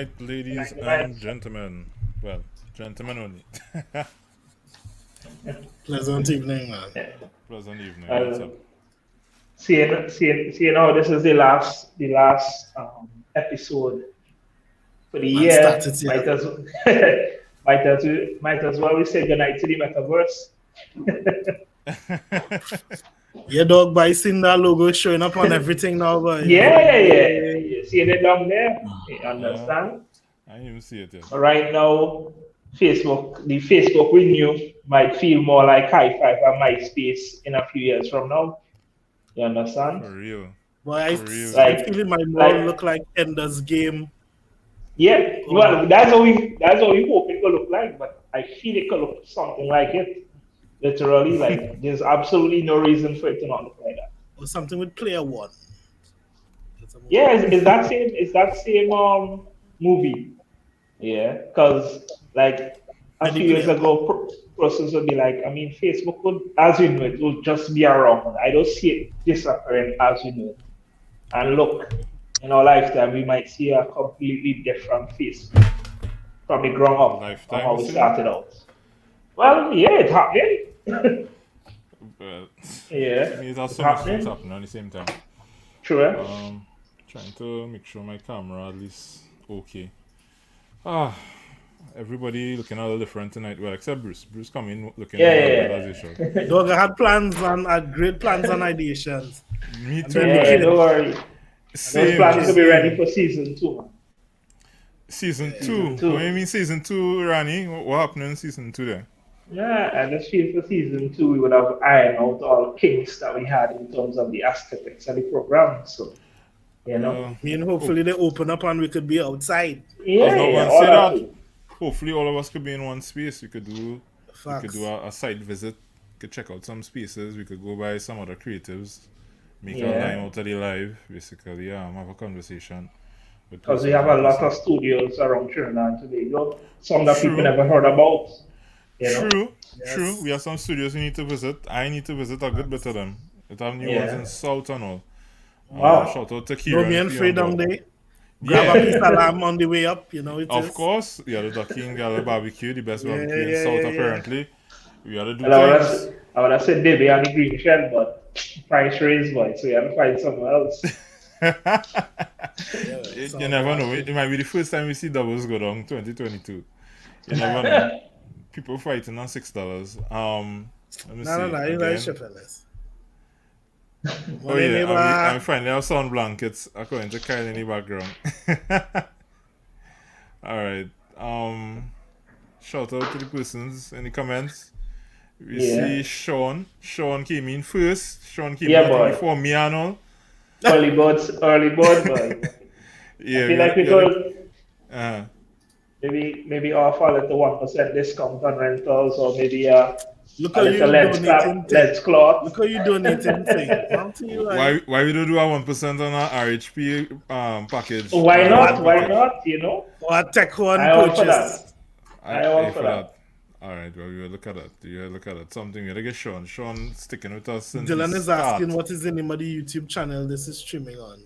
night, ladies and gentlemen. Well, gentlemen only. Pleasant evening, man. Pleasant evening. What's up? Seeing how this is the last episode for the Man, year, started might here. as might as well we say goodnight to the metaverse. Yeah, dog, but I seen that logo showing up on everything now, but Yeah. You see it down there? You understand? I didn't even see it yet. Right now, the Facebook we knew might feel more like High Five and MySpace in a few years from now. You understand? For real. Boy, I For real. feel it might more look like Ender's Game. Yeah, well, that's what we hope it could look like, but I feel it could look something like it. Literally, like there's absolutely no reason for it to not look like that. Or something with Player One. Yeah, is that same movie? Yeah, because like a few years ago, process would be like, I mean, Facebook would, as we know it, will just be around. I don't see it disappearing as we know it. And look, in our lifetime, we might see a completely different face from the ground up Lifetime, of how we you say? started out. Well, yeah, it's happening. But Yeah, I mean, it has it's so much happening. things happening at the same time. True. Trying to make sure my camera at least okay. Everybody looking a little different tonight. Well, except Bruce. Bruce come in looking Yeah. as usual. Dog, I had plans and had great plans and ideations. Me too. Yeah, don't worry. Those Same. plans to be ready for season 2, man. Season 2. Season 2. What do you mean season 2, Rani? What happened in season 2 there? Yeah, I just feel for season 2 we would have ironed out all kinks that we had in terms of the aesthetics of the program. So, you know. I mean, hopefully they open up and we could be outside. Yeah, I was not yeah, gonna all say that that. too. Hopefully all of us could be in one space. We could do Facts. a site visit. Could check out some spaces. We could go by some other creatives. Make a Yeah. line out of the live, basically. Have a conversation. Because we have a lot of studios around Trinidad and Tobago. Some that True. people never heard about. You know? True, Yes. true. We have some studios we need to visit. I need to visit a good bit of them. We have new Yeah. ones in South and all. Wow. Shout out to No, Kieran. me and if he Free on down board. there. Grab a Yeah, piece of lamb on the way up, you know it of is. course. Yeah, the Ducky and Gala barbecue, the best barbecue in yeah, South yeah. apparently. We gotta do Well, things. I would have said Debbie and the Green Shed, but price raised, boy, so you have to find somewhere else. You never know. It might be the first time we see doubles go down 2022. You never know. People fighting on $6. Let me see. No, you again. like fellas. Oh yeah, I'm finally have sound blankets according to Kyle in the background. Alright. Shout out to the persons in the comments. We see Sean. Sean came in first. Sean came in boy. before me and all. early bird, boy. Yeah, I feel like we could uh, maybe offer a little 1% discount on rentals, or maybe a Look how you little donating. let's cloth. Look how you donating thing. why we don't do a 1% on our RHP package? Why not? Why not? You know, Or a tech one I offer purchase. that. I offer that. Alright, well, we will look at that. You look at that. Something we gotta get Sean. Sean sticking with us since Dylan the is start. asking what is the name of the YouTube channel this is streaming on.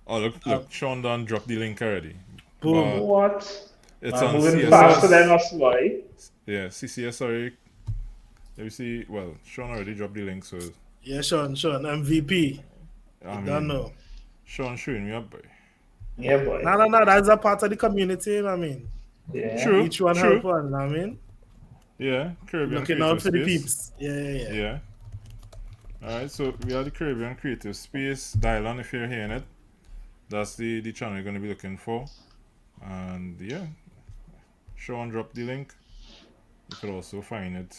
Oh, look, Sean done dropped the link already. Boom. But What? it's I'm on moving faster than CSS. us, boy. Yeah, CCS, sorry. Let me see. Well, Sean already dropped the link, so Yeah, Sean, MVP. I Don't mean, know. Sean showing me up, boy. Yeah, boy. No, that's a part of the community, I mean. Yeah. True. Each one help one, I mean. Yeah, Caribbean Looking Creative out for the Space. peeps. Yeah. Yeah. Alright, so we are the Caribbean Creative Space. Dial on if you're hearing it. That's the channel you're going to be looking for. And yeah, Sean dropped the link. You could also find it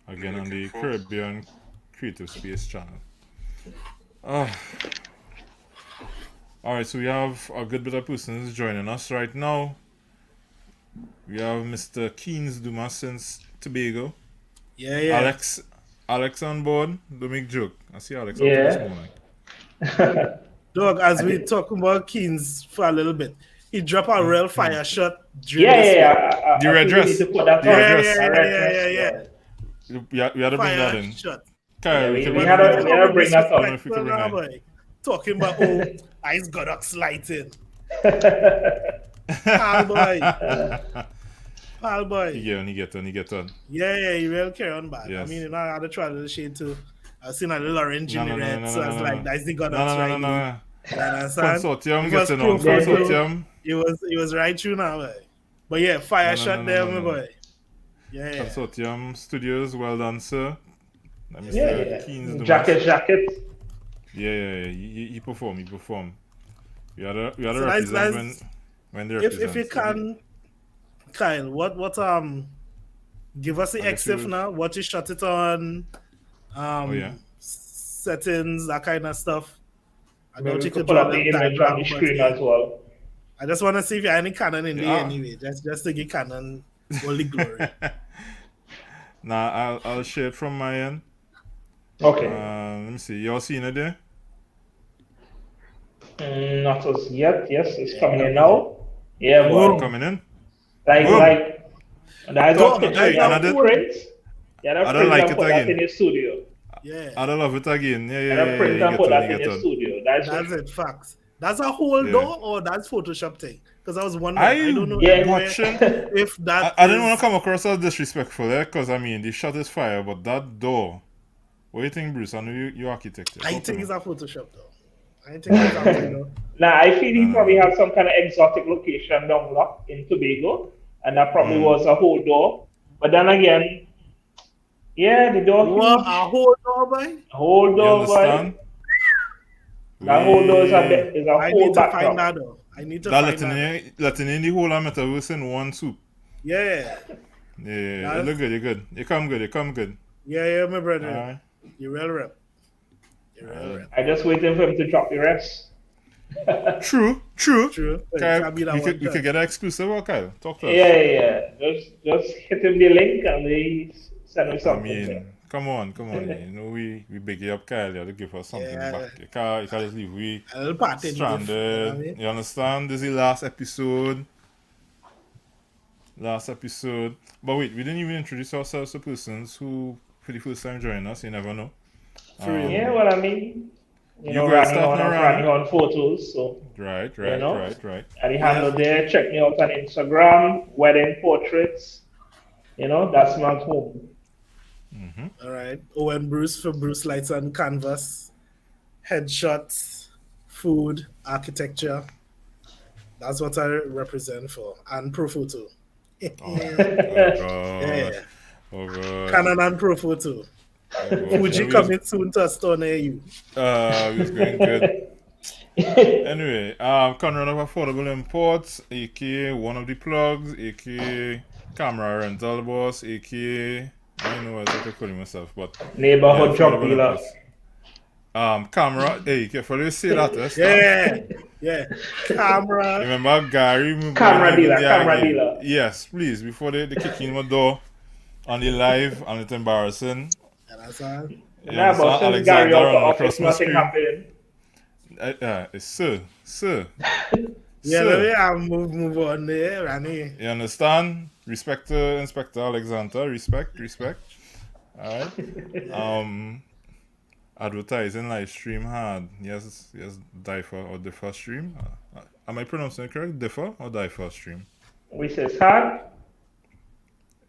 again on the Caribbean Creative Space channel. Alright, so we have a good bit of persons joining us right now. We have Mr. Keynes Dumas since Tobago. Yeah. Alex on board. Don't make joke. I see Alex up Yeah. this morning. Dog, as we talk about Keynes for a little bit, he dropped a real fire shot. Yeah. The red I think we dress. need to put that The on. red dress. A red Yeah. dress, We had to bring that Fire in. shot. Kyle, Yeah, can we bring had that to in. bring that I don't know on. if we can bring that in. Talking about, Ice Godox lighting. Pal boy. Pal boy. He get on. Yeah, he will carry on bad. Yes. I mean, I had to try a little shade too. I've seen a little orange in the No, red, so I was like, nicely got no, us no, right. no, no. You understand? Consortium It was getting on. pro photo. Consortium. It was right through now, boy. But yeah, fire shot there, my boy. Yeah. Consortium Studios, well done, sir. Yeah. Keen's Jacket. Yeah. He perform. We had a So represent when they represent. if you can, Kyle, what give us the I guess XIF you- now. What you shot it on, yeah. settings, that kind of stuff. I Maybe know we you could could pull draw up the them image diagram, on the but screen yeah. as well. I just want to see if you have any Canon in there Yeah. anyway. Just to give Canon all the glory. Nah, I'll share it from my end. Okay. Let me see. Y'all seen it there? Not as yet. Yes, it's coming in now. Yeah, boy. Coming in. Like that's Don't- what pictures hey, and I of did- prints. Yeah, that I don't print like and it put that again. in your studio. Yeah. I love it again. Yeah. That print You and get put on, that you in get your on. studio. That's It. Facts. That's a whole Yeah. door or that's Photoshop thing? Because I was wondering. I don't know Yeah. anywhere watching. if that. I didn't want is- to come across as disrespectful, because I mean the shot is fire, but that door. What do you think, Bruce? I know you architect. I think it's a Photoshop though. I think it's a though. Nah, I feel he probably had some kind of exotic location down low in Tobago, and that probably was a whole door. But then again, yeah, the door. What huge. a whole door, boy. Whole You door, understand? boy. That whole door is a I whole need to find backdrop. that though. I need to That find that. letting in the whole of Metaverse in one soup. Yeah. Yeah, you look good, you're good. You come good. Yeah, my brother. Alright. You well rep. You well rep. I just waiting for him to drop the rest. True. True. Kyle, Can't be that we one could time. get an exclusive, or Kyle? Talk to us. Yeah. Just hit him the link and they send me I something. mean, come on. You know, we big you up, Kyle. You have to give us something Yeah. back. You can't just leave we A little party. stranded. You know what I mean? You understand? This is the last episode. But wait, we didn't even introduce ourselves to persons who, for the first time, join us. You never know. Yeah, well, I mean, you know, guys running starting around. on photos. So, Right. know? Right. and the handle there, check me out on Instagram, wedding portraits. You know, that's my home. All right. Owen Bruce for Bruce Lights on Canvas. Headshots, food, architecture. That's what I represent for. And Pro Photo. Oh God. Yeah. Oh God. Canon and Pro Photo. Fuji coming soon to a store near you. It was going good. Anyway, Conrad of Affordable Imports, aka one of the plugs, aka camera rental boss, aka I don't know what I could call myself, but Neighborhood drug Affordable dealer. Imports. Camera, hey, careful you say that. Yeah. Camera. Remember Gary? Camera dealer. Yes, please, before they kick in my door on the live and it's embarrassing. And that's all. You Nah, but understand? since Gary out Alexander the on office, Christmas nothing screen. happened. It's sir. Yeah, Sir. let me move on there, Rani. You understand? Respect Inspector Alexander. Respect. Alright. Advertising live stream hard. Yes, Differ or Differ stream. Am I pronouncing it correct? Differ or Differ stream? We says hard.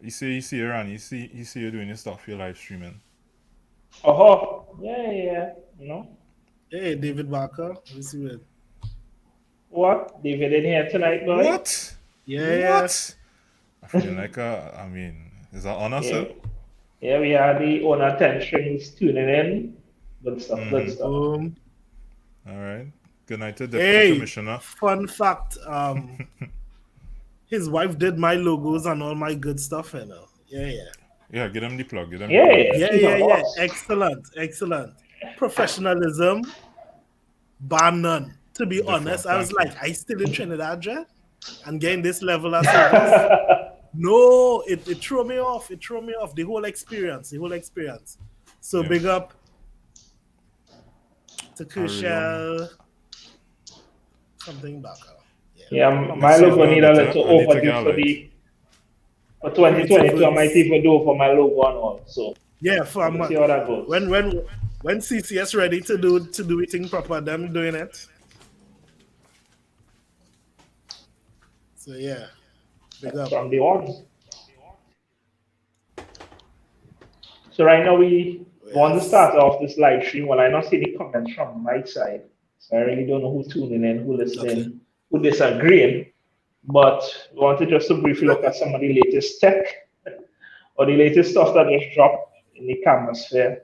You see, Aaron. You see you doing your stuff. You're live streaming. Oh, yeah. You know Hey, David Barker. Let's see it. what? David in here tonight, boy. What? Yeah. What? I feel like is that honor, Yeah. sir? Yeah, we had the owner 10 strings tuning in. Good stuff. Boom. All right. Good night to Deputy Hey, Commissioner. fun fact. His wife did my logos and all my good stuff, you know. Yeah, get them the plug. Get them Yeah. the plug. She's a boss. Excellent. Professionalism, bar none. To be honest, I was like, I still in Trinidad, Jet, and getting this level of service. No, it threw me off. It threw me off. The whole experience. So Yeah. big up to Kushel. Something back. Yeah, my logo need a little I need to overdo get for it. the for 2022. I might even do for my logo and all. So Yeah, for we'll see how that goes. when CCS ready to do it thing proper, them doing it. So yeah, big up. From day one. So right now we want to start off this live stream. Well, I not see any comments from my side, so I really don't know who's tuning in, who listening, who disagreeing. But we wanted just to briefly look at some of the latest tech or the latest stuff that just dropped in the camera sphere.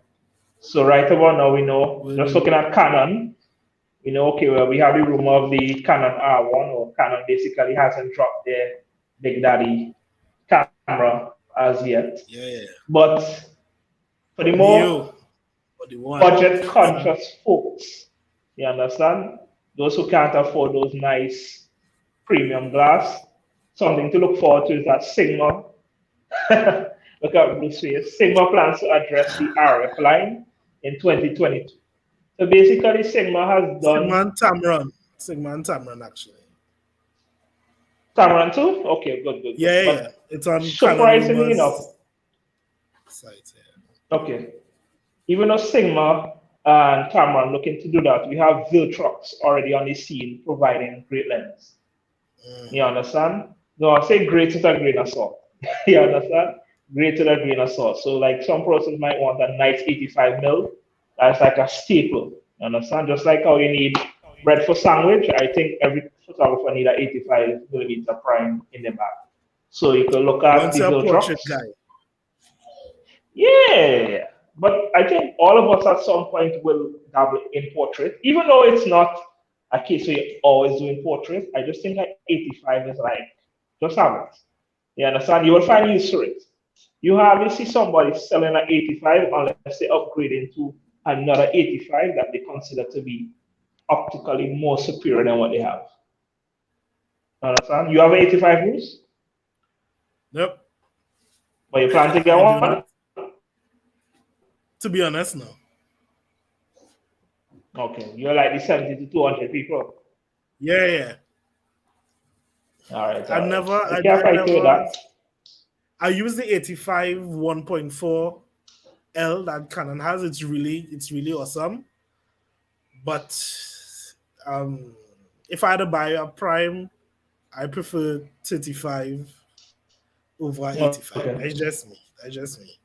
So right about now we know, just looking at Canon, we know, okay, well, we have the rumor of the Canon R1, or Canon basically hasn't dropped their Big Daddy camera as yet. Yeah. But for the more budget conscious folks, you understand? Those who can't afford those nice premium glass, something to look forward to is that Sigma. Look at Bruce face. Sigma plans to address the RF line in 2022. So basically, Sigma has done. Sigma and Tamron, actually. Tamron too? Okay, good. Yeah. It's on surprisingly enough. Site, yeah. Okay. Even though Sigma and Tamron looking to do that, we have Viltrox already on the scene providing great lens. You understand? No, I say great with a grain of salt. You understand? Great with a grain of salt. So like some persons might want a nice 85mm. That's like a staple. You understand? Just like how you need bread for sandwich, I think every photographer need an 85mm prime in the back. So you can look at the Viltrox. Yeah. But I think all of us at some point will dabble in portrait, even though it's not a case where you're always doing portrait. I just think that 85 is like, just have it. You understand? You will find use for it. You hardly see somebody selling an 85 unless they upgrade into another 85 that they consider to be optically more superior than what they have. Understand? You have an 85 Bruce? Yep. But you plan to get one? To be honest, no. Okay, you're like the 70 to 200 people. Yeah. All right. I use the 85 1.4 L that Canon has. It's really awesome. But if I had to buy a prime, I prefer 35 over 85. Okay. That's just me.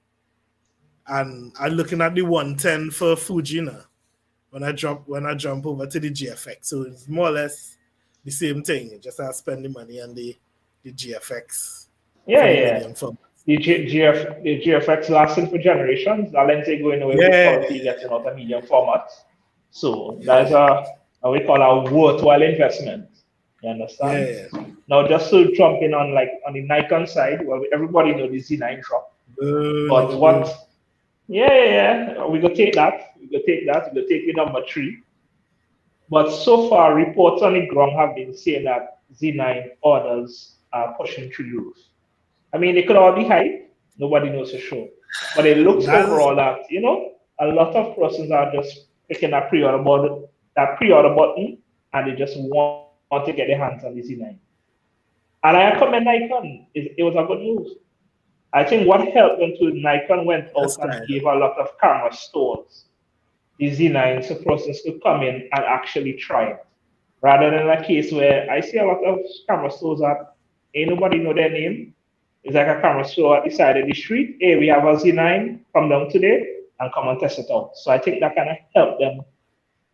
And I'm looking at the 110 for Fuji now. When I jump over to the GFX, so it's more or less the same thing. You just have to spend the money on the GFX. Yeah. The GFX lasting for generations. That lens ain't going away with quality getting out a medium format. So that's we call a worthwhile investment. You understand? Yeah. Now just to jump in on the Nikon side, well, everybody knows the Z9 drop. But what? Yeah. We go take that. We go take the number 3. But so far, reports on the ground have been saying that Z9 orders are pushing through the roof. I mean, it could all be hype. Nobody knows for sure. But it looks overall that, a lot of persons are just picking that pre-order button, and they just want to get their hands on the Z9. And I commend Nikon. It was a good move. I think what helped them to Nikon went out and gave a lot of camera stores the Z9 so persons could come in and actually try it. Rather than a case where I see a lot of camera stores that ain't nobody know their name. It's like a camera store at the side of the street. Hey, we have a Z9, come down today and come and test it out. So I think that kind of helped them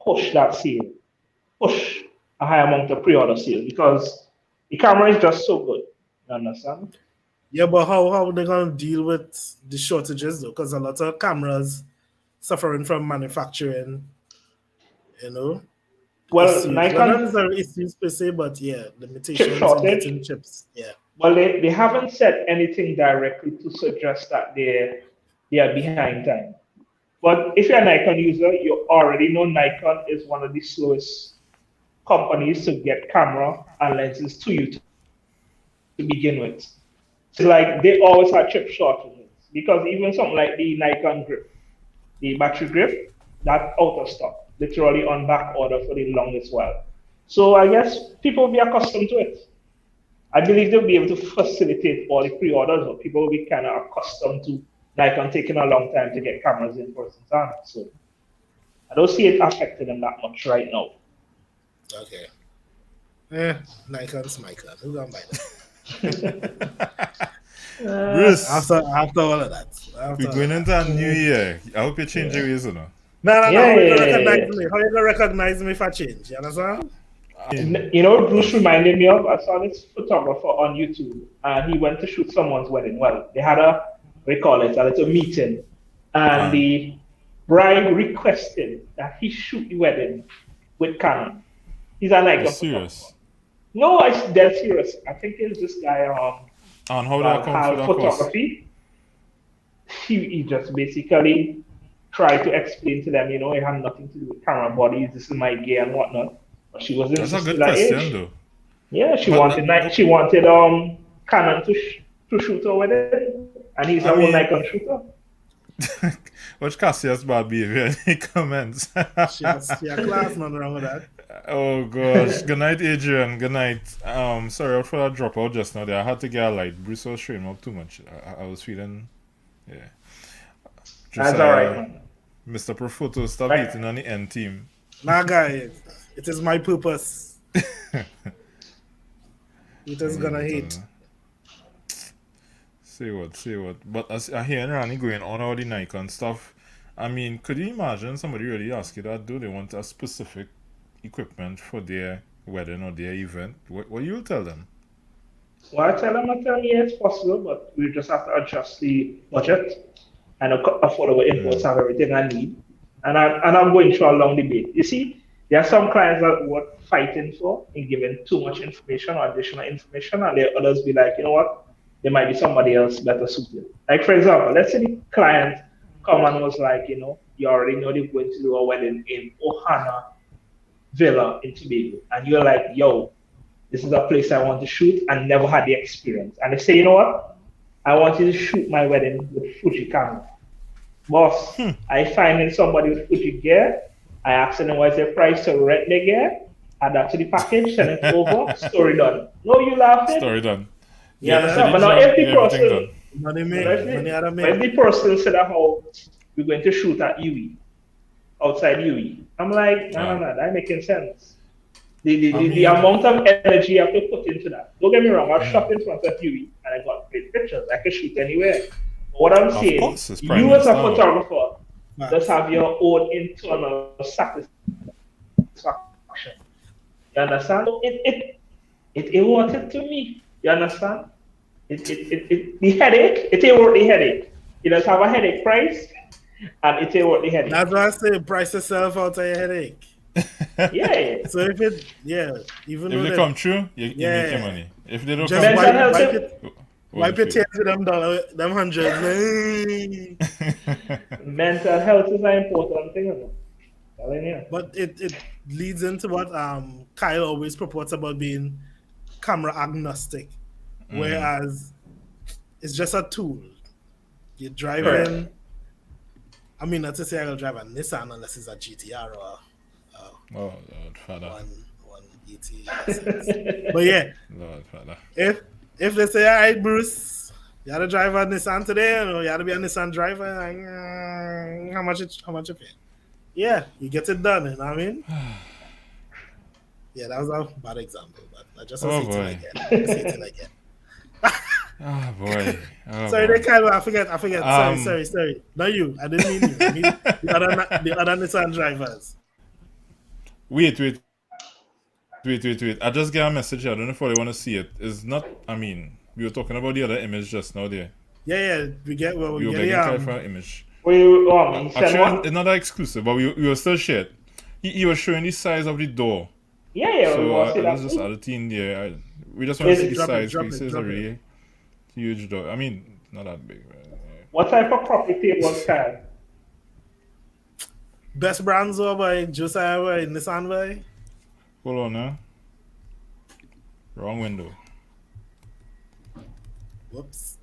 push that sale, push a high amount of pre-order sale, because the camera is just so good. You understand? Yeah, but how are they going to deal with the shortages though? Because a lot of cameras suffering from manufacturing, Well, Nikon is an issue per se, but limitations in getting chips. Yeah. Well, they haven't said anything directly to suggest that they are behind time. But if you're a Nikon user, you already know Nikon is one of the slowest companies to get camera and lenses to you to begin with. It's like they always have chip shortages, because even something like the Nikon grip, the battery grip, that's out of stock, literally on back order for the longest while. So I guess people will be accustomed to it. I believe they'll be able to facilitate all the pre-orders, or people will be kind of accustomed to Nikon taking a long time to get cameras in person's hands. So I don't see it affecting them that much right now. Okay. Nikon, Smicon. Who gonna buy that? Bruce, After all of that. we're going into a new year. I hope you change your ways, you know. No. How Yeah, you gonna yeah, recognize yeah. me? How you gonna recognize me if I change? You understand? You know what Bruce reminded me of? I saw this photographer on YouTube and he went to shoot someone's wedding. Well, they had we call it, a little meeting. And the bride requested that he shoot the wedding with Canon. He's a Are you Nikon serious? photographer. No, it's dead serious. I think it's this guy And how that comes for that cost? photography. He just basically tried to explain to them, it had nothing to do with camera bodies, this is my gear and whatnot. But she was That's a insisting good that question, though. yeah, she But wanted Canon to shoot her wedding, and he's a whole Nikon shooter. Watch Cassius bad behavior in the comments. She has class, nothing wrong with that. Oh gosh. Good night, Adrian. Good night. Sorry for that dropout just now there. I had to get a light. Bruce was showing me up too much. I was feeling That's alright, man. Mr. Profoto, stop eating on the end team. Nah, guys, it is my purpose. It is gonna hate. Say what. But as I hear Rani going on all the Nikon stuff, I mean, could you imagine somebody really ask you that? Do they want a specific equipment for their wedding or their event? What you tell them? Well, I tell them, yeah, it's possible, but we just have to adjust the budget and affordable inputs have everything I need. And I'm going through a long debate. You see, there are some clients that were fighting for and giving too much information or additional information, and there are others be like, you know what, there might be somebody else better suited. Like, for example, let's say the client come and was like, you already know they're going to do a wedding in Ohana Villa in Tobago, and you're like, yo, this is a place I want to shoot and never had the experience. And they say, you know what, I want you to shoot my wedding with Fuji camera. Boss, I find in somebody with Fuji gear, I ask them what's their price to rent their gear, add that to the package, send it over, story done. No, you laughing? Story done. You understand? But now if the person, Money if the person said that how we're going to shoot at UE, outside UE, I'm like, no, that ain't making sense. The amount of energy you have to put into that. Don't get me wrong, I've shot in front of UE and I got great pictures. I can shoot anywhere. But what I'm saying, you as a photographer just have your own internal satisfaction. You understand? It ain't worth it to me. You understand? The headache, it ain't worth the headache. You just have a headache price and it ain't worth the headache. That's why I say price yourself out of your headache. Yeah. So if even if they come true, you make your money. If they don't just come wipe your tears with them hundreds. Mental health is an important thing. But it leads into what Kyle always purports about being camera agnostic, whereas it's just a tool. You're driving. I mean, not to say I'll drive a Nissan unless it's a GTR or Lord Father. one ET. But yeah, Lord Father. If they say, all right, Bruce, you had to drive a Nissan today, or you had to be a Nissan driver, like, how much you pay? Yeah, you get it done, you know what I mean? Yeah, that was a bad example, but I just want to see it again. Oh boy. Sorry, they kind of, I forget. Sorry. Not you. I didn't mean you. I mean the other Nissan drivers. Wait. I just get a message. I don't know if I want to see it. It's not. I mean, we were talking about the other image just now. There. Yeah. We were begging Kyle for an image. Actually, it's not that exclusive, but we were still shared. He was showing the size of the door. Yeah. So that's just other thing there. We just want to see the size. Because it's a really huge door. I mean, not that big. Right? Yeah. What type of property was that? Best brands or by Josiah by Nissan by? Hold on now. Wrong window. Whoops.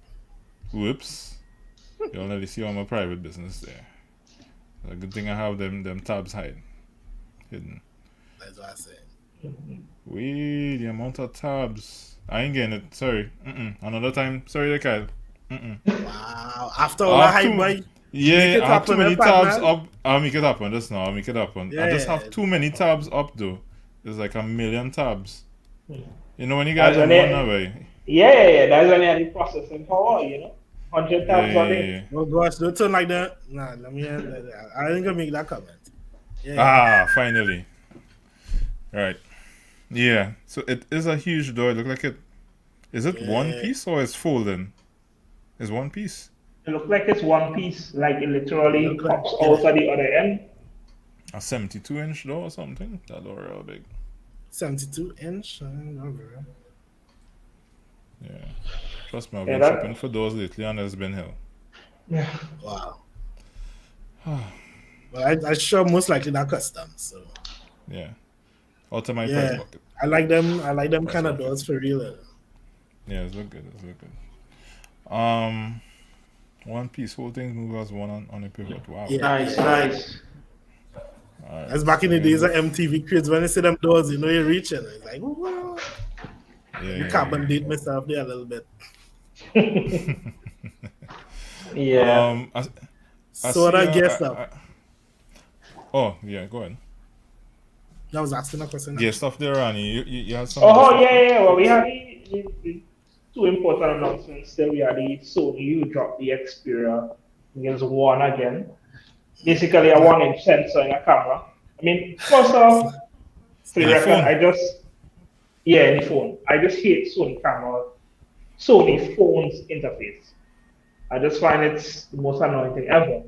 You'll never see all my private business there. A good thing I have them tabs hidden. That's what I said. The amount of tabs. I ain't getting it. Sorry. Another time. Sorry, Kyle. Wow. After all that hype, boy. Yeah, I have too many tabs up. I'll make it happen just now. Yeah. I just have too many tabs up though. There's like 1 million tabs. You know when you got That's when M1 away. yeah. That's when you have the processing power, 100 Yeah, tabs yeah, on yeah, it. yeah. Oh gosh, don't turn like that. Nah, let me end that. I ain't gonna make that comment. Yeah. Ah, finally. Right. Yeah. So it is a huge door. It look like it. Is it one Yeah. piece or is folding? It's one piece. It looks like it's one piece, like it literally Look like pops out at the other end. A 72-inch door or something. That door real big. 72-inch. I don't know, bro. Yeah. Trust me, I've Yeah, been shopping for doors lately and it's been hell. yeah. Wow. Well, I sure most likely not custom. So Yeah. Out of my price yeah, bucket. I like them. I like them Price kind of bucket. doors for real. Yeah, it's look good. It's look good. One piece, whole thing move as one on a pivot. Wow. Yeah. Nice. All right, That's back in so the days yeah, of MTV Cribs when they see them doors, you're reaching. It's like, whoa. yeah, Carbon yeah. date myself there a little bit. Yeah. I So see. I guess up. Oh yeah, go ahead. I was asking a question. Yeah, stuff there, Ronnie. You had some. Oh, yeah. Well, we had the two important announcements. Still, we had the Sony U dropped the Xperia. There's one again. Basically, a 1-inch sensor in a camera. I mean, first off, for the In the record, phone? in the phone. I just hate Sony phone's interface. I just find it's the most annoying thing ever.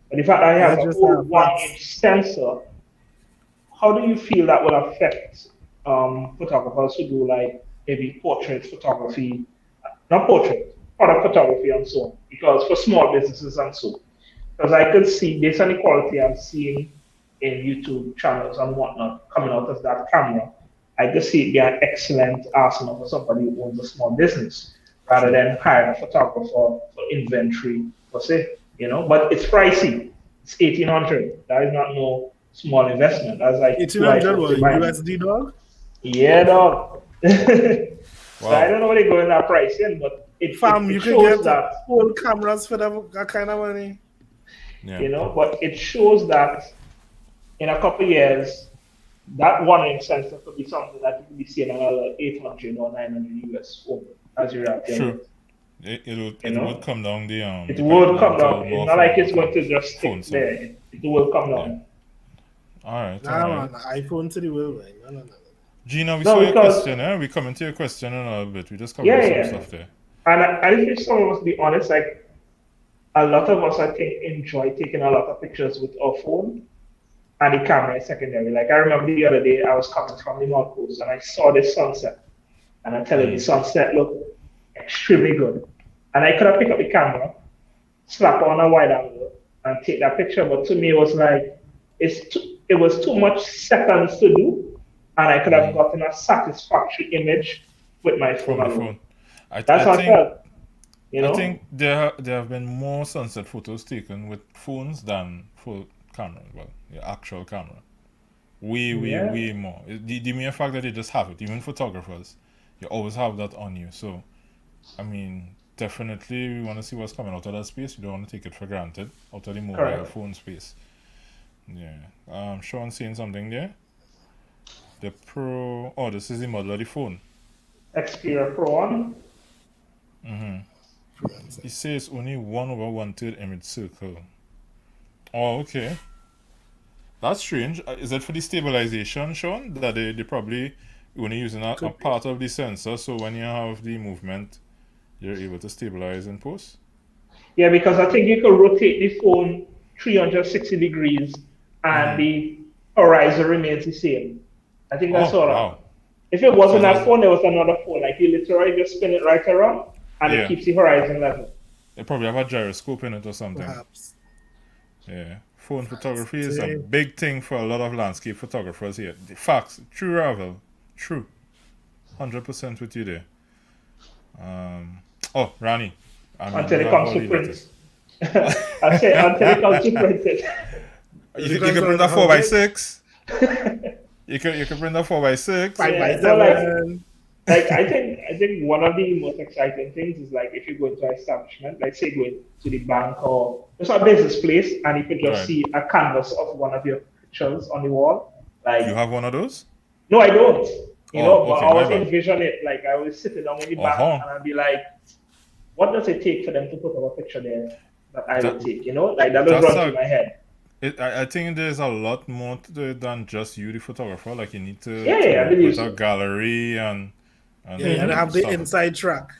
But the fact that I Yeah, have a just whole have 1-inch sensor, how do you feel that will affect photographers who do like maybe portrait photography, not portrait, product photography and so on? Because for small businesses and so, because I could see based on the quality I'm seeing in YouTube channels and whatnot coming out of that camera, I could see it be an excellent arsenal for somebody who owns a small business rather than hiring a photographer for inventory per se, But it's pricey. It's 1,800. That is not no small investment. That's like two 1,800 iPhones what, in mine. USD dog? Yeah, dog. So I Wow. don't know what they go in that price in, but Fam, it you can shows get that whole cameras for that kind of money. Yeah. but it shows that in a couple of years, that 1-inch sensor could be something that you could be seeing another 800 or 900 US phone as you wrap Sure. it. It would come down It the would come pipeline to down. It's more not like it's affordable going to cameras. just Phone, stick sorry. there. It will come Yeah. down. All right. Nah, man, iPhone to the world, man. No. Gina, we No, saw your because question, eh? We coming to your question in a little bit. We just covered yeah, some yeah. stuff there. And I think some of us, be honest, like a lot of us, I think, enjoy taking a lot of pictures with our phone, and the camera is secondary. Like I remember the other day, I was coming from the North Coast and I saw this sunset, and I tell you, the sunset looked extremely good. And I could have picked up the camera, slap on a wide angle, and take that picture. But to me, it was like it was too much seconds to do, and I could have gotten a satisfactory image with my phone From the alone. phone. I That's how I think felt. I think there have been more sunset photos taken with phones than full camera. Well, the actual camera. Way Yeah. more. The mere fact that they just have it, even photographers, you always have that on you. So, I mean, definitely we want to see what's coming out of that space. We don't want to take it for granted out of the mobile Correct. phone space. Yeah. Sean saying something there. The Pro. Oh, this is the model of the phone. Xperia Pro One. He says only 1/1/3 image circle. Oh, okay. That's strange. Is that for the stabilization, Sean? That they probably only using a part of the sensor, so when you have the movement, you're able to stabilize in post? Yeah, because I think you can rotate the phone 360 degrees and the horizon remains the same. I think that's all. Wow. If it wasn't So that phone, there was another phone. Like you literally just spin it right around and Yeah. it keeps the horizon level. They probably have a gyroscope in it or something. Perhaps. Yeah. Phone photography is a big thing for a lot of landscape photographers here. The facts. True, Ravel. True. 100% with you there. Oh, Rani. Until it comes to print. I say until it comes to print it. You can print a 4x6. You can print a 4x6. 5x7. Like I think one of the most exciting things is like if you go into an establishment, like say going to the bank or just a business place, and you could just see a canvas of one of your pictures on the wall. Like You have one of those? no, I don't. You know, but okay, I my was bad. envision it like I was sitting down in the back Uh-huh. and I'd be like, what does it take for them to put up a picture there that I That would take? You know, like that was that's run through a my head. I think there's a lot more to it than just you, the photographer. Like you need Yeah, to yeah, I work believe with a so. gallery Yeah, you Mm-hmm. have the stuff. inside track.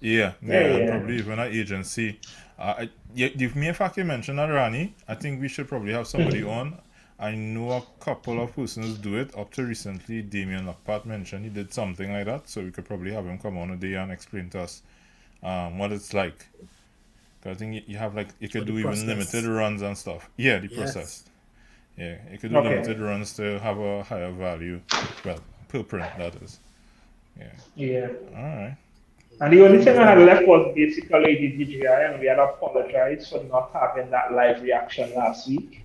Yeah, Yeah, and yeah. probably even an agency. You've me in fact you mentioned that, Rani. I think we should probably have somebody on. I know a couple of persons do it. Up to recently, Damien Lockpart mentioned he did something like that, so we could probably have him come on a day and explain to us what it's like. 'Cause I think you have like you So could the do even limited process. runs and stuff. Yeah, the Yes. process. Yeah, you could do Okay. limited runs to have a higher value. Well, per print that is. Yeah. Yeah. All right. And the only thing I had Definitely. left was basically the DJI, and we had apologized for not having that live reaction last week.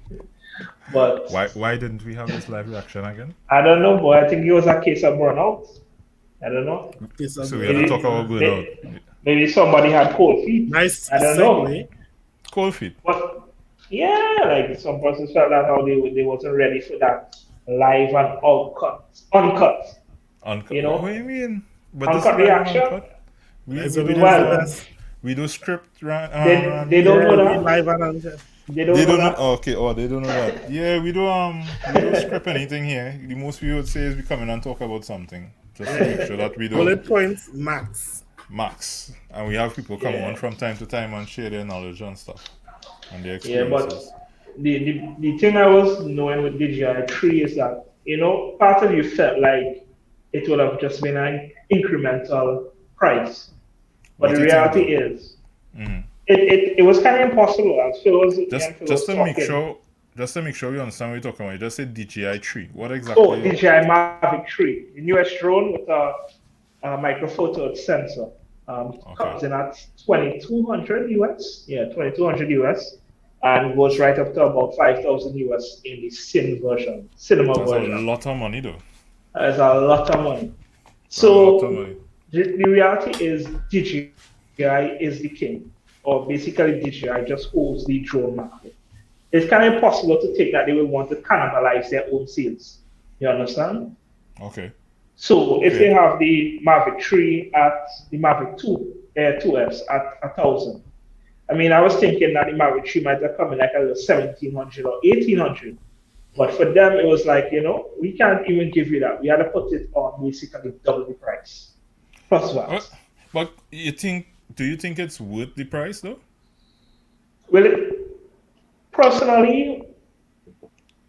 But Why didn't we have this live reaction again? I don't know, but I think it was a case of burnout. I don't know. Piece of So we had to talk burnout. about burnout. Maybe somebody had cold feet. Nice I don't know. segue. Cold feet. But yeah, like some persons felt that how they wasn't ready for that live and uncut. Uncut. You What do know, you mean? But this is uncut live and reaction. uncut. That's We what we do do for Well, this. we do script they Rani. don't Yeah, know we that. live and uncut. They don't They know don't know. that. Oh, okay, they don't know that. Yeah, we don't script anything here. The most we would say is we come in and talk about something, just to make sure that we don't Bullet points max. max. And we have people come on Yeah, from time to time and share their knowledge and stuff and their yeah. But experiences. the thing I was knowing with DJI 3 is that part of you felt like it would have just been an incremental price, but What the do you think reality though? is Mm. it was kind of impossible. As Phil was me and Phil Just was to make talking. sure, you understand what you're talking about. You just said DJI tree. What Oh, exactly? DJI Mavic 3, the newest drone with a micro photo sensor. Okay. Comes in at 2200 US. Yeah, 2200 US. And goes right up to about 5000 US in the cinema That's a version. lot of money though. That's a lot of money. A lot of So money. the reality is DJI is the king, or basically DJI just holds the drone market. It's kind of impossible to think that they will want to cannibalize their own sales. You understand? Okay. So if they Okay. have the Mavic 3 at the Mavic 2S at 1000, I mean, I was thinking that the Mavic 3 might have come in like a little 1700 or 1800. But for them, it was like, we can't even give you that. We had to put it on basically double the price plus VAT. But do you think it's worth the price though? Well, personally,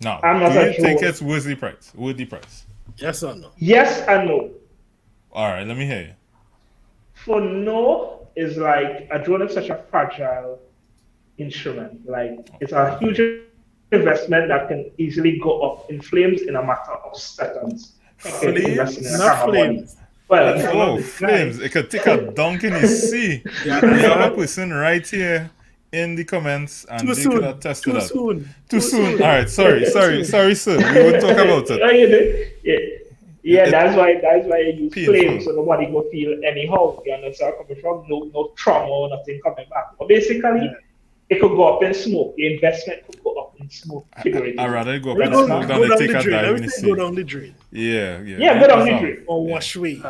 No. I'm not Do a you think drone. it's worth the price? Worth the price. Yes or no? Yes and no. All right. Let me hear you. For no, is like a drone is such a fragile instrument. Like it's a Okay. huge investment that can easily go up in flames in a matter of seconds. Compared to investing in a Flames? Not camera body. flames. Well, That's all Oh, of the flames! It could take a dunk in the sea. Yeah, We have a that's person right here in the comments, and too they could soon. attest to Too that. soon. Too soon. All right. Too soon. Sorry, sir. We won't talk about it. Yeah, you do. Yeah, yeah, It that's why you use painful. flames so nobody go feel anyhow. You understand where I'm coming from? No trauma or nothing coming back. But basically, Yeah. it could go up in smoke. The investment could go up in smoke. I rather go up We in go, smoke than go they down take the a drain. I dive in would the say go sea. down the drain. Yeah. Yeah, go down the That's drain. Or yeah. wash away.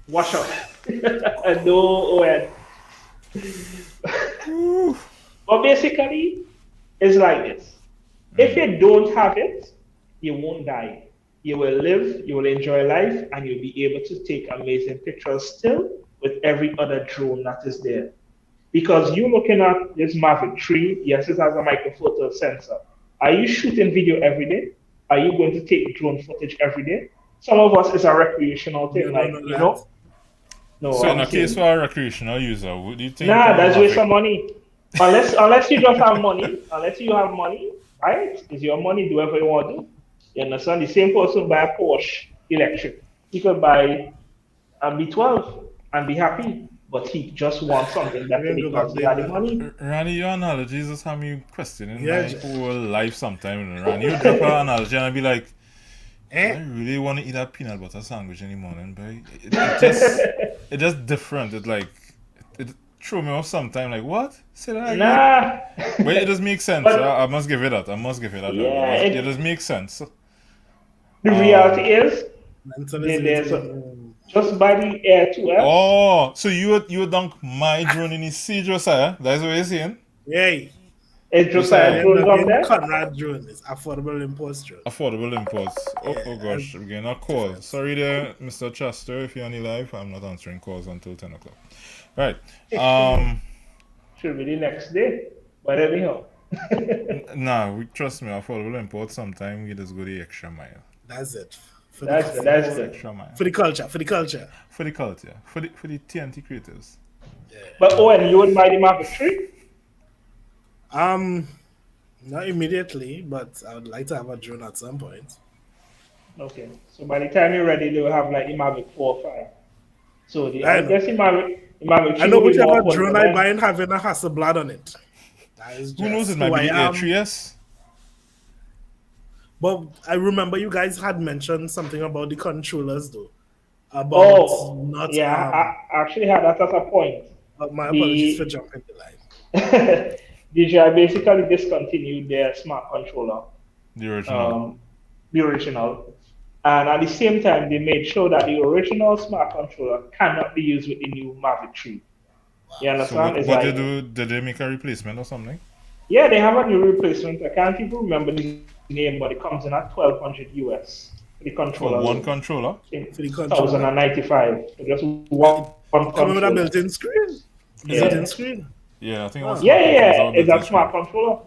Wash up. No, well. Ooh. But basically, it's like this. If you don't have it, you won't die. You will live, you will enjoy life, and you'll be able to take amazing pictures still with every other drone that is there. Because you're looking at this Mavic 3, yes, it has a microphoto sensor. Are you shooting video every day? Are you going to take drone footage every day? Some of us is a recreational thing, You like, don't know that. No, So in I'm a case saying, for a recreational user, would you think? nah, that's waste Mavic- of money. Unless you just have money, right? It's your money, do whatever you want to do. You understand? The same person buy a Porsche electric. He could buy a B12 and be happy, but he just wants something better We're gonna go because back he had the there. money. Rani, your analogies just have me questioning Yeah, my Jack. whole life sometime. Rani, you drop an analogy and I be like, I Eh? really want to eat a peanut butter sandwich in the morning, but it just different. It threw me off sometime. Like what? Say that again. Nah. But it does make sense. But- I must give it that. Yeah, It does make sense. The reality is, Mental is just by the air 2F. Oh, so you dunk my drone in his sea, Josiah? That's what you're saying? Yay. It's Josiah drone up there? Conrad drone is affordable imports drone. Affordable imports. Yeah, Oh gosh, we're getting a call. Sorry there, Mr. Chester, if you're on the live. I'm not answering calls until 10 o'clock. Right. Should be the next day. But anyhow. Nah, trust me, affordable imports sometimes we just go the extra mile. That's it. That's good. Extra mile. For the culture. For the TNT creators. Yeah. But Owen, you would buy the Mavic 3? Not immediately, but I would like to have a drone at some point. Okay. So by the time you're ready, they will have like the Mavic 4 or 5. So I guess the Mavic 3 I know whichever drone I buy and having a Hasselblad on it. Who knows, it might be the A3S? But I remember you guys had mentioned something about the controllers though. I actually had that as a point. My apologies for jumping the line. DJI basically discontinued their smart controller. The original. And at the same time, they made sure that the original smart controller cannot be used with the new Mavic 3. You understand? So what they do? Did they make a replacement or something? Yeah, they have a new replacement. I can't even remember the name, but it comes in at $1,200 US. The controller. For one controller? For the controller. 1,095. So just one coming with a built-in screen? Built-in screen? Yeah, I think it was. It's a smart controller.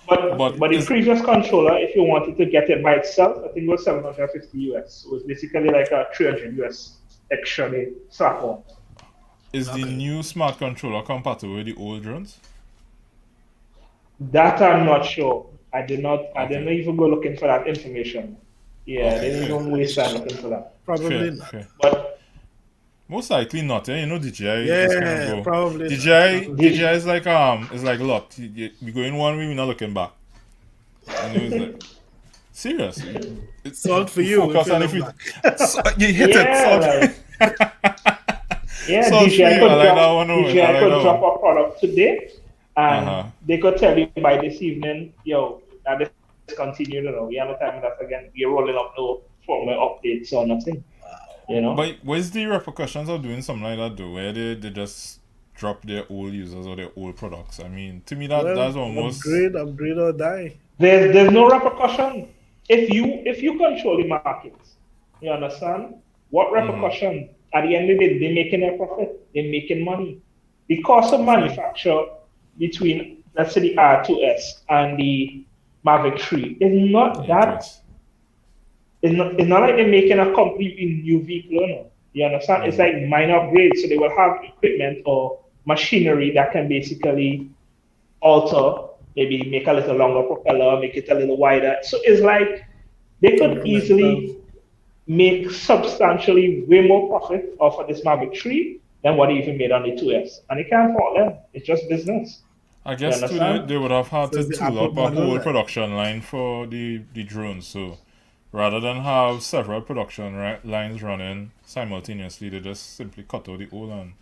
But the previous controller, if you wanted to get it by itself, I think it was 750 US. So it's basically like a 300 US extra they slap on. Is the new smart controller compatible with the old drones? That I'm not sure. I didn't even go looking for that information. Yeah, they didn't even waste time looking for that. Probably not. Fair. But most likely not, eh? You know, DJI. Yeah, probably. DJI is like locked. We go in one way, we're not looking back. And it was like, serious. It's salt for you. Focus on if you hit it. Salt. Yeah, so DJI could drop a product today, and they could tell you by this evening, that discontinued. We have no time that again. We're rolling up no firmware updates or nothing. But what's the repercussions of doing something like that though, where they just drop their old users or their old products? I mean, to me that's almost upgrade or die. There's no repercussion if you control the market. You understand what repercussion? At the end of the day, they're making a profit. They're making money. The cost of manufacture between, let's say, the R2S and the Mavic 3 is not that. It's not like they're making a completely new vehicle. No. You understand? It's like minor upgrades. So they will have equipment or machinery that can basically alter, maybe make a little longer propeller, make it a little wider. So it's like they could easily make substantially way more profit off of this Mavic 3 than what they even made on the 2S. And they can't fault them. It's just business. I guess they would have had to tool up a whole production line for the drones. So rather than have several production lines running simultaneously, they just simply cut out the old and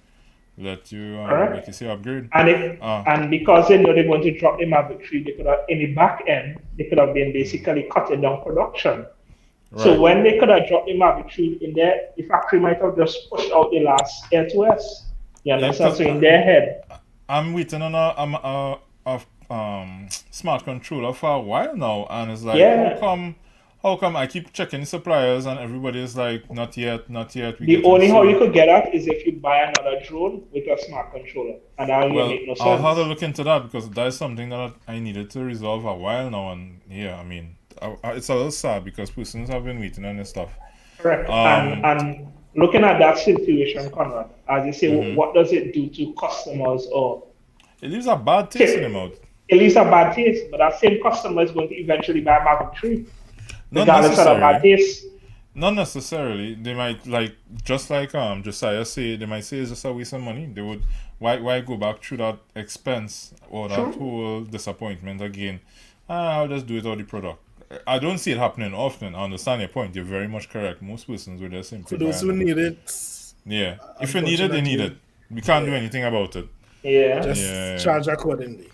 let you, like you say, upgrade. And because they know they're going to drop the Mavic 3, they could have, in the back end, they could have been basically cutting down production. Right. So when they could have dropped the Mavic 3 in there, the factory might have just pushed out the last Air 2S. You understand? So in their head. I'm waiting on a smart controller for a while now, and it's like, how come I keep checking suppliers and everybody is like, not yet. The only how you could get that is if you buy another drone with a smart controller, and that will make no sense. I'll have to look into that because that is something that I needed to resolve a while now, and I mean, it's a little sad because persons have been waiting on this stuff. Correct. And looking at that situation, Conrad, as you say, what does it do to customers? Or it leaves a bad taste in the mouth. It leaves a bad taste, but that same customer is going to eventually buy a Mavic 3. Not necessarily. They might just like Josiah say, they might say it's just a waste of money. They would why go back through that expense or that whole disappointment again. I'll just do it on the product. I don't see it happening often. I understand your point. You're very much correct. Most persons would just simply for those who need it. Yeah. If you need it, they need it. We can't do anything about it. Yeah. Just charge accordingly.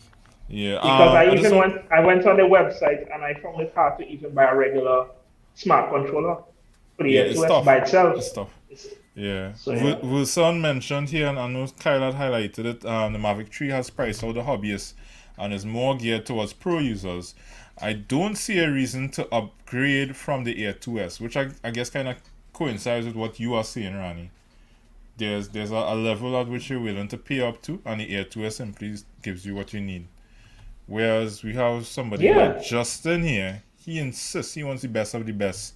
Yeah. Because I went on the website and I found it hard to even buy a regular smart controller. for the Yeah, Air it's 2S tough. by itself. It's tough. Yeah. So yeah. Wilson mentioned here, and I know Kyle had highlighted it. The Mavic 3 has priced out the hobbyists and is more geared towards pro users. I don't see a reason to upgrade from the Air 2S, which I guess kind of coincides with what you are saying, Rani. There's a level at which you're willing to pay up to, and the Air 2S simply gives you what you need. Whereas we have somebody like Justin here, he insists he wants the best of the best.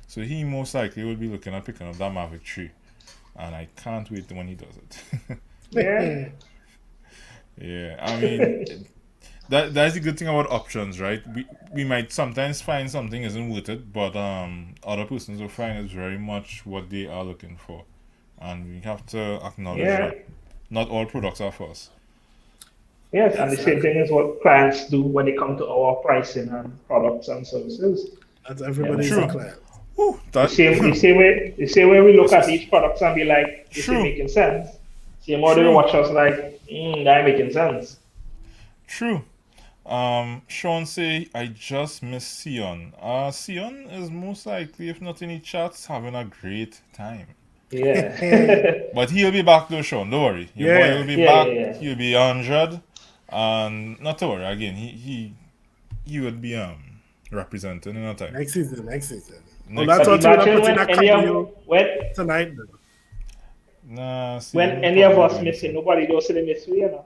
So he most likely will be looking at picking up that Mavic 3. And I can't wait when he does it. Yeah. Yeah, I mean, that's the good thing about options, right? We might sometimes find something isn't worth it, but other persons will find it's very much what they are looking for. And we have to acknowledge that not all products are for us. Yes, and the same thing is what clients do when they come to our pricing and products and services. That's everybody's True. a client. Ooh, The same way we look at each product and be like, is True. it making sense? Same way they watch us like, that making sense. True. Sean say I just miss Sion. Sion is most likely, if not in the chats, having a great time. Yeah. But he'll be back though, Sean. Don't worry. Your boy will be back. Yeah. He'll be 100. And not to worry. Again, he would be represented in no time. Next season. Next That's what Imagine we're when putting any that of when tonight. Nah, see, when any of us missing, nobody knows they miss we, you know.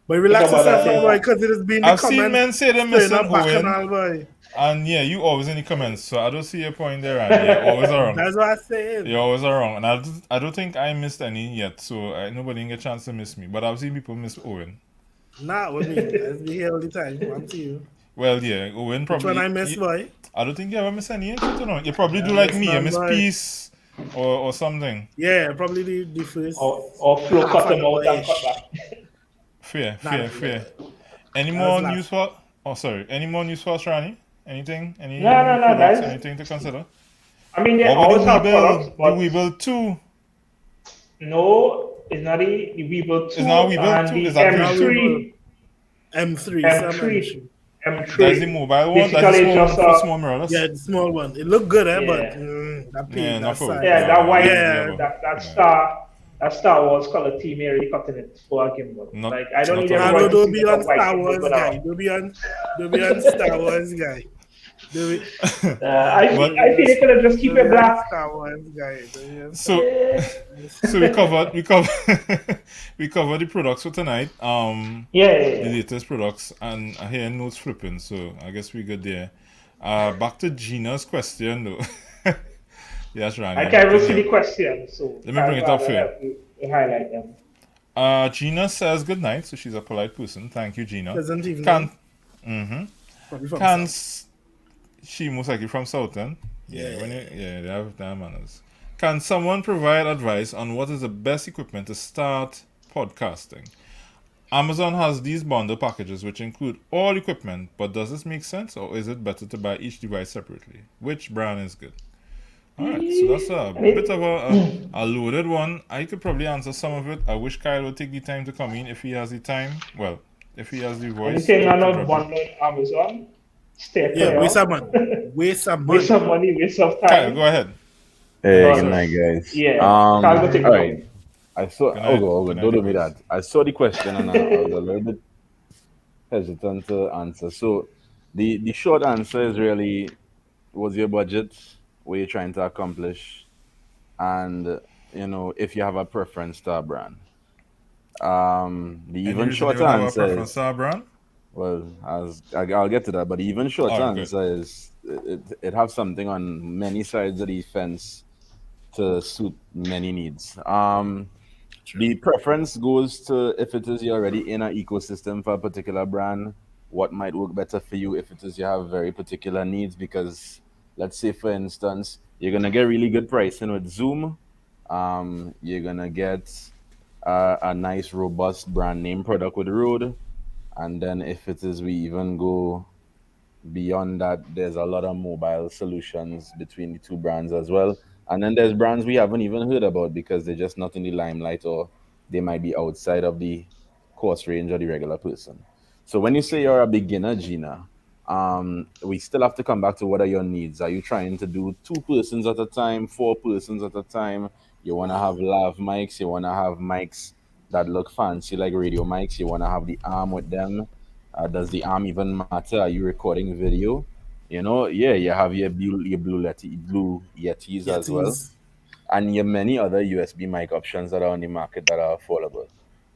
But relax Think about yourself, that, boy, because it has been the I've seen comments. men say they're saying missing I'm back and all, Owen. boy. And yeah, you always in the comments, so I don't see your point there, and you're always wrong. That's what I said. You're always wrong, and I don't think I missed any yet, so nobody can get a chance to miss me. But I've seen people miss Owen. Nah, with me. I'll be here all the time. I'm to you. Well, yeah, Owen probably. Which one I miss, boy? I don't think you ever miss any. You probably do like me, you miss Peace or something. Yeah, probably the first. Or Flo cut them out and cut back. Fair. Any more news for? Oh, sorry. Any more news for us, Rani? Anything? Any No, products, guys. anything to consider? I mean, they What always about have the products, Weeble? but The Weeble 2? no, it's not the Weeble 2 It's not Weeble and 2? the Is that M3. M3. M3. That's the mobile one? Basically, That's the small, just, for small mirrorless? Yeah, the small one. It looked good, Yeah. but that page, Yeah, that not for size. Yeah, that white, Yeah. that Star Wars color team really cutting it for a gimbal. Not- Like I don't not need at all. everybody Don't to be see on the white Star gimbal, Wars but, guy. Don't be on Star Wars guy. I feel they could have just keep it black. Star Wars guy. So we covered we covered the products for tonight. The latest products, and I hear notes flipping, so I guess we good there. Back to Gina's question though. Yes, Rani. I can't even see the question, so Let me bring it up here. We highlight them. Gina says good night, so she's a polite person. Thank you, Gina. Pleasant evening. Probably from Can South. she most likely from Southern? Yeah, they have their manners. Can someone provide advice on what is the best equipment to start podcasting? Amazon has these bundle packages which include all equipment, but does this make sense, or is it better to buy each device separately? Which brand is good? Alright, so that's a bit of a loaded one. I could probably answer some of it. I wish Kyle would take the time to come in if he has the time. Well, if he has the voice. Anything on a bundle on Amazon? Stay clear. Waste some money. Waste some Waste of money, waste of time. Kyle, go ahead. Hey, good night, guys. Yeah. Kyle, go take it all over. right. I saw. Good night. Don't Good do night, me that. I saw the question and I was a little bit hesitant to answer. So, the short answer is really, what's your budget? What you're trying to accomplish, and if you have a preference to a brand. The even short answer is, brand? well, I'll get to that, but the even short Alright, answer is it have something on many sides of the fence to suit many needs. The preference goes to if it is you're already in an ecosystem for a particular brand, what might work better for you if it is you have very particular needs. Because let's say, for instance, you're gonna get really good pricing with Zoom. You're gonna get a nice, robust brand name product with Rode, and then if it is we even go beyond that, there's a lot of mobile solutions between the two brands as well. And then there's brands we haven't even heard about because they're just not in the limelight, or they might be outside of the cost range of the regular person. So when you say you're a beginner, Gina, We still have to come back to what are your needs. Are you trying to do 2 persons at a time, 4 persons at a time? You want to have lav mics, you want to have mics that look fancy like radio mics, you want to have the arm with them. Does the arm even matter? Are you recording video? Yeah, you have your blue Yetis as well, Yetis. and your many other USB mic options that are on the market that are affordable.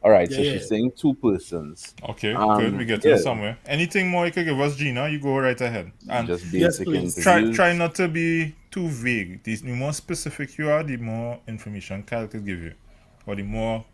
All right, Yeah, so yeah. she's saying 2 persons. Okay, good. We're getting Yeah, somewhere. Anything more you could give us, Gina? You go right ahead. And just Yes, basic please. try interviews. not to be too vague. The more specific you are, the more information Kyle could give you, or the more,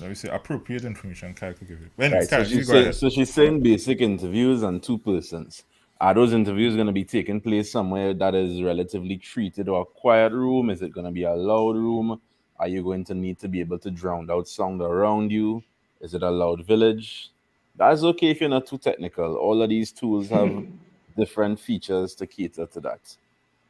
let me say, appropriate information Kyle could give you. But anyway, Right. So Kyle, you she's go saying ahead. so she's saying basic interviews and 2 persons. Are those interviews going to be taking place somewhere that is relatively treated or a quiet room? Is it going to be a loud room? Are you going to need to be able to drown out sound around you? Is it a loud village? That's okay if you're not too technical. All of these tools have different features to cater to that.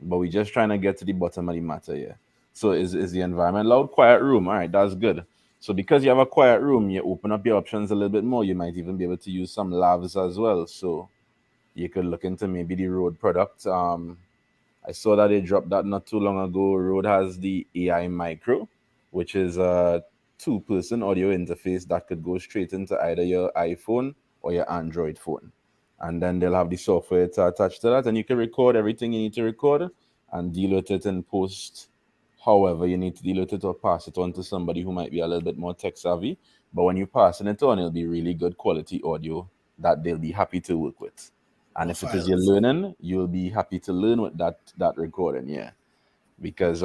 But we're just trying to get to the bottom of the matter here. So is the environment loud? Quiet room. All right, that's good. So because you have a quiet room, you open up your options a little bit more. You might even be able to use some lavs as well. So you could look into maybe the Rode product. I saw that they dropped that not too long ago. Rode has the AI Micro, which is a 2 person audio interface that could go straight into either your iPhone or your Android phone. And then they'll have the software to attach to that, and you can record everything you need to record and deal with it in post however you need to deal with it, or pass it on to somebody who might be a little bit more tech savvy. But when you're passing it on, it'll be really good quality audio that they'll be happy to work with. And Or if it is you're files. learning, you'll be happy to learn with that recording, yeah. Because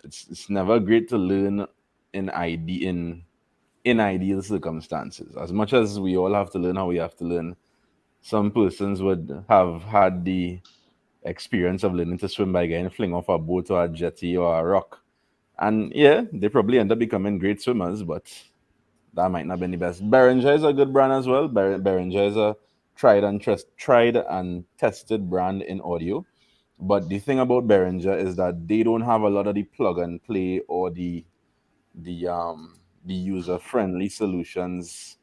it's never great to learn in ideal circumstances. As much as we all have to learn how we have to learn, some persons would have had the experience of learning to swim by getting fling off a boat or a jetty or a rock. And yeah, they probably end up becoming great swimmers, but that might not be the best. Behringer is a good brand as well. Behringer is a tried and tested brand in audio. But the thing about Behringer is that they don't have a lot of the plug and play or the user friendly solutions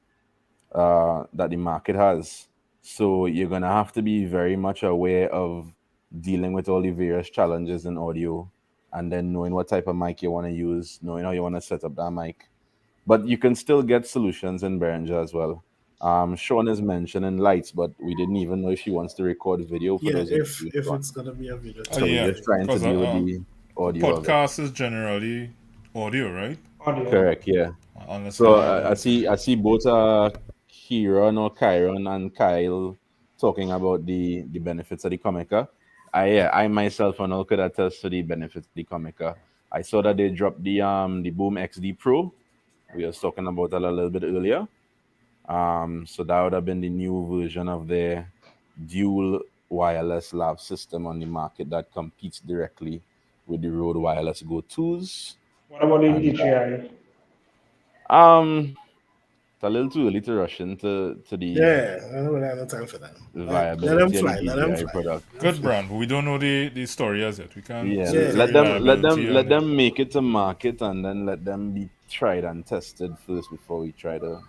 that the market has. So you're gonna have to be very much aware of dealing with all the various challenges in audio, and then knowing what type of mic you want to use, knowing how you want to set up that mic. But you can still get solutions in Behringer as well. Sean is mentioning lights, but we didn't even know if she wants to record video for Yeah, those if interviews. if Sean. it's gonna be a video Oh So too. we're yeah, just trying to because deal with the audio of it. podcast is generally audio, right? Audio. Correct, yeah. Unless So you I see both Kieran and Kyle talking about the benefits of the Comica. I myself and all could attest to the benefits of the Comica. I saw that they dropped the Boom XD Pro. We was talking about that a little bit earlier. So that would have been the new version of their dual wireless lav system on the market that competes directly with the Rode Wireless Go 2s. What about the And DJI? it's a little too early to rush into the Yeah, I don't have no time for that. Let them viability of the fly. Let them DJI fly. product. Let them good fly. brand, but we don't know the story as yet. We can't Yeah, speak Yeah. to let them let reliability them let and it. them make it to market, and then let them be tried and tested first before we try to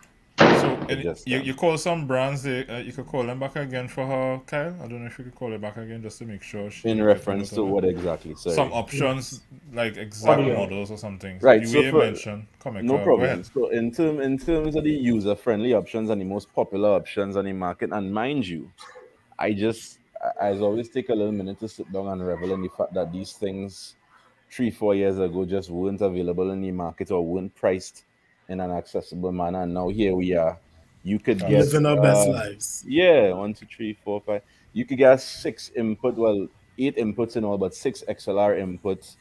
So, and suggest you them. call some brands, you could call them back again for her, Kyle. I don't know if you could call it back again just to make sure In you're taking reference note to of it. what exactly? Some Sorry. options like exact Audio. models or something. Right. The So way you for mentioned no Comica, go problem. ahead. So in terms of the user friendly options and the most popular options on the market, and mind you, I always take a little minute to sit down and revel in the fact that these things 3 4 years ago just weren't available in the market or weren't priced in an accessible manner. And now here we are. You could get Living our best lives. yeah, 1 2 3 4 5. You could get 6 input, well, 8 inputs in all, but 6 XLR inputs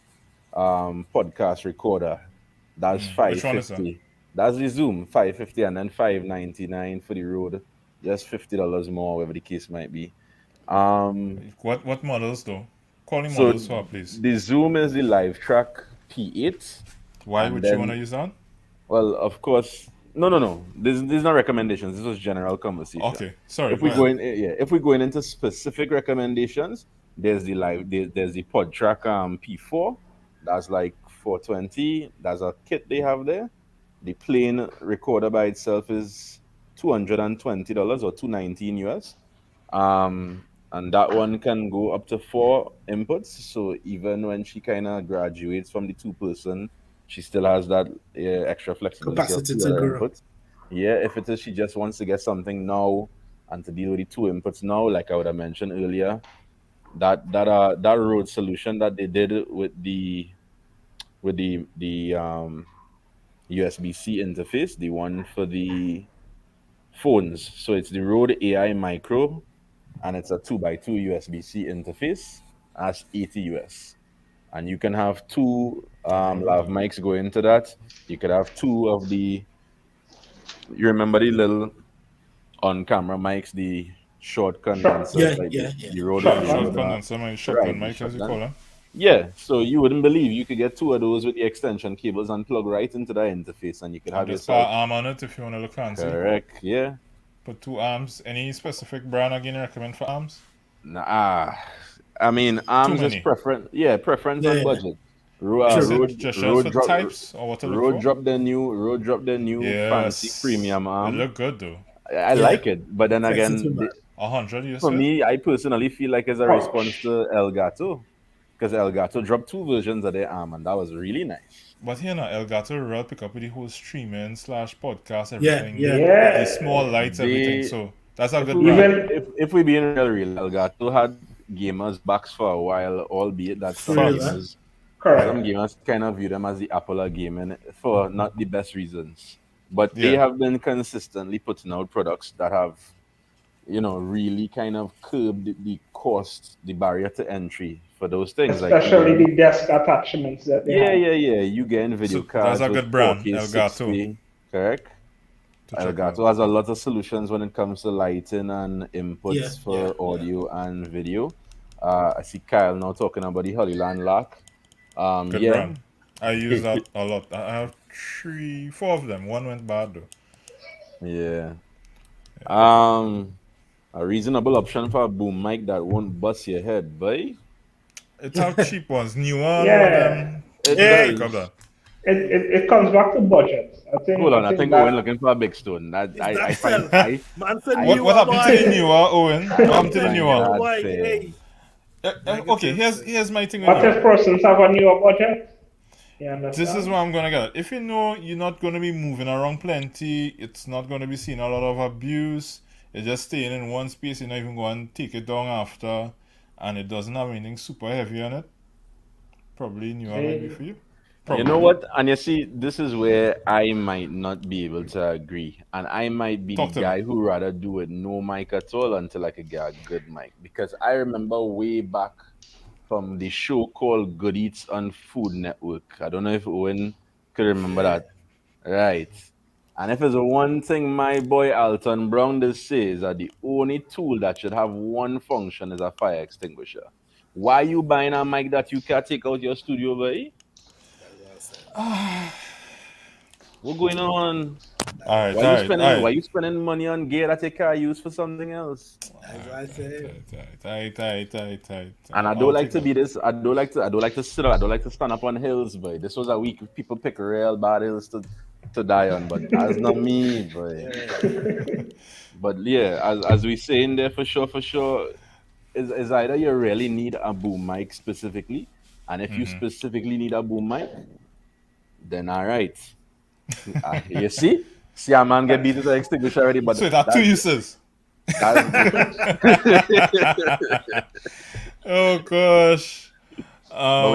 podcast recorder. That's Which one is that? 550. That's the Zoom 550, and then 599 for the Road. Just $50 more, whatever the case might be. Um, What models though? Calling so models for her, please. the Zoom is the Live Track P8, Why and would you want to then use that? well, of course, no, no, no. There's no recommendations. This was general conversation. Okay, sorry, If go we go ahead. in, yeah, if we're going into specific recommendations, there's the PodTrack P4. That's like 420. That's a kit they have there. The plain recorder by itself is $220 or 219 US. And that one can go up to 4 inputs. So even when she kind of graduates from the 2-person, she still has that extra flexibility of Capacity 2 to other grow. inputs. Yeah, if it is she just wants to get something now and to deal with the 2 inputs now, like I would have mentioned earlier, that road solution that they did with the USB-C interface, the one for the phones. So it's the Rode AI Micro, and it's a 2x2 USB-C interface. That's 80 US, and you can have two lav mics go into that. You could have two of the. You remember the little on-camera mics, the short Shot, condensers, Yeah, like yeah, the yeah. Rode, Yeah, the shotgun. short Rode, condenser mic, shotgun right, the mic as you call shotgun. them. Yeah, so you wouldn't believe you could get two of those with the extension cables and plug right into that interface, and you could And have just put an yourself. arm on it if you want to look fancy. Correct. Yeah. Put 2 arms. Any specific brand again you recommend for arms? Nah, I mean, Too arms is many. preference. Yeah, preference and Yeah, budget. Just true. just for the types or what to look Road for? drop the new fancy Yes. premium It arm. look good though. I Yeah. like it, but then Sexy too again, much. 100 you for said? me, I personally feel like it's a response Ouch. to Elgato, because Elgato dropped 2 versions of their arm, and that was really nice. But here now, Elgato Real pick up with the whole streaming slash podcast, Yeah, everything. yeah. The Yeah. small lights, everything. They, So that's a if good we brand. Even if we being real, Elgato had gamers backs for a while, albeit that For real, huh? some correct. gamers kind of view them as the Apple of gaming for not the best reasons. But they Yeah. have been consistently putting out products that have, really kind of curbed the cost, the barrier to entry for those things. Like Especially the desk attachments that they have. yeah. You getting video So that's cards a with good brand, 4K Elgato, 60, correct? to check out. Elgato has a lot of solutions when it comes to lighting and Yeah, inputs yeah, for yeah. audio and video. I see Kyle now talking about the Holyland lock. Good Yeah, brand. I use that a lot. I have 4 of them. One went bad though. yeah. A reasonable option for a boom mic that won't bust your head, boy. It's how cheap ones. New one of Yeah. them. It Just Hey, pick up does. that. It comes back to budget. I think Hold on, I I think think Owen that looking for a big stone. That is I that find self? Man said I What newer happened to the boy. newer Owen? What Man happened to the said find newer? newer that boy. fair. Hey, Okay, negative. here's my thing with what you. if persons have a newer budget? You This is understand? what I'm gonna get at. If you know you're not gonna be moving around plenty, it's not gonna be seeing a lot of abuse. You're just staying in one space. You're not even going to take it down after, and it doesn't have anything super heavy on it. Probably newer might be Hey, for you. You know Probably. what? And you see, this is where I might not be able to agree. And I might be the Talk to me. guy who rather do it no mic at all until I could get a good mic. Because I remember way back from the show called Good Eats on Food Network. I don't know if Owen could remember Yeah. that. Right. And if there's one thing my boy Alton Brown does say is that the only tool that should have one function is a fire extinguisher. Why you buying a mic that you can't take out your studio, boy? What going on? Alright, alright, Why alright. you spending money on gear that you can use for something else? As I say, Alright. And I I'll don't like take to that. be this. I don't like to sit up. I don't like to stand up on hills, boy. This was a week people pick real bad hills to die on, but that's not me, boy. But yeah, as we say in there for sure, is either you really need a boom mic specifically, and if you specifically need a boom mic, then all right. You see a man get beat with an extinguisher already, but So it had 2 uses. that's Oh gosh. but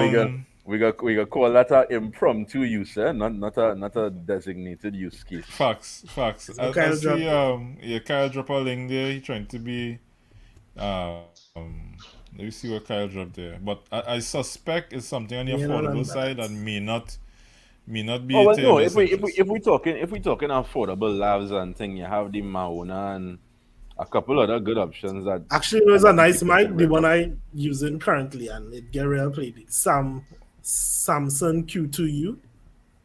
we got call that a impromptu use, not a designated use case. Facts. so I Kyle see dropped it. Kyle drop a link there. He trying to be let me see what Kyle dropped there. But I suspect it's something on the Me and affordable Alan side that Balance. may not be Oh well, to no. your best interest. If we talking affordable labs and thing, you have the Mauna and a couple other good options that Actually, it a was a lot of nice people mic, can the one recommend. I using currently, and it get real played. Samsung Q2U.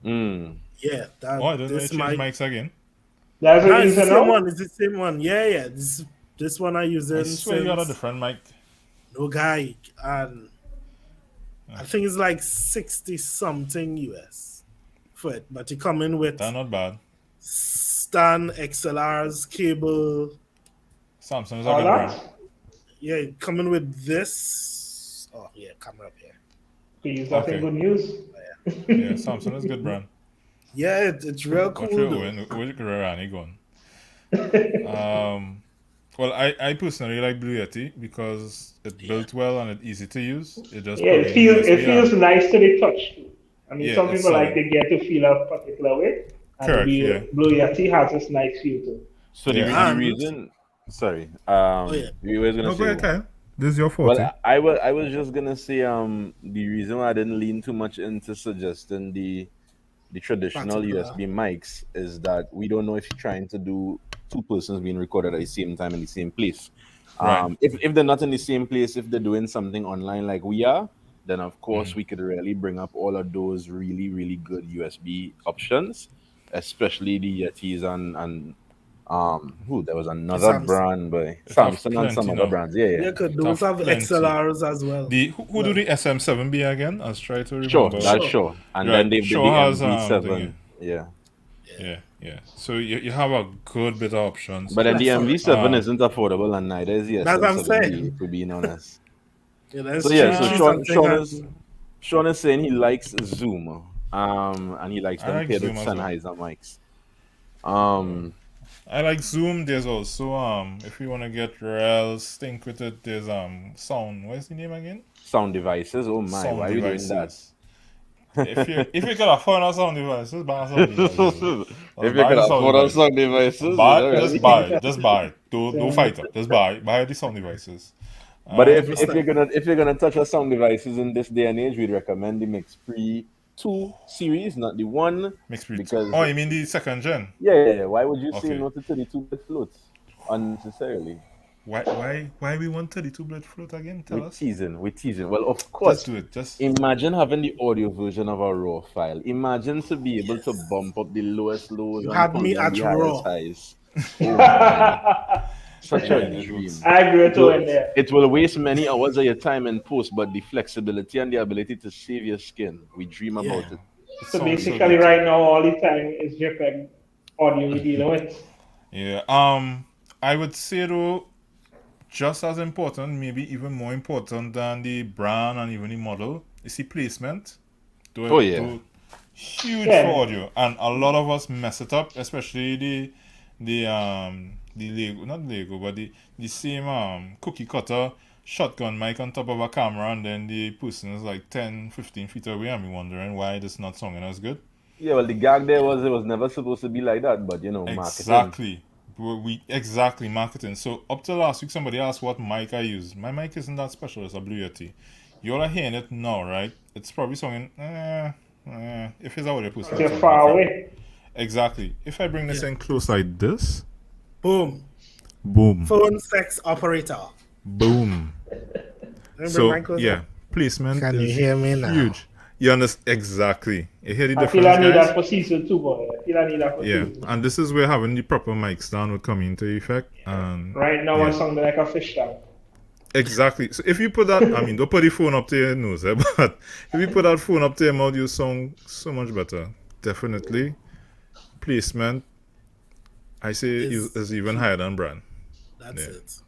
Mm. Yeah, Oh, I don't know you this change mic. mics again. that's No, what it's you the same one. know. It's the same one. Yeah. This one I I using swear you had a since different mic. no guy, and I think it's like 60 something US for it, but it come in with That's not bad. Stan XLR's cable. Samsung is a All good brand. that. Yeah, coming with this. Oh yeah, camera up here. Please, that's Okay. good news. Yeah, Samsung is good brand. Yeah, it's real What cool you though. Owen? Where you Rani going? Well, I personally like Blue Yeti because it built well and it's easy to use. It just Yeah, plug in USB it feels and nice to be touched. I mean, yeah, some it's people like solid. to get to feel a particular way, and Correct. Yeah. the Blue Yeti has this nice feel to it. So the, Yeah. the And reason, sorry, yeah. we were gonna No, go say ahead, what? Kyle. This is your Well, forte. I was just gonna say the reason why I didn't lean too much into suggesting the traditional Particular. USB mics is that we don't know if you're trying to do two persons being recorded at the same time in the same place. Right. If they're not in the same place, if they're doing something online like we are, then of course we could really bring up all of those really really good USB options, especially the Yetis and who there was another Samsung. brand by It have Samsung and some plenty other now. brands. Yeah, Yeah, yeah. cause It those have have plenty. XLRs as well. Who do the SM7B again? I'll try to Sure, remember. that's Sure. sure. And Right. then they've did Shaw the has MV7. Yeah. Yeah. So you have a good bit of options. But then the Plethora. MV7 isn't affordable, and neither is the That's what I'm SM7B, saying. if we're being honest. Yeah, that's So yeah, so three Sean, something. Sean is saying he likes Zoom, and he likes I them like paired with Zoom as well. Sennheiser mics. I like Zoom. There's also if you want to get real stink with it, there's sound. What's the name again? Sound devices. Oh my, Sound why are you doing that? devices. If you can afford a sound devices, buy a sound devices. If you can afford a sound devices, you know, Just really. buy it. Just buy it. Don't fight it. Just buy the sound devices. But if Understand. you're gonna touch on sound devices in this day and age, we'd recommend the Mix Pre 2 series, not the one. Mixed breed. Because Oh, you mean the second gen? yeah. Why would you say Okay. no to 32-bit floats unnecessarily? Why we want 32 blade float again? Tell We're us. teasing. Well, of Just course. do it. Just Imagine having the audio version of a raw file. Imagine to be able to bump up the lowest lows You and had pull me down at the raw. highest highs. Oh my. Such a dream. I agree with you in there. It will waste many hours of your time in post, but the flexibility and the ability to save your skin, we dream about it. it So sounds basically, good. right now, all the time is JPEG audio we're dealing with. Yeah. I would say though, just as important, maybe even more important than the brand and even the model, is the placement. Oh, yeah. Huge Yeah. for audio, and a lot of us mess it up, especially the Lego, not Lego, but the same cookie cutter shotgun mic on top of a camera, and then the person is like 10-15 feet away, and me wondering why this not sounding as good. Yeah, well, the gag there was it was never supposed to be like that, but you know, marketing. Exactly. Exactly marketing. So up till last week, somebody asked what mic I use. My mic isn't that special. It's a Blue Yeti. You all are hearing it now, right? It's probably sounding. If it's audio person, You're far away. Exactly. If I bring this in close like this, Boom. boom, Phone sex operator. boom. Remember So Michael? yeah, placement Can you is hear me now? huge. You understand exactly. You hear the I difference, feel I need guys? that for season 2, boy. I feel I need that for Yeah, season 2. and this is where having the proper mics down will come into effect. And Right now, yeah. I'm sounding like a fish tank. Exactly. So if you put that, I mean, don't put the phone up to your nose, but if you put that phone up to your mouth, you sound so much better. Definitely. Placement, I say, is even higher than brand. That's Yeah. it.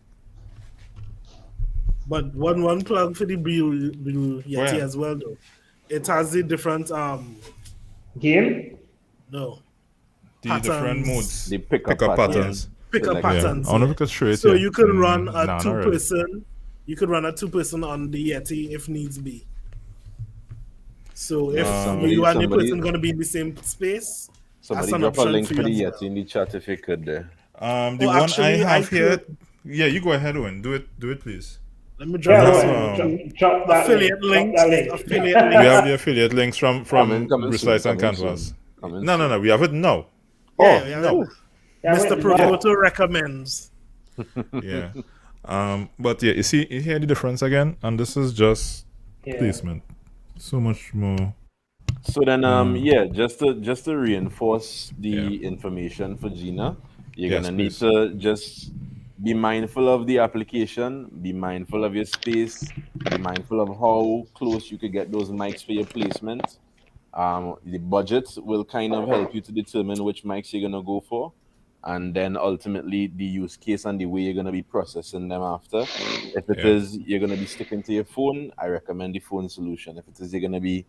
But one plug for the Blue Yeti ahead. as well though. It has the different Game? no The patterns. different modes, The pickup patterns. pickup Like, patterns. I wonder if we could show it So here. you can run a Nah, not really. 2-person. You could run a 2-person on the Yeti if needs be. So if you and the somebody- person gonna be in the same space, Somebody that's an drop a option link for for you the as Yeti in the chat if you could. The Oh, one I actually, have here. could- Yeah, you go ahead, Owen. Do it, please. Let me Yeah, drop That's, right. Drop that affiliate link. links. Drop that link. Affiliate We links. have the affiliate links from Coming Bruce soon, Lights and coming Canvas. soon, coming No. We have it now. Yeah, Oh yeah, no. Yeah, Mr. right. Provoto recommends. Yeah. But yeah, you hear the difference again, and this is just Yeah. placement. So much more. So then, just to reinforce the information for Gina, you're Yes, gonna need please. to just be mindful of the application, be mindful of your space, be mindful of how close you could get those mics for your placement. The budget will kind of help you to determine which mics you're gonna go for, and then ultimately the use case and the way you're going to be processing them after. If it Yeah. is you're going to be sticking to your phone, I recommend the phone solution. If it is you're going to be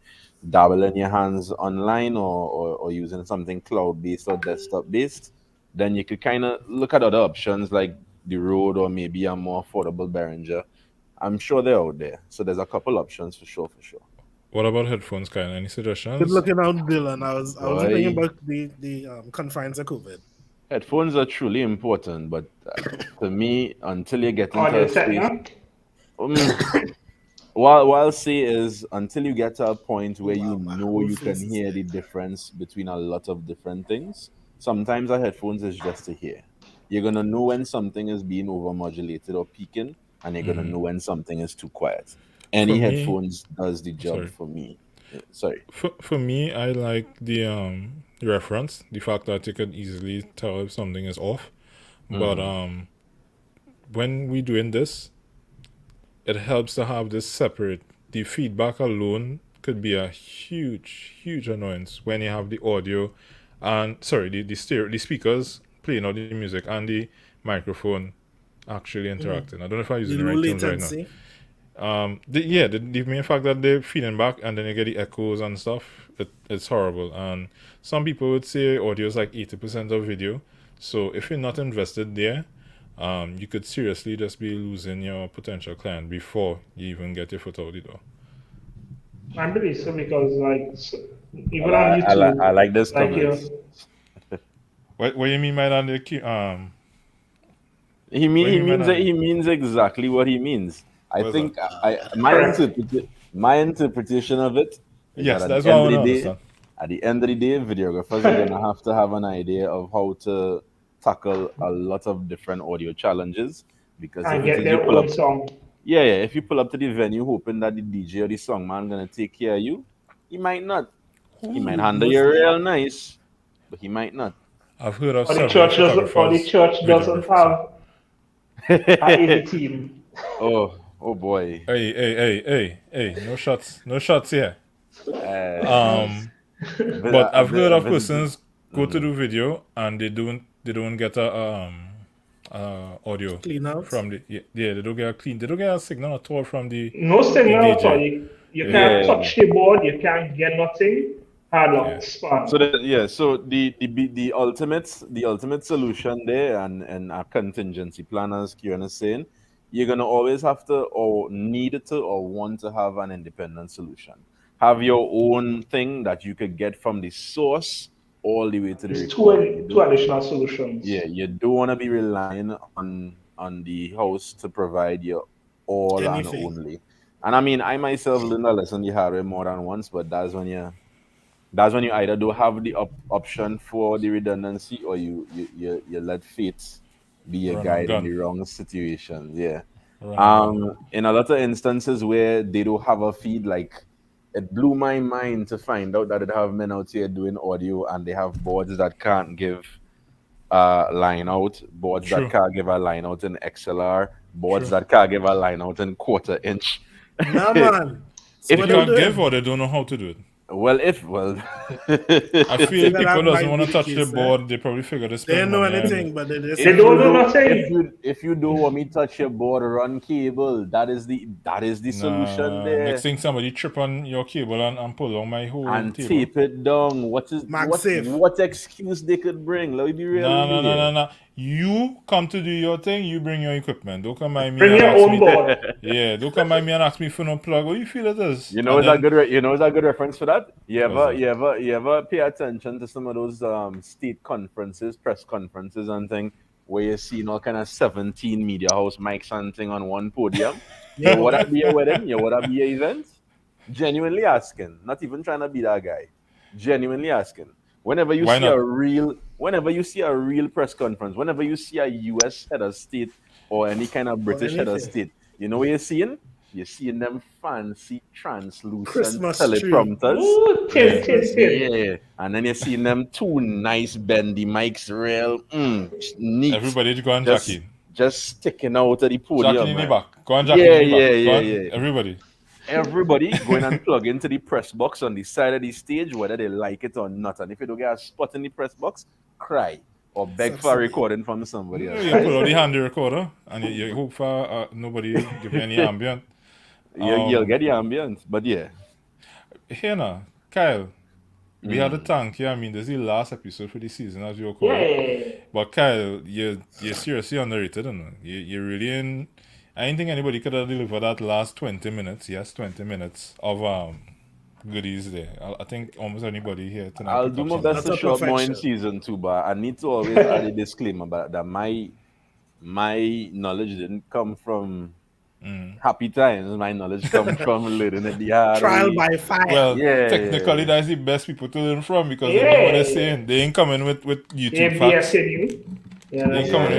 dabbling your hands online or using something cloud-based or desktop-based, then you could kind of look at other options like the Rode or maybe a more affordable Behringer. I'm sure they're out there. So there's a couple options for sure. What about headphones, Kyle? Any Good suggestions? looking out, Dylan. I was thinking Boy, about the confines of COVID. headphones are truly important, but to me, until you get into Audio a space, techno. what I'll say is until you get to a point where you Wow, my know whole you face can is hear red. the difference between a lot of different things, sometimes a headphones is just to hear. You're gonna know when something is being overmodulated or peaking, and you're gonna know when something is too quiet. For Any me, headphones does the job sorry. for me. Sorry. For me, I like the reference, the fact that you could easily tell if something is off. But when we doing this, it helps to have this separate. The feedback alone could be a huge annoyance when you have the audio and the speakers playing out the music and the microphone actually interacting. I don't know if I'm The using the low right terms right now. latency. The main fact that they're feeding back and then you get the echoes and stuff, it's horrible. And some people would say audio is like 80% of video. So if you're not invested there, you could seriously just be losing your potential client before you even get your foot out the door. I believe so because even Well, on YouTube, I like this like comments. What do you mean by that? He What do you mean by that? he means exactly what he means. I What is think that? my interpretation of it is that Yes, that's what I want to understand. at the end of the day, videographers are gonna have to have an idea of how to tackle a lot of different audio challenges. Because if and it get is you their pull own up, song. yeah, if you pull up to the venue hoping that the DJ or the songman gonna take care of you, he might not. He might handle you real nice, but he might not. I've heard of Or the several church doesn't, or the photographers, church doesn't videographers. have an AV team. Oh boy. Hey, no shots here. Uh, But I've heard of visit. persons go to do video and they don't get a audio Clean out. from they don't get they don't get a signal at all from the No signal at all. DJ. You Yeah. can't touch the board. You can't get nothing. Hard luck. Spun. So the ultimate solution there and a contingency plan, as Kieran is saying, you're gonna always have to or need to or want to have an independent solution. Have your own thing that you could get from the source all the way to the There's recording. two additional solutions. Yeah, you don't want to be relying on the host to provide you all and Anything. only. And I mean, I myself learned a lesson the hard way more than once, but that's when you either don't have the option for the redundancy or you let fate be your Run and guide in the gun. wrong situations. Yeah. Run and gun. In a lot of instances where they don't have a feed, like it blew my mind to find out that they have men out here doing audio and they have boards that can't give line out, boards True. that can't give a line out in XLR, boards True. that can't give a line out in quarter inch. Nah, man. So They what can't they're give doing? or they don't know how to do it. Well, I feel That people doesn't might want be to the touch the case, board. They probably figure they They spend don't know money. anything, but they just They don't know nothing. if you don't want me to touch your board, run cable. That is the solution there. Next thing somebody trip on your cable and pull on my whole And table. tape it down. What excuse they could bring? Let me be real. No. You come to do your thing, you bring your equipment. Don't come by me Bring and your ask own me. board. Yeah, don't come by me and ask me for no plug. What you feel it is? You know, And is that then- good? You know, is that good reference for that? You What's ever pay attention to some of those state conferences, press conferences, and thing where you see all kind of 17 media house mics and thing on one podium? Yeah. Would that be a wedding? Would that be an event? Genuinely asking, not even trying to be that guy. Genuinely asking. Whenever you Why see not? a real press conference, whenever you see a U.S. head of state or any kind of British head of anything. state, you know what you're seeing? You're seeing them fancy translucent Christmas tree. teleprompters. Ooh, tin. Yeah, and then you're seeing them two nice bendy mics, real neat. Everybody go and just, Jackie. just sticking out of the podium. Jackie in the man. back. Go and Jackie in the back. Go on, Yeah. Everybody. Everybody going and plug into the press box on the side of the stage, whether they like it or not. And if you don't get a spot in the press box, cry. or beg for a recording from somebody else. You pull out the handy recorder and you hope for nobody give you any ambient. You'll get the ambience, but yeah. Here now, Kyle, we had a thank you. I mean, this is the last episode for the season, as you call Yeah. it. But Kyle, you're seriously underrated, and you're really in. I didn't think anybody could have delivered that last 20 minutes. Yes, 20 minutes of goodies there. I think almost anybody here tonight. I'll do my best to show up more in season 2, but I need to always add a disclaimer about that my knowledge didn't come from happy times. My knowledge comes from learning at the hard Trial way. by fire. Well, technically, that's the best people to learn from because they know what they're saying. They ain't coming with YouTube facts. They ain't coming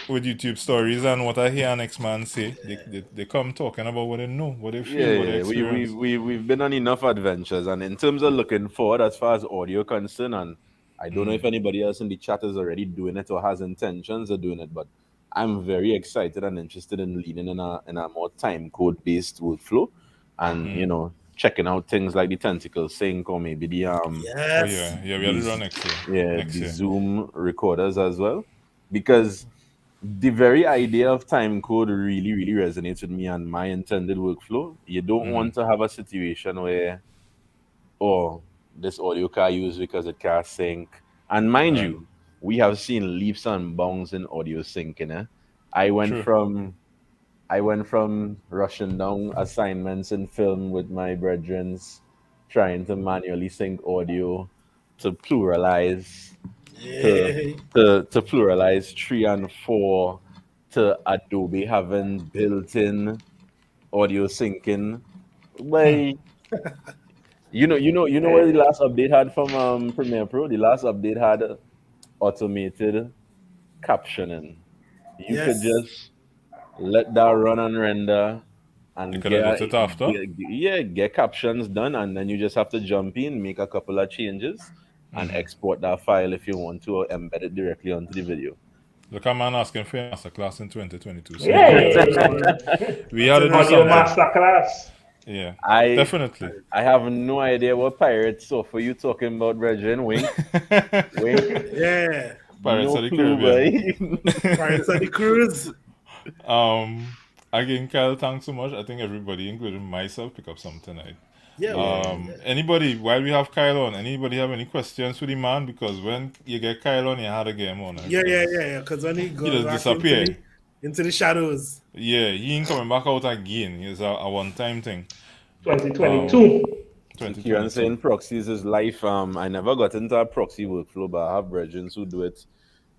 with YouTube stories and what I hear next man say. They come talking about what they know, what they feel, what they experience. We've been on enough adventures, and in terms of looking forward as far as audio concerned, and I don't know if anybody else in the chat is already doing it or has intentions of doing it, but I'm very excited and interested in leaning in a more time code based workflow, and checking out things like the Tentacle Sync or maybe the Yes. we have to run next year. the Zoom recorders as well, because the very idea of time code really, really resonates with me and my intended workflow. You don't want to have a situation where, this audio can't use because it can't sync. And mind you, we have seen leaps and bounds in audio syncing. I went from rushing down assignments in film with my brethren, trying to manually sync audio, to pluralize, to pluralize 3 and 4, to Adobe having built-in audio syncing. Like, you know what the last update had from Premiere Pro? The last update had automated captioning. You could just let that run and render and get captions done, and then you just have to jump in, make a couple of changes, and export that file if you want to, or embed it directly onto the video. Look, a man asking for a masterclass in 2022. So we had to do some masterclass. Yeah, definitely. I have no idea what pirate software you talking about, brethren. Wink. Yeah. Pirates of the Caribbean. Pirates of the Cruise. Again, Kyle, thanks so much. I think everybody, including myself, pick up some tonight. Yeah. Anybody, while we have Kyle on, anybody have any questions for the man? Because when you get Kyle on, you had a game on. Yeah. Because when he goes back disappear into the shadows. Yeah, he ain't coming back out again. It's a one-time thing. 2022. Kieran saying proxies is life. I never got into a proxy workflow, but I have brethren who do it.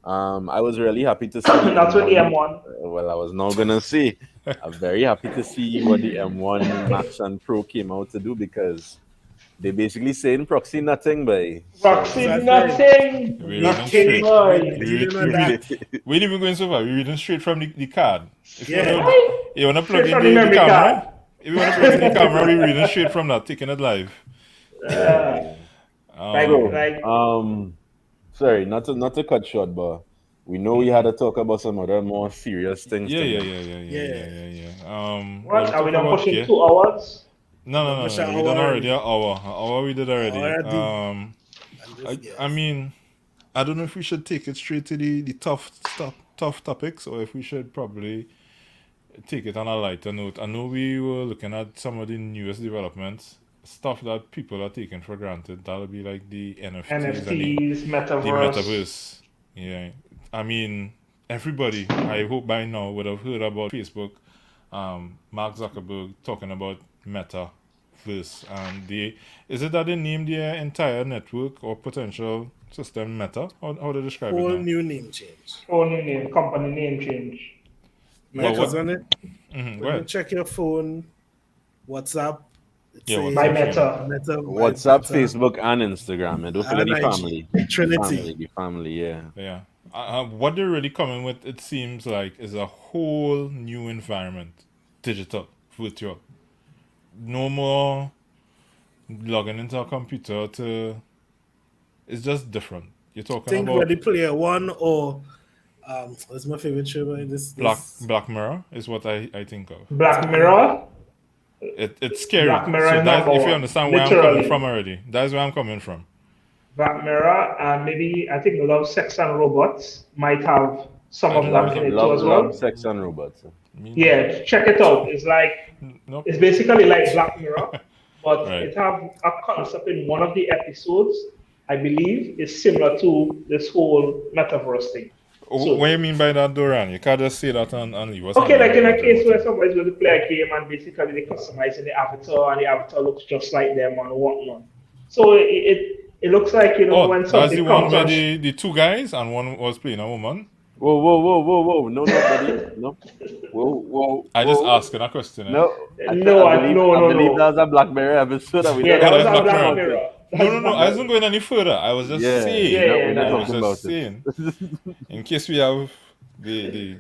I was really happy to see. That's with the M1. Well, I was not gonna say. I'm very happy to see what the M1 Max and Pro came out to do, because they basically saying proxy nothing, boy. Proxy nothing. Nothing, boy. We ain't even going so far. We're reading straight from the card. If you want to plug in the camera, if you want to plug in the camera, we're reading straight from that, taking it live. Sorry, not to cut short, but we know we had to talk about some other more serious things. Yeah. What? Are we not pushing 2 hours? No. We done already an hour. An hour we did already. I mean, I don't know if we should take it straight to the tough topics, or if we should probably take it on a lighter note. I know we were looking at some of the newest developments, stuff that people are taking for granted. That'll be like the NFTs, Metaverse. The Metaverse. Yeah. I mean, everybody, I hope by now, would have heard about Facebook. Mark Zuckerberg talking about Metaverse. And is it that they named their entire network or potential system Meta? How do they describe it now? Whole new name change. Whole new name, company name change. Because when you check your phone, WhatsApp, by Meta. WhatsApp, Facebook, and Instagram. And don't forget the family. Trinity. The family, yeah. Yeah. What they're really coming with, it seems like, is a whole new environment. Digital, virtual. No more logging into a computer it's just different. You're talking about Ready Player One, or what's my favorite show by this? Black Mirror is what I think of. Black Mirror? It's scary. Black Mirror, so if you understand where I'm coming from already, that's where I'm coming from. Black Mirror, and maybe I think Love, Sex, and Robots might have some of that in it too as well. Love, Sex, and Robots. Yeah, check it out. It's like Nope. it's basically like Black Mirror, but Right. it have a concept in one of the episodes. I believe is similar to this whole metaverse thing. So, What do you mean by that, Doran? You can't just say that and leave us. okay, like in a case where somebody's going to play a game and basically they customize the avatar and the avatar looks just like them and whatnot. So it looks like, you know, Oh, when that's something the one comes where on. the two guys and one was playing a woman. Whoa. No, buddy. No. Whoa. I just asking a question. No. I believe that was a Black Mirror episode that we Yeah, did. that was that's a Black Black Mirror. Mirror. No. I wasn't going any further. I was just saying. Yeah, I was talking just saying. In case we have the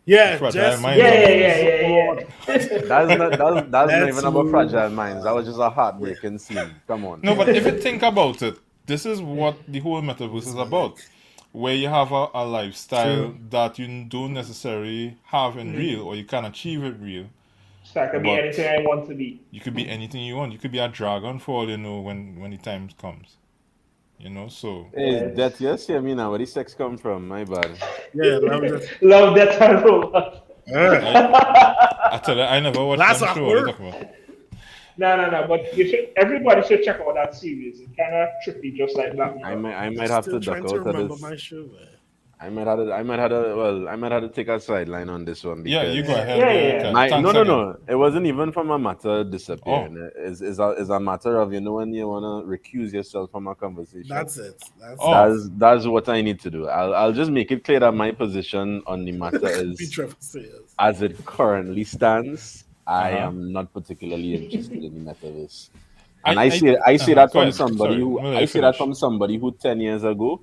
Yeah, fragile just minds. Yeah. That's not Let's even about move fragile minds. That was just a heartbreaking scene. Come on. No, but if you think about it, this is what the whole metaverse is about. Where you have a lifestyle that you don't necessarily have in real, or you can achieve it real. So I can be But- anything I want to be. You could be anything you want. You could be a dragon for all you know when the time comes. You know, so Hey, that yes, I mean, where the sex come from? My bad. Yeah, love that. Love, Death, and Robots. I tell you, I never watched That's that show. awkward. What are you talking about? No, but everybody should check out that series. It's kind of trippy, just like Black Mirror. I might have Still to duck trying to out of remember this. my show. Man. I might have to take a sideline on this one. Yeah, Because you go ahead. Yeah, bro. yeah. Okay. My, Thanks no. again. It wasn't even from a matter of disappearing. It's a matter of, you know, when you wanna recuse yourself from a conversation. That's it. That's Oh. That's what I need to do. I'll just make it clear that my position on the matter it. Be is, Trevor says. as it currently stands, I Uh-huh. am not particularly interested in the metaverse. I- And I I- say that go from ahead. somebody Sorry, who we'll let I you say that finish. from somebody who 10 years ago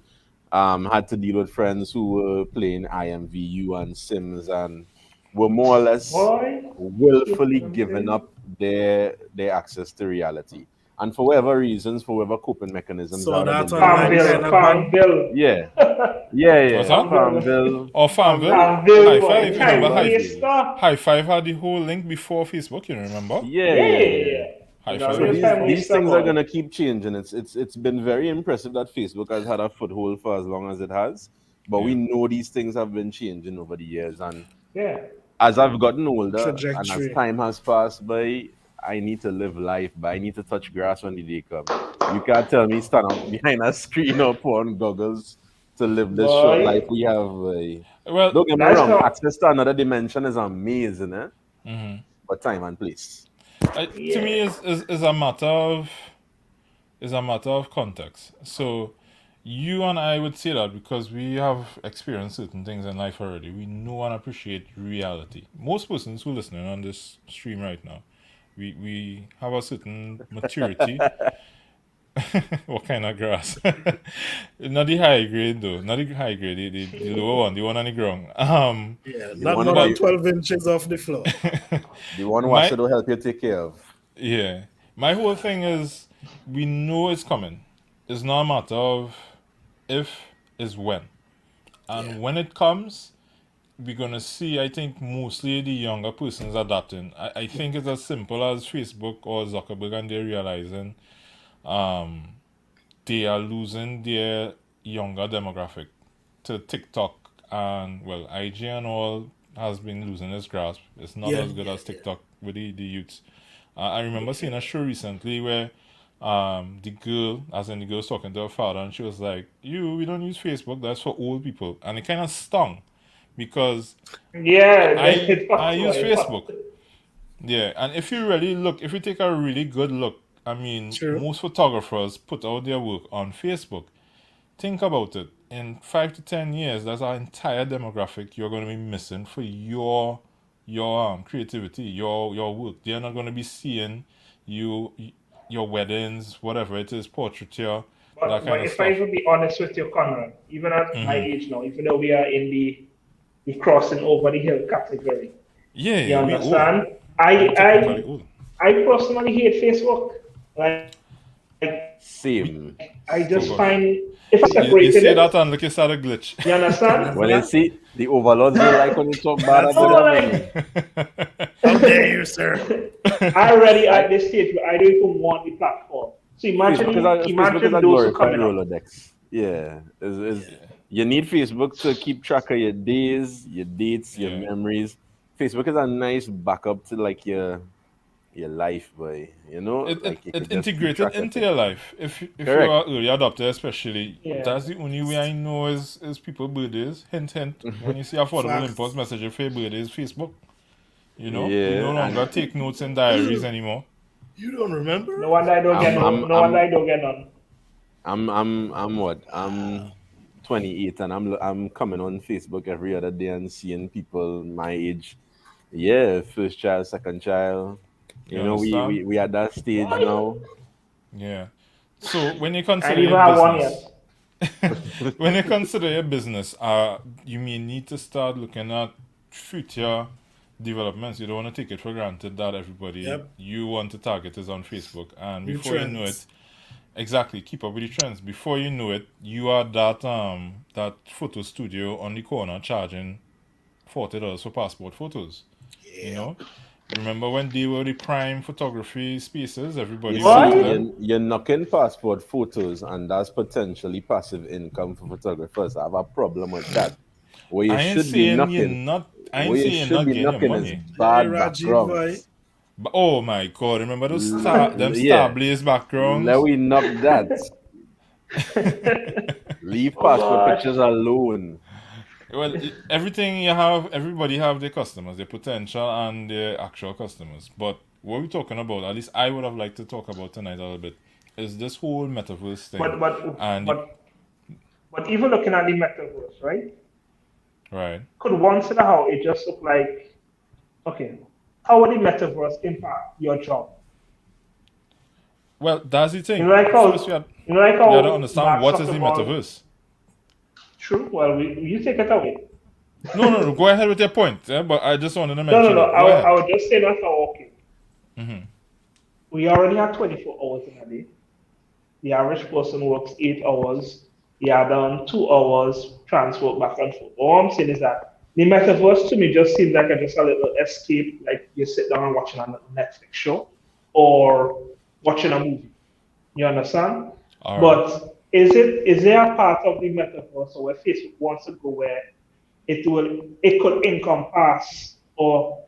had to deal with friends who were playing IMVU and Sims and were more or less Boy, willfully giving up their access to reality. And for whatever reasons, for whatever coping mechanisms So that have that's been on developed. that Farmville. Yeah. What's that? Farmville. Or Farmville. Farmville, High boy. Five. You remember Time High waster. High Five had the whole link before Facebook. You remember? Yeah. High You know, Five. So real time these waster, things are boy. gonna keep changing. It's been very impressive that Facebook has had a foothold for as long as it has. But we know these things have been changing over the years. And Yeah. as I've gotten older and Trajectory. as time has passed by, I need to live life, but I need to touch grass when the day comes. You can't tell me stand up behind a screen or put on goggles to live this short Boy. life we have. Well, Don't get me That's wrong, not- access to another dimension is amazing, mhm. but time and place. To me, is a matter of context. So, you and I would say that because we have experienced certain things in life already. We know and appreciate reality. Most persons who are listening on this stream right now, we have a certain maturity. What kind of grass? Not the high grade though. Not the high grade. The lower one. The one on the ground. Yeah, You not wanna more be- than 12 inches off the floor. The one washer will help you take care of. Yeah. My whole thing is we know it's coming. It's not a matter of if, it's when. And when it comes, we're gonna see, I think, mostly the younger persons adapting. I think it's as simple as Facebook or Zuckerberg and they're realizing they are losing their younger demographic to TikTok and IG and all has been losing its grasp. It's not Yeah, as good as TikTok with the youths. I remember seeing a show recently where the girl was talking to her father and she was like, we don't use Facebook, that's for old people. And it kind of stung because Yeah. I use Facebook. Yeah, and if you take a really good look, I mean, True. most photographers put out their work on Facebook. Think about it. In 5 to 10 years, that's our entire demographic you're going to be missing for your creativity, your work. They're not going to be seeing your weddings, whatever it is, portraiture, that But kind of if I stuff. even be honest with you, Conrad, even at my age now, even though we are in the crossing over the hill category, Yeah, you we understand? old. Technically old. I personally hate Facebook. Like Same. I just So find if I You separated say it, that and look, it's at a glitch. you understand? Well, you see, the overlords don't like when you talk bad That's about all them. right. How dare you, sir? I already at this stage where I don't even want the platform. So imagine, Facebook is a those who glorified coming up. Rolodex. Yeah, you need Facebook to keep track of your days, your dates, your memories. Facebook is a nice backup to like your life, boy. You know, It, it, like you it could just keep integrated track of into things. your life. If you Correct. are early adopter, especially, Yeah. that's the only way I know is people birthdays. Hint, hint. When you see affordable Facts. impulse messenger for your birthdays, Facebook. You know, we no Yeah, longer take notes in diaries anymore. You don't remember? No wonder I don't get no wonder I don't get none. I'm what? I'm 28 and I'm coming on Facebook every other day and seeing people my age. Yeah, first child, second child. You You know, understand? we at that stage What? now. Yeah. So when you I consider didn't your even have one business, yet. when you consider your business, you may need to start looking at future developments. You don't want to take it for granted that everybody Yep. you want to target is on Facebook, and New before you know it, trends. exactly, keep up with the trends. Before you know it, you are that photo studio on the corner charging $40 for passport photos. You Yeah. know, remember when they were the prime photography spaces? You Everybody went to see, What? them. you're knocking passport photos, and that's potentially passive income for photographers. I have a problem with that. What you I ain't should be saying you're knocking, not. I ain't what you saying you're should not be getting your knocking is money. Hey, bad Rajiv, boy. backgrounds. But oh my god, remember those star Yeah, blaze let backgrounds? we knock that. Leave Oh passport gosh. pictures alone. Well, everything you have, everybody have their customers, their potential and their actual customers. But what we're talking about, at least I would have liked to talk about tonight a little bit, is this whole metaverse thing. But but And but but even looking at the metaverse, right? right, Could once in a while it just look like, okay, how will the metaverse impact your job? well, that's the You thing. know, like First, how you know, like we had to how understand Mark's what is talking the about. metaverse. True. Well, you take it away. No, no, no. Go ahead with your point. But I just wanted to No, mention no. it. Go I ahead. would just say that okay. Hmm. We already have 24 hours in a day. The average person works 8 hours. You add on 2 hours transport back and forth. All I'm saying is that the metaverse to me just seems like just a little escape, like you sit down and watching a Netflix show or watching a movie. You understand? All right. But is there a part of the metaverse or where Facebook wants to go where it could encompass or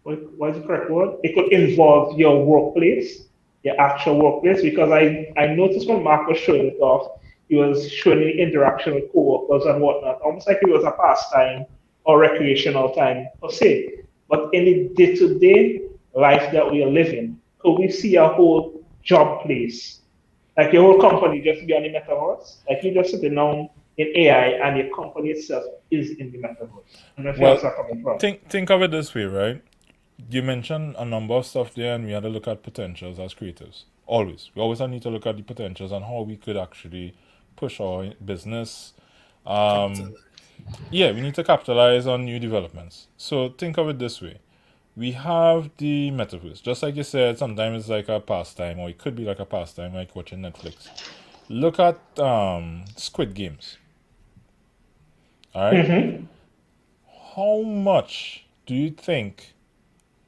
what is the correct word? It could involve your workplace, your actual workplace, because I noticed when Mark was showing it off, he was showing the interaction with coworkers and whatnot, almost like it was a pastime or recreational time per se. But in the day-to-day life that we are living, could we see a whole job place, like your whole company just be on the metaverse? Like you just sitting down in AI and your company itself is in the metaverse. I'm not sure Well, where that's coming from. think of it this way, right? You mentioned a number of stuff there, and we had to look at potentials as creatives. Always, we always need to look at the potentials and how we could actually push our business. Um, Capital. yeah, we need to capitalize on new developments. So think of it this way: we have the metaverse, just like you said. Sometimes it's like a pastime, or it could be like a pastime, like watching Netflix. Look at Squid Games. All right, Mm-hmm. how much do you think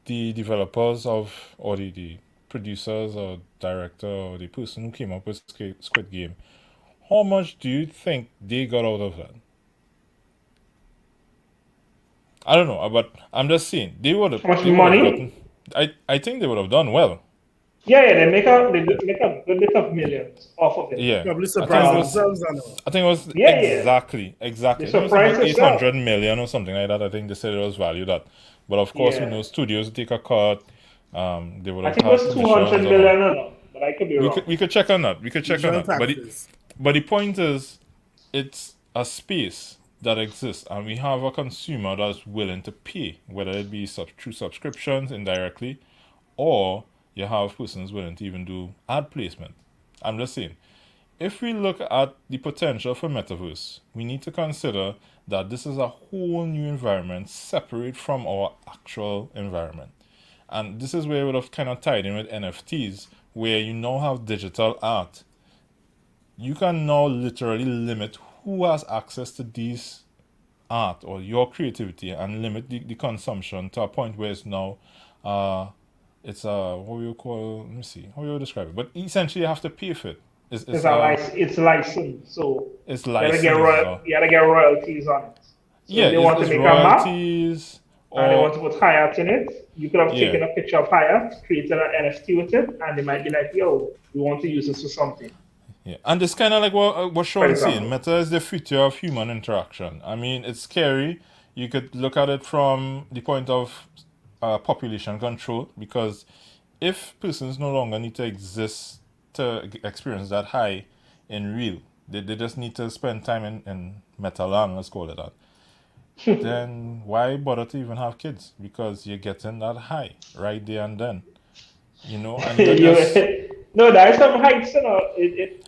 the developers of or the producers or director or the person who came up with Squid Game, how much do you think they got out of that? I don't know, but I'm just saying How much they would have gotten. money? I think they would have done well. Yeah, yeah, they make a good bit of millions off of it. Yeah, Probably I think it surprised was. themselves, I know. I think it was Yeah, yeah. exactly. They I think it was about surprised themselves. 800 million or something like that. I think they said it was valued at. But of course, we Yeah. know studios take a cut. They would I have think it had was 200 commissions and all. million or no, but I could be wrong. We could check on that. We could check on Usual that. taxes. But the point is, it's a space that exists, and we have a consumer that's willing to pay, whether it be through subscriptions indirectly, or you have persons willing to even do ad placement. I'm just saying, if we look at the potential for metaverse, we need to consider that this is a whole new environment separate from our actual environment. And this is where it would have kind of tied in with NFTs, where you now have digital art. You can now literally limit who has access to these art or your creativity and limit the consumption to a point where it's now uh, it's what you call, let me see how you describe it, but essentially you have to pay for it. It's licensed, so it's you gotta get licensed. you gotta get royalties on it. So Yeah, if they want to it's make a map royalties and they want or to put Hayat in it, you could have yeah. taken a picture of Hayat, created an NFT with it, and they might be like, "Yo, we want to use this for something." Yeah, and it's kind of like what For Sean's saying. example, Meta is the future of human interaction. I mean, it's scary. You could look at it from the point of population control, because if persons no longer need to exist to experience that high in real, they just need to spend time in Meta land, let's call it that. Then why bother to even have kids? Because you're getting that high right there and then, and you're just no, there are some heights,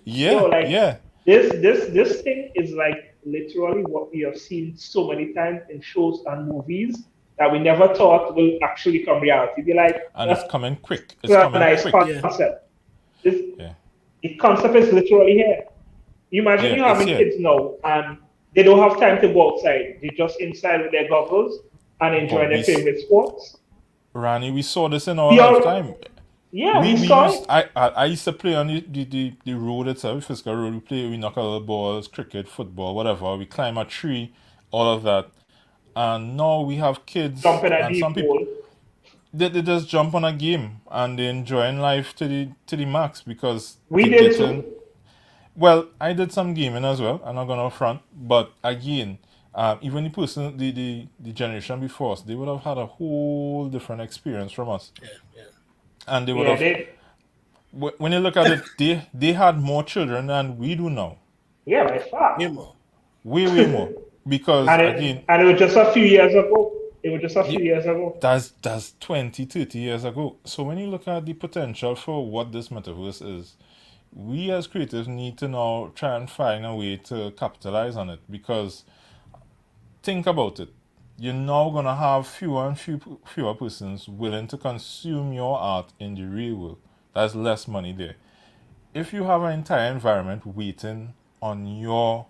yeah, like yeah. this thing is like literally what we have seen so many times in shows and movies that we never thought will actually come reality. Be like, And it's coming quick. It's a coming nice quick. Yeah. concept. This Yeah. the concept is literally here. You imagine Yeah, you it's having here. kids now and they don't have time to go outside. They just inside with their goggles and enjoy But their favorite sports. Rani, we saw this in our We all, lifetime. yeah, we We saw used it. I used to play on the road itself, physical road. We knock a little balls, cricket, football, whatever. We climb a tree, all of that. And now we have kids Jump in a and some deep people pool. they just jump on a game and they enjoying life to the max because We they did get in. too. Well, I did some gaming as well. I'm not gonna front, but again, even the person, the generation before us, they would have had a whole different experience from us, Yeah, yeah. and they would Yeah, have. they When you look at it, they had more children than we do now, yeah, by far. Way more. way more. Because again, And it was just a few years ago. It was just a yeah, few years ago. that's 20, 30 years ago. So when you look at the potential for what this metaverse is, we as creatives need to now try and find a way to capitalize on it, because think about it. You're now gonna have fewer persons willing to consume your art in the real world. There's less money there. If you have an entire environment waiting on your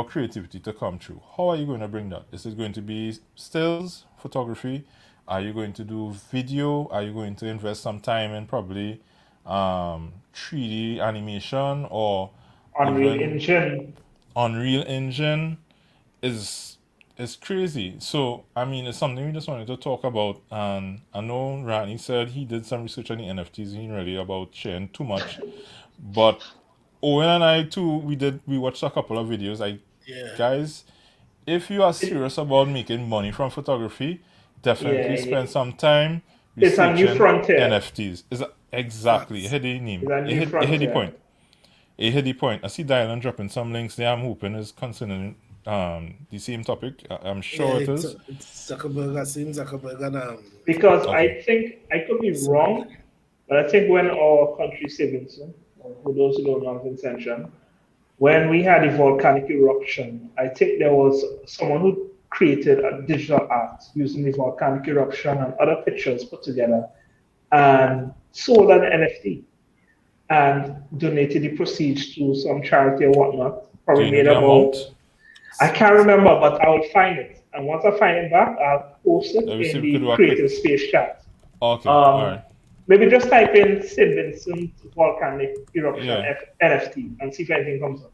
creativity to come true, how are you going to bring that? Is it going to be stills, photography? Are you going to do video? Are you going to invest some time in probably 3D animation or Unreal even Engine. Unreal Engine? Is crazy. So I mean, it's something we just wanted to talk about. And I know Rani said he did some research on the NFTs. He ain't really about sharing too much, but Owen and I too, we watched a couple of videos. Yeah. Guys, if you are serious about making money from photography, definitely Yeah, spend some time it's a new researching frontier. NFTs. Is exactly you Facts. hit the name. It's a new You hit the frontier. point. You hit the point. I see Dylan dropping some links there. I'm hoping is concerning the same topic. I'm Yeah, sure it it's, is. it's Zuckerberg. I've seen Zuckerberg and Because Okay. I think I could be Samantha. wrong, but I think when our country savings, for those who don't know intention, when we had a volcanic eruption, I think there was someone who created a digital art using the volcanic eruption and other pictures put together and sold an NFT and donated the proceeds to some charity or whatnot. Do Probably you know made the about, amount? I can't remember, but I will find it. And once I find it back, I'll post it Let me see in if we could the do a quick. creative space chat. Okay. All Um, right. maybe just type in St. Vincent volcanic eruption Yeah. NFT and see if anything comes up.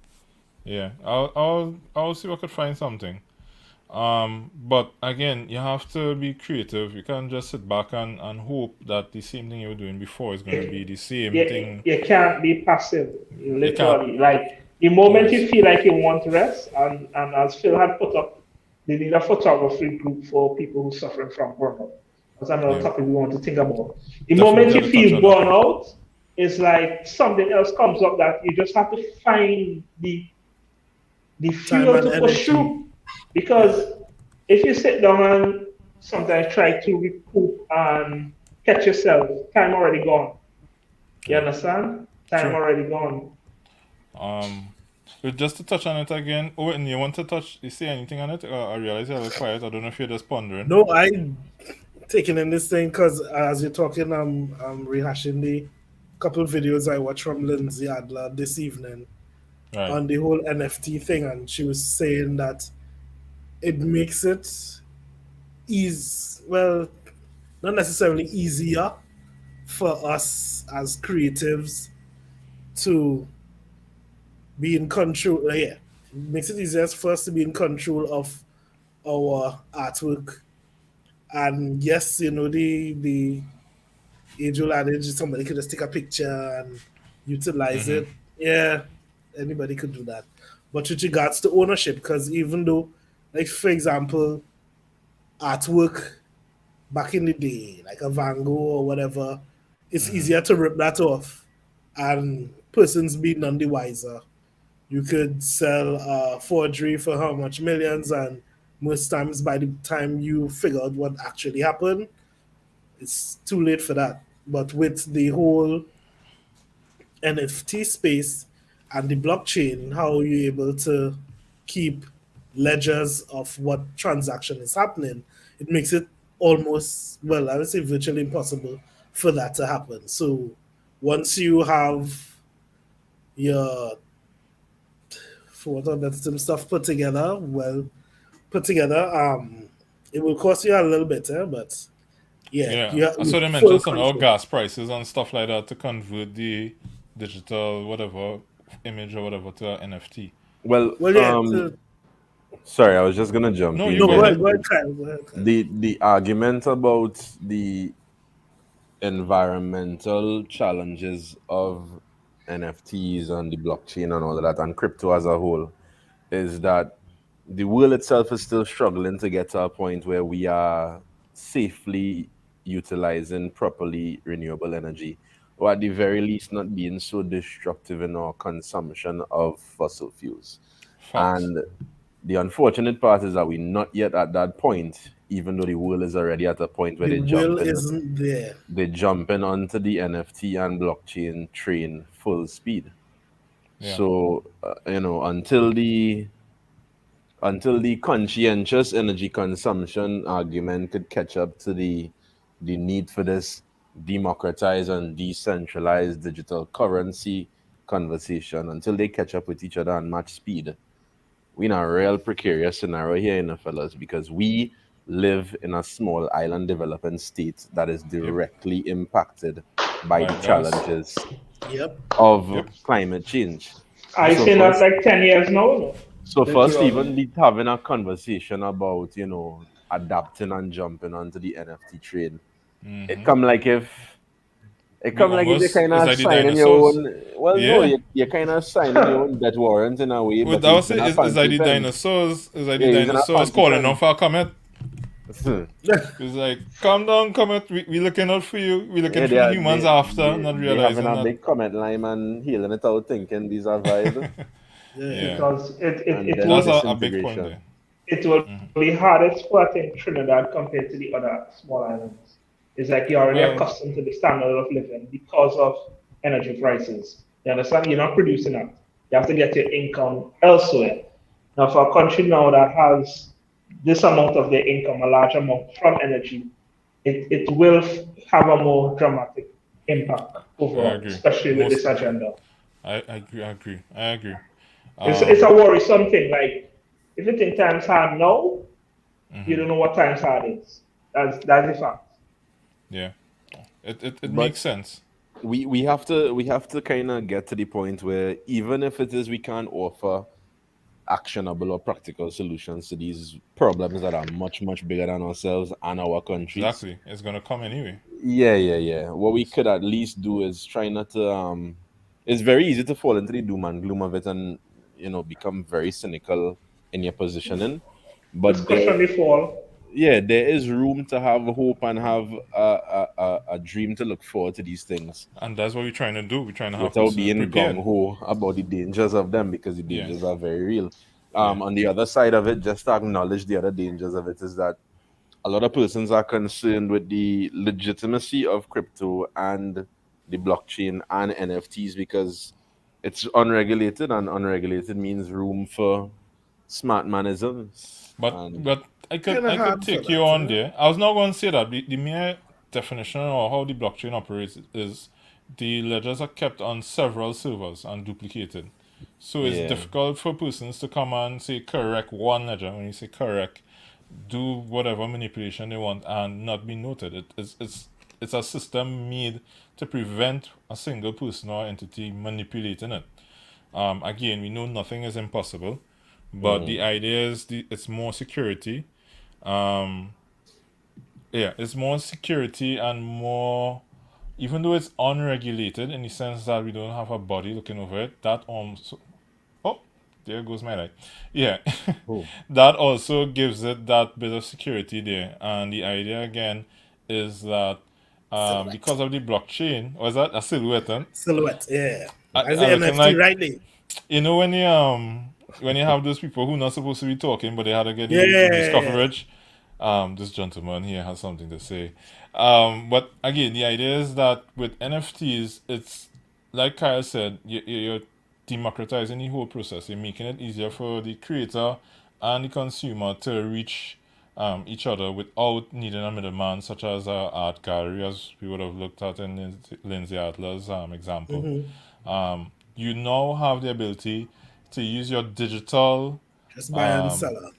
Yeah. I'll see if I could find something. But again, you have to be creative. You can't just sit back and hope that the same thing you were doing before is going to be the same thing. You can't be passive, You can't. literally. Like the moment Yes. you feel like you want rest, and as Phil had put up, they need a photography group for people who suffering from burnout. That's another Yeah. topic we want to think about. The moment Definitely you have to touch feel on that. burnout, it's like something else comes up that you just have to find the Time fuel and to push energy. through. Because if you sit down and sometimes try to recoup and catch yourself, time already gone. You Yeah. understand? Time True. already gone. But just to touch on it again. Oh, and you want to touch? You say anything on it? I realize you're a little quiet. I don't know if you're just pondering. No, I taking in this thing because as you're talking, I'm rehashing the couple videos I watched from Lindsay Adler this evening Right. on the whole NFT thing, and she was saying that it makes it well, not necessarily easier, for us as creatives to be in control. Yeah, it makes it easier for us to be in control of our artwork. And yes, the age old adage is somebody could just take a picture and utilize Mm-hmm. it. Yeah, anybody could do that. But with regards to ownership, because even though, like for example, artwork back in the day, like a Van Gogh or whatever, it's Mm-hmm. easier to rip that off, and persons be none the wiser. You could sell a forgery for how much millions, and most times by the time you figure out what actually happened, it's too late for that. But with the whole NFT space and the blockchain, how are you able to keep ledgers of what transaction is happening? It makes it almost, well, I would say virtually impossible for that to happen. So once you have your, for what other some stuff put together, it will cost you a little bit, but yeah, Yeah, you have I saw they full mentioned some of control. gas prices and stuff like that to convert the digital whatever image or whatever to an NFT. Well, Well, yeah, to, sorry, I was just gonna jump No, you in no, go there. ahead. go ahead, Kyle, go ahead, Kyle. The argument about the environmental challenges of NFTs and the blockchain and all of that and crypto as a whole is that the world itself is still struggling to get to a point where we are safely utilizing properly renewable energy, or at the very least not being so destructive in our consumption of fossil fuels. Facts. And the unfortunate part is that we're not yet at that point, even though the world is already at a point where The will isn't there. they're jumping onto the NFT and blockchain train full speed. Yeah. So until the conscientious energy consumption argument could catch up to the need for this democratized and decentralized digital currency conversation, until they catch up with each other and match speed, we're in a real precarious scenario here, fellas, because we live in a small island developing state that is Yep. directly impacted by By the gas. challenges Yep. of Yep. climate change. I So say that first, like 10 years now, no? so Since first, you're even be having a conversation about adapting and jumping onto the NFT train, it Mm-hmm. come like if it We come like if you're almost kind it's of like the signing your dinosaurs. own. Well, no, Yeah. you're kind of signing your own death warrant in a way, Would but I you're would using say a it's like fancy the pen. dinosaurs. It's like the Yeah, you're using a dinosaurs fancy calling on pen. for a comet. It's like, calm down, comet. We looking out for you. We looking Yeah, for the humans after, not they having realizing a that. big comment line and healing it out, thinking these are vibe, Yeah. Yeah, because and it then that's will a big point disintegration. there. it will Mm-hmm. be hardest spot in Trinidad compared to the other small islands. It's like you're already Well, accustomed to the standard of living because of energy prices. You understand? You're not producing that. You have to get your income elsewhere. Now, for a country now that has this amount of their income, a large amount from energy, it will have a more dramatic impact I overall, agree. especially with Most, this agenda. I agree. I agree. I agree. It's a worrisome thing. Like, if you think times hard now, you Mm-hmm. don't know what times hard is. That's a fact. Yeah, it But makes sense. we have to kind of get to the point where even if it is we can't offer actionable or practical solutions to these problems that are much much bigger than ourselves and our countries. Exactly. It's gonna come anyway. Yeah. What we could at least do is try not to. It's very easy to fall into the doom and gloom of it and become very cynical in your positioning. Just But cushion the fall. there is room to have hope and have a dream to look forward to these things And that's what we're trying to do. We're trying to have without persons being gung prepared. ho about the dangers of them, because the Yeah. dangers are very real. Yeah. On the other side of it, just to acknowledge the other dangers of it, is that a lot of persons are concerned with the legitimacy of crypto and the blockchain and NFTs because it's unregulated, and unregulated means room for smart manisms. And But I could Kind of I could hard for take you that, on huh? there. I was not going to say that the mere definition or how the blockchain operates is the ledgers are kept on several servers and duplicated. So it's yeah, difficult for persons to come and say correct one ledger. When you say correct, do whatever manipulation they want and not be noted. It's it's a system made to prevent a single person or entity manipulating it. Again, we know nothing is impossible, but the idea is it's more security. It's more security and more, even though it's unregulated in the sense that we don't have a body looking over it, that also, oh, there goes my light. Yeah, Oh. that also gives it that bit of security there. And the idea again is that Silhouette. because of the blockchain, or is that a silhouette? Huh? Silhouette, yeah. I I say looking NFT like, rightly. you know when you have those people who not supposed to be talking but they had to get the news Yeah. coverage. This gentleman here has something to say. But again, the idea is that with NFTs, it's like Kyle said, you're democratizing the whole process. You're making it easier for the creator and the consumer to reach each other without needing a middleman, such as an art gallery, as we would have looked at in Lindsay Adler's example. You now have the ability to use your digital Just buy and sell.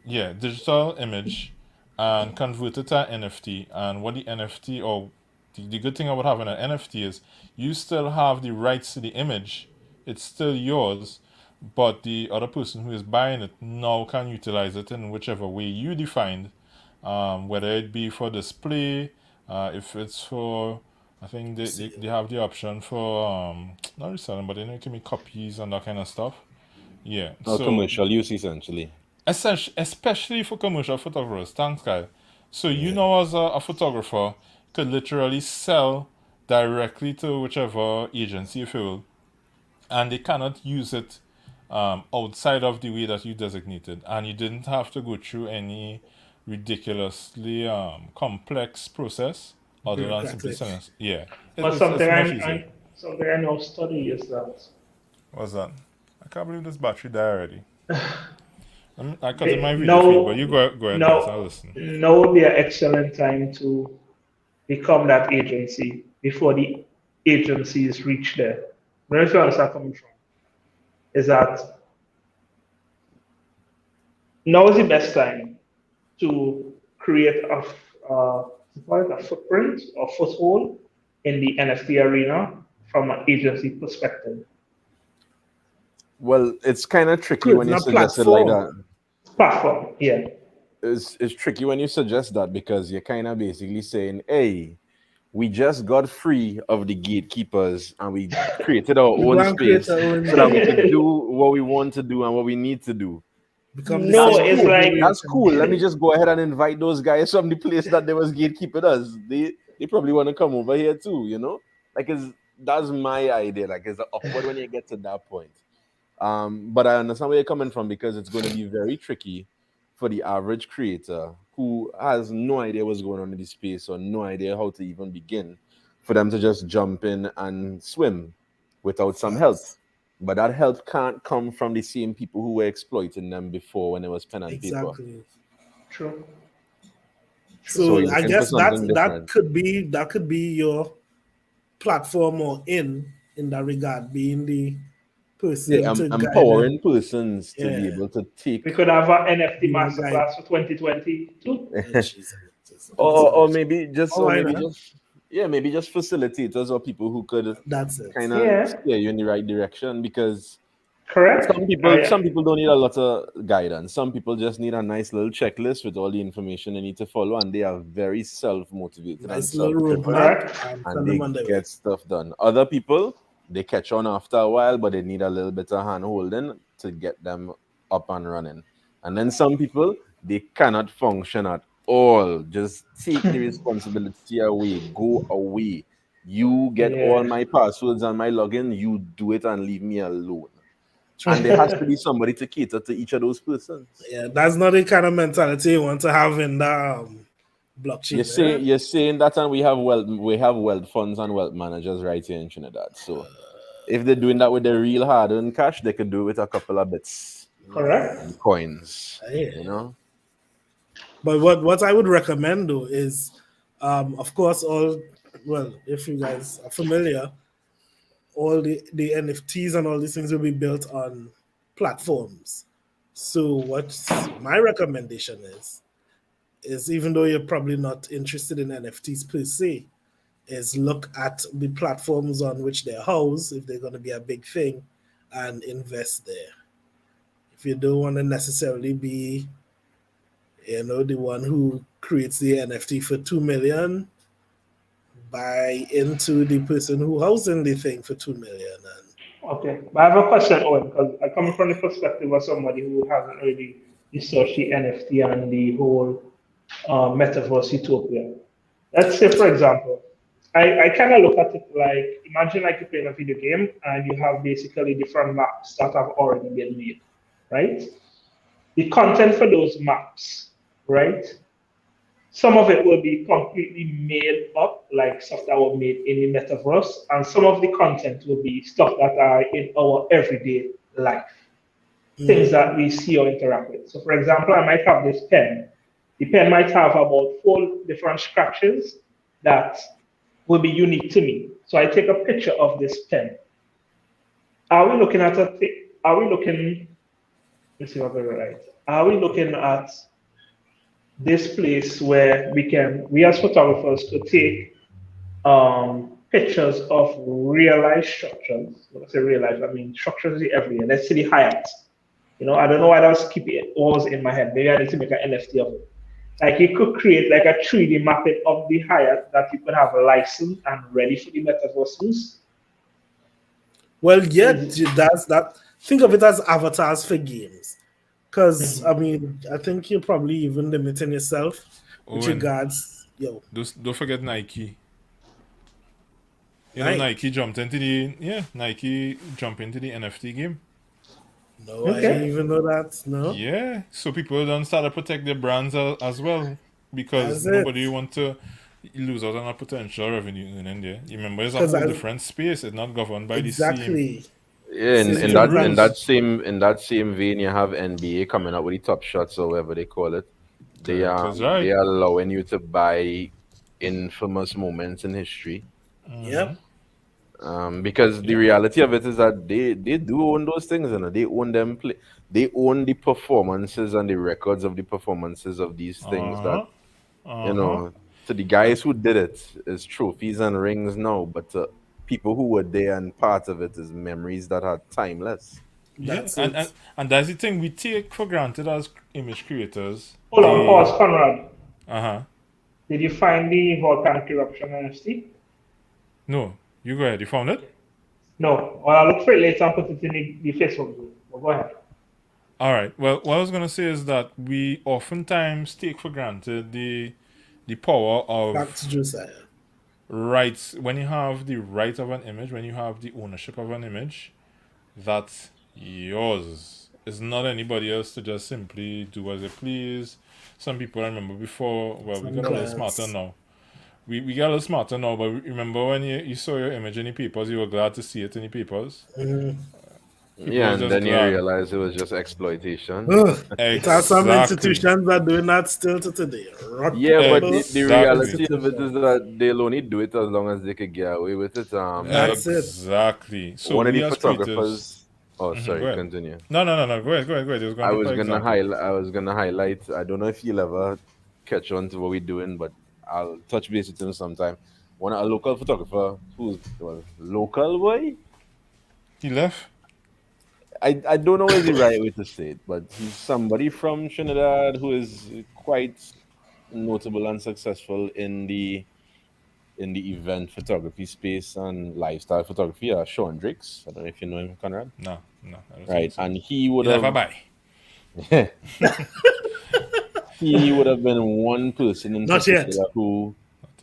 digital image and convert it to an NFT. And what the NFT, or the good thing about having an NFT is you still have the rights to the image. It's still yours, but the other person who is buying it now can utilize it in whichever way you defined, whether it be for display, if it's for, I think they have the option for, not reselling, but they can make copies and that kind of stuff. Yeah, Or so commercial use, essentially. especially for commercial photographers. Thanks, Kyle. So you know, as a photographer, could literally sell directly to whichever agency, if you will, and they cannot use it outside of the way that you designated, and you didn't have to go through any ridiculously complex process other than simply Bureaucratic. selling. Yeah, But it's something much easier. something I know study is that What's that? I can't believe this battery died already. I cut in my video feed, but you go ahead, guys. I'll listen. now would be an excellent time to become that agency before the agencies reach there. Where if you understand coming from, is that now is the best time to create a footprint or foothold in the NFT arena from an agency perspective. Well, it's kind of tricky Good, when you not suggest it like that. Platform, yeah. It's tricky when you suggest that because you're kind of basically saying, hey, we just got free of the gatekeepers and we created our We own go and create space our own so that we could do what we want to do and what we need to do. become No, the it's same like- way That's we cool. Let me just go ahead and invite those guys from the place that they was gatekeeping us. They probably want to come over here too, you know? Like that's my idea. Like it's awkward when you get to that point. But I understand where you're coming from because it's going to be very tricky for the average creator who has no idea what's going on in the space or no idea how to even begin for them to just jump in and swim without some help. But that help can't come from the same people who were exploiting them before when it was pen and paper. Exactly. True. So you're So I looking guess for something that different. could be your platform or in that regard, being the person Yeah, to guide empowering them. persons to be Yeah. able to take We could have an NFT Yeah, masterclass for 2022. or maybe just Oh, why not? maybe just facilitators or people who could That's it. kind of Yeah. steer you in the right direction because Correct. some people don't need a lot of guidance. Some people just need a nice little checklist with all the information they need to follow, and they are very self-motivated and Nice little self-driven, roadmap and and send they them on their way. get stuff done. Other people, they catch on after a while, but they need a little bit of hand holding to get them up and running. And then some people, they cannot function at all. Just take the responsibility away, go away. You get all my passwords and my login, you do it and leave me alone. And there has to be somebody to cater to each of those persons. Yeah, that's not the kind of mentality you want to have in the blockchain. You're saying that, and we have wealth funds and wealth managers right here in Trinidad. So if they're doing that with the real hard-earned cash, they could do it with a couple of bits, Correct. coins. Yeah. You know. But what I would recommend though is, of course, if you guys are familiar, all the NFTs and all these things will be built on platforms. So what my recommendation is even though you're probably not interested in NFTs per se, is look at the platforms on which they're housed, if they're going to be a big thing, and invest there. If you don't want to necessarily be, the one who creates the NFT for 2 million, buy into the person who housing the thing for 2 million. And Okay, but I have a question, Owen, because I come from the perspective of somebody who hasn't really researched the NFT and the whole metaverse utopia. Let's say, for example, I kind of look at it like imagine like you're playing a video game and you have basically different maps that have already been made, right? The content for those maps, right? Some of it will be completely made up, like stuff that was made in the metaverse, and some of the content will be stuff that are in our everyday life, things that we see or interact with. So, for example, I might have this pen. The pen might have about 4 different scratches that will be unique to me. So I take a picture of this pen. Are we looking at are we looking, let's see if I got it right. Are we looking at this place where we as photographers could take pictures of real life structures? When I say real life, I mean structures everywhere. Let's say the Hyatt. I don't know why that was keeping it always in my head. Maybe I need to make an NFT of it. Like you could create like a 3D mapping of the Hyatt that you could have licensed and ready for the metaverse use. Well, yeah, that's that. Think of it as avatars for games, because I mean, I think you're probably even limiting yourself with regards. Don't forget Nike. Nike jumped into Nike jumped into the NFT game. No, I didn't even know that. No. Yeah, so people don't start to protect their brands as well because nobody want to lose out on a potential revenue in India. You remember, it's a whole different space. It's not governed by the same. Yeah, in that same vein, you have NBA coming up with the top shots or whatever they call it. They are allowing you to buy infamous moments in history. Yep. Because the reality of it is that they do own those things, they own them. They own the performances and the records of the performances of these things that to the guys who did it is trophies and rings now, but people who were there and part of it is memories that are timeless. And that's the thing we take for granted as image creators. Hold on, pause, Conrad. Did you find the volcanic eruption NFT? No. You go ahead. You found it? No. Well, I'll look for it later and put it in the Facebook group. Well, go ahead. All right. Well, what I was going to say is that we oftentimes take for granted the power of rights. When you have the right of an image, when you have the ownership of an image, that's yours. It's not anybody else to just simply do as they please. Some people, I remember before, we got a little smarter now. We got a little smarter now, but remember when you saw your image in the papers, you were glad to see it in the papers? Yeah, and then you realize it was just exploitation. Exactly. Some institutions are doing that still to today. Yeah, but the reality of it is that they'll only do it as long as they could get away with it. That's exactly. So one of the photographers. Sorry, continue. No. Go ahead. I was gonna highlight. I don't know if you'll ever catch on to what we're doing, but I'll touch base with him sometime. A local photographer who's local boy. He left. I don't know the right way to say it, but he's somebody from Trinidad who is quite notable and successful in the event photography space and lifestyle photography. Sean Drakes. I don't know if you know him, Conrad. No. Right, and he would have. Never buy. He would have been one person in particular who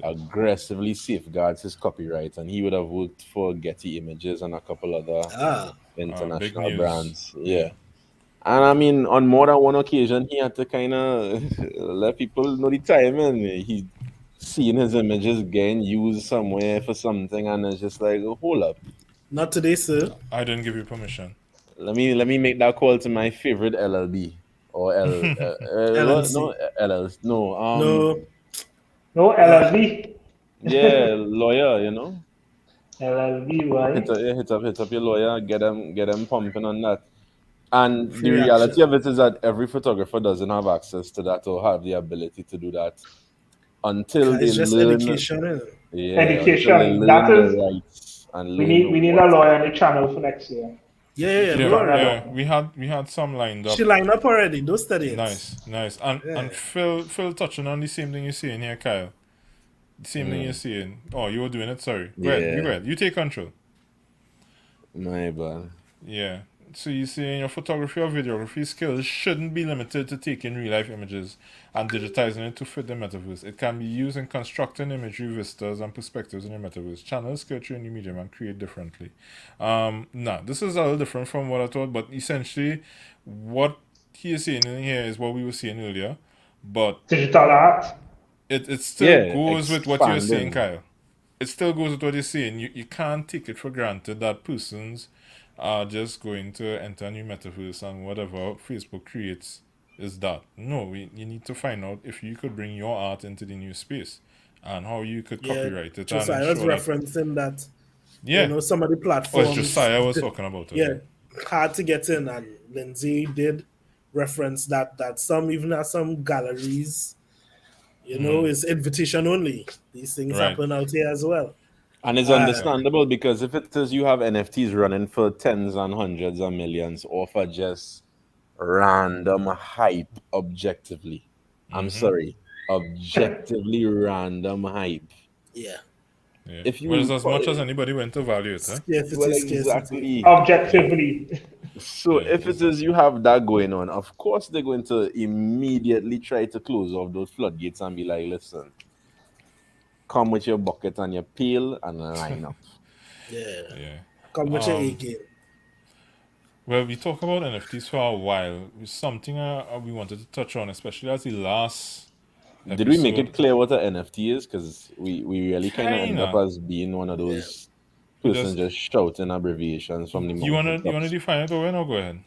aggressively safeguards his copyright, and he would have worked for Getty Images and a couple other international brands. Yeah. And I mean, on more than one occasion, he had to kind of let people know the timing. He seen his images getting used somewhere for something, and it's just like, hold up. Not today, sir. I didn't give you permission. Let me make that call to my favorite LLB. Or LLC. No, LLB. Yeah, lawyer, LLB, right? Hit up your lawyer, get them pumping on that. And the reality of it is that every photographer doesn't have access to that or have the ability to do that until they learn. Yeah, until they Education. That learn the is, rights and we learn need a what. lawyer on the channel for next year. We Yeah, should no Yeah, run that worry. yeah. down. We had some lined She up. lined up already. Don't study it. Nice, nice. And Yeah. Phil touching on the same thing you're saying here, Kyle. The same thing you're Mm, saying. Oh, you were doing it. Sorry. Go ahead. You go yeah, ahead. You take control. my bad. Yeah. So you see, your photography or videography skills shouldn't be limited to taking real life images and digitizing it to fit the metaverse. It can be used in constructing imagery vistas and perspectives in the metaverse. Channel skill through a new medium and create differently. Now, this is a little different from what I thought, but essentially, what he is saying in here is what we were saying earlier, but Digital art. it still Yeah, goes with what you're saying, expanding. Kyle. It still goes with what you're saying. You can't take it for granted that persons are just going to enter a new metaverse and whatever Facebook creates is that. No, you need to find out if you could bring your art into the new space and how you could Yeah. copyright it and Josiah was ensure that, referencing that, yeah. some of the Oh, it's platforms, Josiah was talking about it, yeah, yeah. hard to get in. And Lindsay did reference that some, even at some galleries, is invitation only. These things Right. happen out here as well. And it's understandable because if it is you have NFTs running for tens and hundreds of millions or for just random hype objectively. I'm sorry, objectively random hype. Yeah. Yeah. If Well, it's you as much as anybody went to value it, huh? Scarcity, well scarcity. exactly. Objectively. So Yeah. if it is you have that going on, of course they're going to immediately try to close off those floodgates and be like, listen, come with your bucket and your pail and line up. Yeah. Yeah. Come with your A game. Well, we talked about NFTs for a while. It's something we wanted to touch on, especially as the last Did we make episode. it clear what an NFT is? Because we really kind of end up Kinda. as being one of those We person just shouting abbreviations from the you wanna mountaintops. define it, Owen, or go ahead?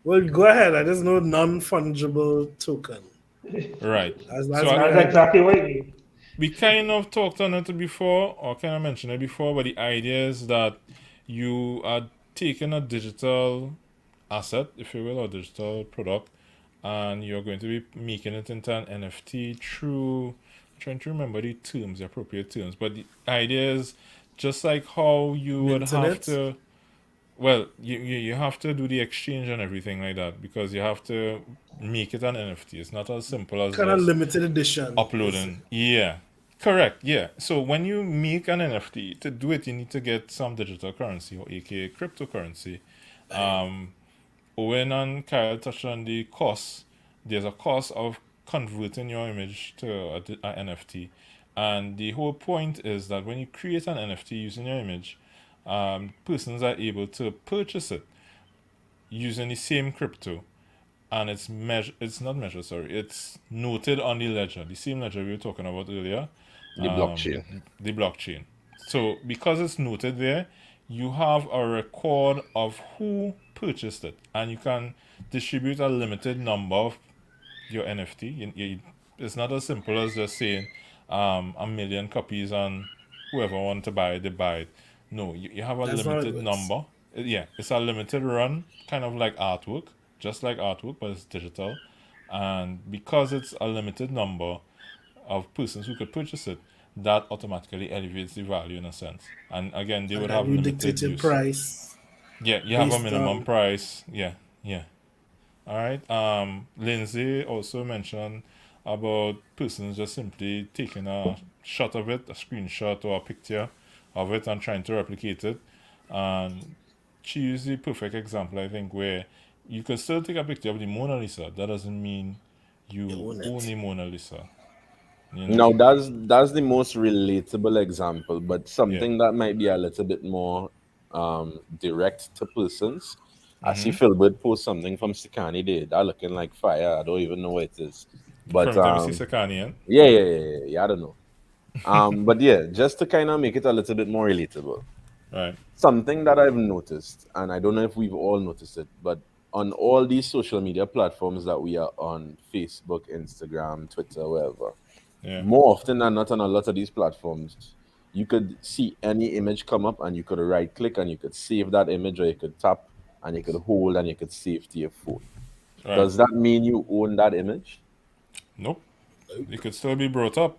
Well, go ahead. I just know non-fungible token. Right. That's So my That's idea. exactly what you mean. we kind of talked on it before, or kind of mentioned it before, but the idea is that you are taking a digital asset, if you will, or digital product, and you're going to be making it into an NFT through, I'm trying to remember the terms, the appropriate terms, but the idea is just like how you would have Minting it. to, well, you have to do the exchange and everything like that because you have to make it an NFT. It's not as simple as Kind of just limited edition. uploading. Yeah. Correct, yeah. So when you make an NFT, to do it, you need to get some digital currency, or aka cryptocurrency. Owen and Kyle touched on the cost. There's a cost of converting your image to an NFT. And the whole point is that when you create an NFT using your image, persons are able to purchase it using the same crypto. And it's not measured, sorry. It's noted on the ledger, the same ledger we were talking about earlier, The blockchain. the blockchain. So because it's noted there, you have a record of who purchased it, and you can distribute a limited number of your NFT. It's not as simple as just saying a million copies and whoever want to buy it, they buy it. No, you have a That's not how it limited works. number. Yeah, it's a limited run, kind of like artwork, just like artwork, but it's digital. And because it's a limited number of persons who could purchase it, that automatically elevates the value in a sense. And again, they And would then have you limited dictate your use. price Yeah, you have a based minimum on. price. Yeah, yeah. All right. Lindsay also mentioned about persons just simply taking a shot of it, a screenshot or a picture of it, and trying to replicate it. And she used the perfect example, I think, where you could still take a picture of the Mona Lisa. That doesn't mean you own it. own the Mona Lisa. You know? Now that's the most relatable example, but Yeah. something that might be a little bit more direct to persons. I see Mm-hmm. Philbert post something from Sikani Day. That looking like fire. I don't even know what it is. But From time you see Sakanian. yeah, I don't know. But yeah, just to kind of make it a little bit more relatable. Right. Something that I've noticed, and I don't know if we've all noticed it, but on all these social media platforms that we are on, Facebook, Instagram, Twitter, wherever, Yeah. more often than not on a lot of these platforms, you could see any image come up and you could right click and you could save that image, or you could tap and you could hold and you could save to your phone. Right. Does that mean you own that image? Nope. It could still be brought up.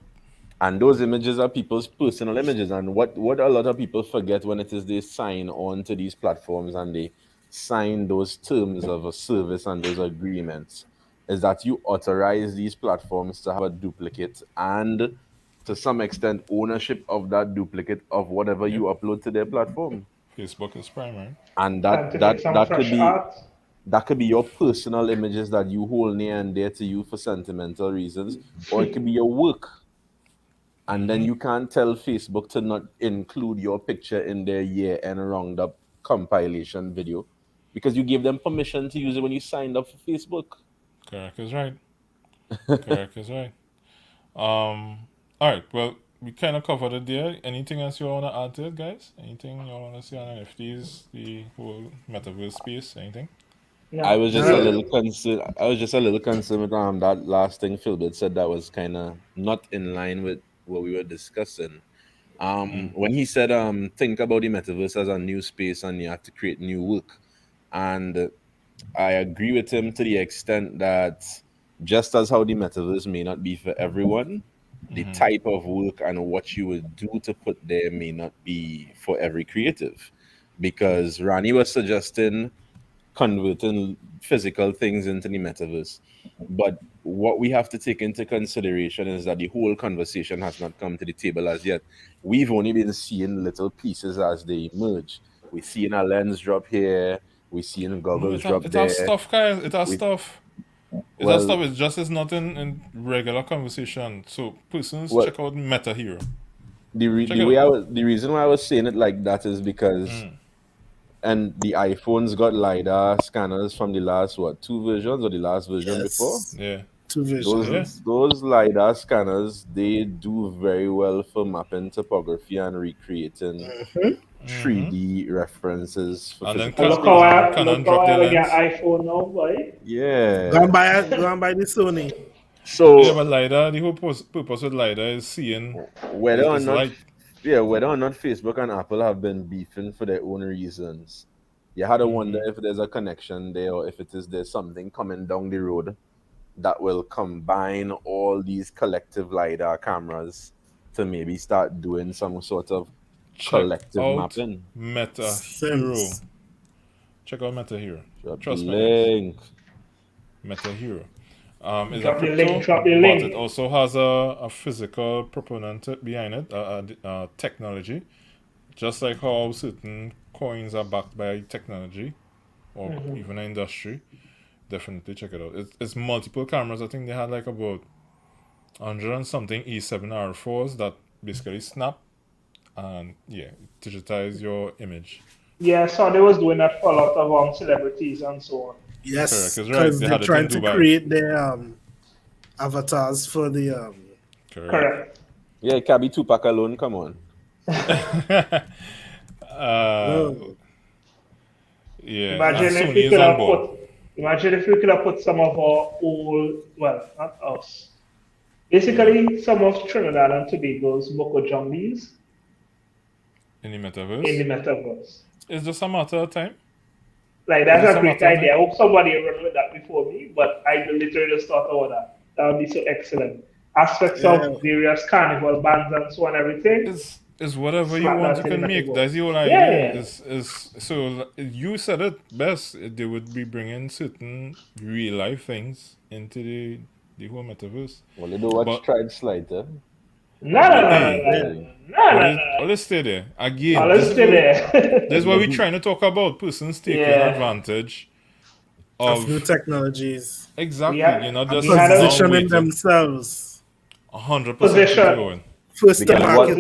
And those images are people's personal images. And what a lot of people forget when it is they sign on to these platforms and they sign those terms of a service and those agreements is that you authorize these platforms to have a duplicate and to some extent ownership of that duplicate of whatever you upload to their platform. Facebook is primary. And Time to make some fresh art. that could be your personal images that you hold near and dear to you for sentimental reasons, or it could be your work. And then you can't tell Facebook to not include your picture in their year-end roundup compilation video because you gave them permission to use it when you signed up for Facebook. Correct is right. Correct is right. All right. Well, we kind of covered it there. Anything else you want to add to it, guys? Anything you want to see on NFTs, the whole metaverse space? Anything? No. I was just a little concerned. I was just a little concerned with that last thing Philbert said that was kind of not in line with what we were discussing. When he said, think about the metaverse as a new space and you have to create new work. And I agree with him to the extent that just as how the metaverse may not be for everyone, the type of work and what you would do to put there may not be for every creative. Because Rani was suggesting converting physical things into the metaverse. But what we have to take into consideration is that the whole conversation has not come to the table as yet. We've only been seeing little pieces as they emerge. We're seeing a lens drop here. We're seeing goggles drop It there. has stuff, guys. It has stuff. It Well- has stuff. It's just it's not in regular conversation. So persons Well- check out Meta Hero. The reason why I was saying it like that is because and the iPhones got LiDAR scanners from the last two versions or the last version before. Yeah. Two visions. Those LiDAR scanners, they do very well for mapping topography and recreating 3D references for And then physical Look how I Canon drop the have your lens. iPhone now, boy. Yeah. Go and buy the Sony. So Yeah, but LiDAR, the whole purpose with LiDAR is seeing whether or it's not light. whether or not Facebook and Apple have been beefing for their own reasons, you had to wonder if there's a connection there or if there's something coming down the road that will combine all these collective LiDAR cameras to maybe start doing some sort of collective out mapping. Meta Hero. Check out Meta Hero. Drop the Trust me. link. Meta Hero. It's Drop a the crypto, link, drop the but link. it also has a physical proponent behind it, technology. Just like how certain coins are backed by technology or even an industry. Definitely check it out. It's multiple cameras. I think they had like about 100 and something E7R4s that basically snap and digitize your image. Yeah, so they was doing that for a lot of celebrities and so on. Yes, Correct, it's right. because They they're had it trying in to Dubai. create their avatars for the Correct. Yeah, it can be Tupac alone. Come on. Yeah, Imagine and if Sony we is could on have board. put some of our old, well, not us. Basically, some of Trinidad and Tobago's Boko Jumbies In the in the metaverse. metaverse. It's just a matter of time. Like that's Yes, a great I'm idea. I hope somebody run with that before me, but I literally just thought about that. That would be so excellent. Aspects of various carnival bands and so on, everything. It's whatever you Slap want that you in can the make. metaverse. That's the whole Yeah, idea. yeah. So you said it best. They would be bringing certain real life things into the whole metaverse. Well, you know what? But- Tried Slider. No. Let's stay there again. Oh, let's stay there. This is what we're trying to talk about. Persons taking Yeah. advantage of new of technologies, exactly. Yeah. You're not And just we had a- now positioning waiting themselves 100% Position. going. first to Because market.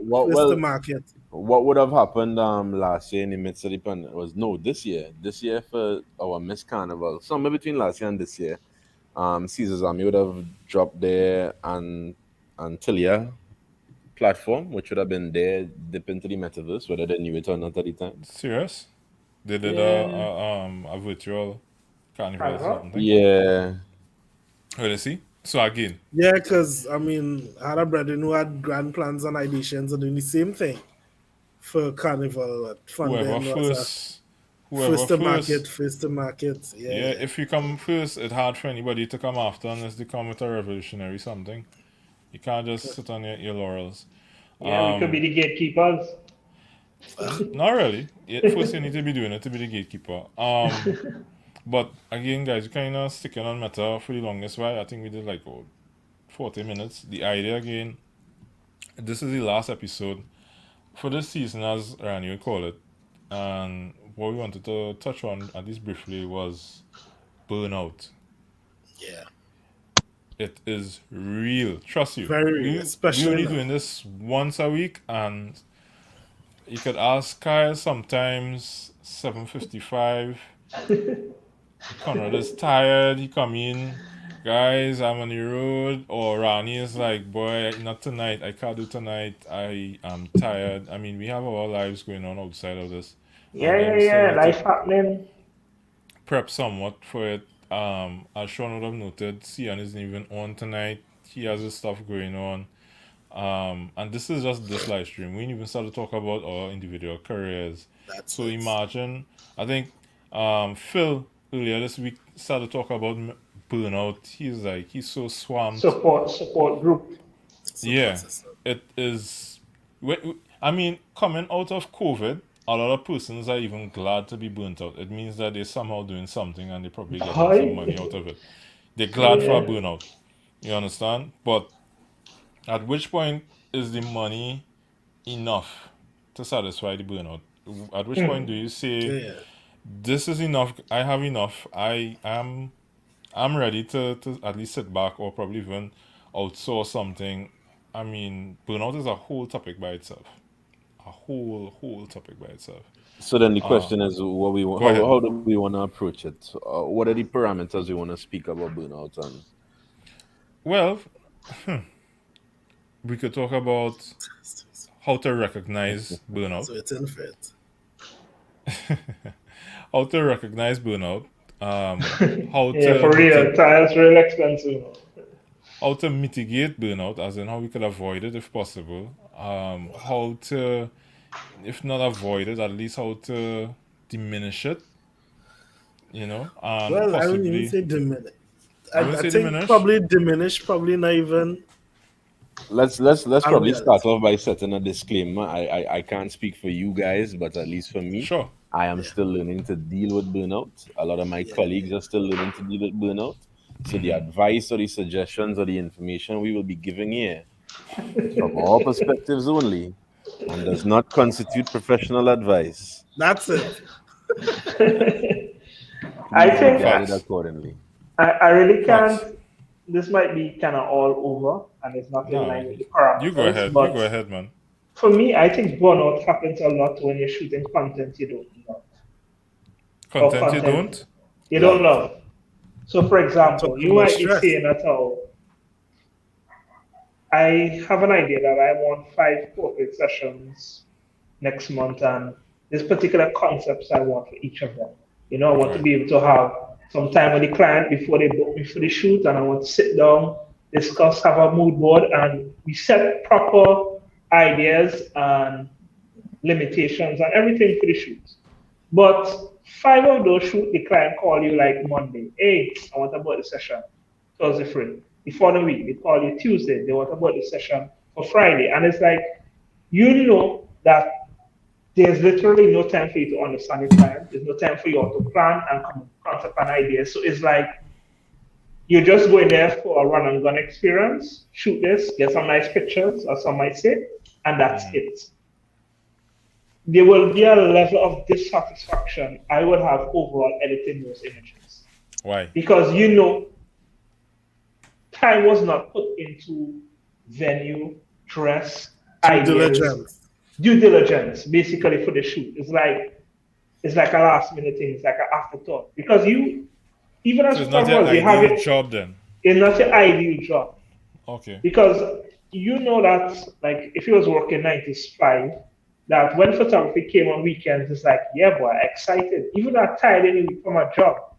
what- First to market. What would have happened last year in the midst of the pandemic was this year for our Miss Carnival, somewhere between last year and this year, Caesar's Army would have dropped their Antilia platform, which would have been there dip into the metaverse, whether they knew it or not at the time. Serious? They did Yeah. a virtual carnival or Carnival? something. Yeah. Well, you see. So again, Yeah, because I mean, I had a brother who had grand plans and ideations of doing the same thing for carnival funding. whoever first to market, first to market. Yeah, yeah, if you come first, it's hard for anybody to come after unless they come with a revolutionary something. You can't just sit on your laurels. Yeah, we could be the gatekeepers. Not really. First, you need to be doing it to be the gatekeeper. But again, guys, you kind of sticking on Meta for the longest while. I think we did like 40 minutes. The idea again, this is the last episode for this season, as Rani would call it. And what we wanted to touch on, at least briefly, was burnout. Yeah. It is real. Trust you. Very real, We especially only now. doing this once a week, and you could ask Kyle sometimes 7:55. Conrad is tired. He come in, guys, I'm on the road. Or Rani is like, boy, not tonight. I can't do tonight. I am tired. I mean, we have our lives going on outside of this. And then we still Yeah. need Life to happening. prep somewhat for it. As Sean would have noted, Cian isn't even on tonight. He has his stuff going on. And this is just this live stream. We didn't even start to talk about our individual careers. That's So it. imagine, I think Phil earlier this week started to talk about burnout. He's so swamped. Support group. Yeah, System. it is. I mean, coming out of COVID, a lot of persons are even glad to be burnt out. It means that they're somehow doing something and they're probably getting some money out of it. They're glad for a burnout. You understand? But at which point is the money enough to satisfy the burnout? At which point do you say, Yeah. this is enough, I have enough, I'm ready to at least sit back or probably even outsource something? I mean, burnout is a whole topic by itself. A whole topic by itself. So then the question is, what we Go ahead. how do we want to approach it? What are the parameters we want to speak about burnout on? Well, we could talk about how to recognize burnout. So it's infinite. How to recognize burnout. How Yeah, to for real. Tires real expensive. how to mitigate burnout, as in how we could avoid it if possible. How to, if not avoid it, at least how to diminish it. And Well, I wouldn't possibly. even say diminish. You wouldn't I say think diminish? probably diminish, probably not even. Let's probably reality. start off by setting a disclaimer. I can't speak for you guys, but at least for me, Sure. I am still learning to deal with burnout. A lot of my colleagues are still learning to deal with burnout. So the advice or the suggestions or the information we will be giving here from our perspectives only and does not constitute professional advice. That's it. I Please think be guided accordingly. I really Facts. can't. This might be kind of all over, and it's not in No, line with the parameters. You go ahead. But You go ahead, man. for me, I think burnout happens a lot when you're shooting content you don't love. Content you don't? You don't love. So, for example, Talking you about might be stress. saying at all, I have an idea that I want 5 corporate sessions next month, and there's particular concepts I want for each of them. I want to be able to have some time with the client before they book me for the shoot, and I want to sit down, discuss, have a mood board, and we set proper ideas and limitations and everything for the shoot. But 5 of those shoot, the client call you like Monday. Hey, I want about the session. Thursday free. The following week, they call you Tuesday. They want about the session for Friday. And it's like, that there's literally no time for you to understand your client. There's no time for you to plan and concept an idea. So it's like, you're just going there for a run and gun experience, shoot this, get some nice pictures, as some might say, and that's it. There will be a level of dissatisfaction I would have overall editing those images. Why? Because time was not put into venue, dress, due diligence, basically for the shoot. It's like a last minute thing. It's like an afterthought. Because even as it's not your ideal job then. It's not your ideal job. Okay. Because that, like, if you was working 9 to 5, that when photography came on weekends, it's like, yeah, boy, excited. Even that tired anyway from a job,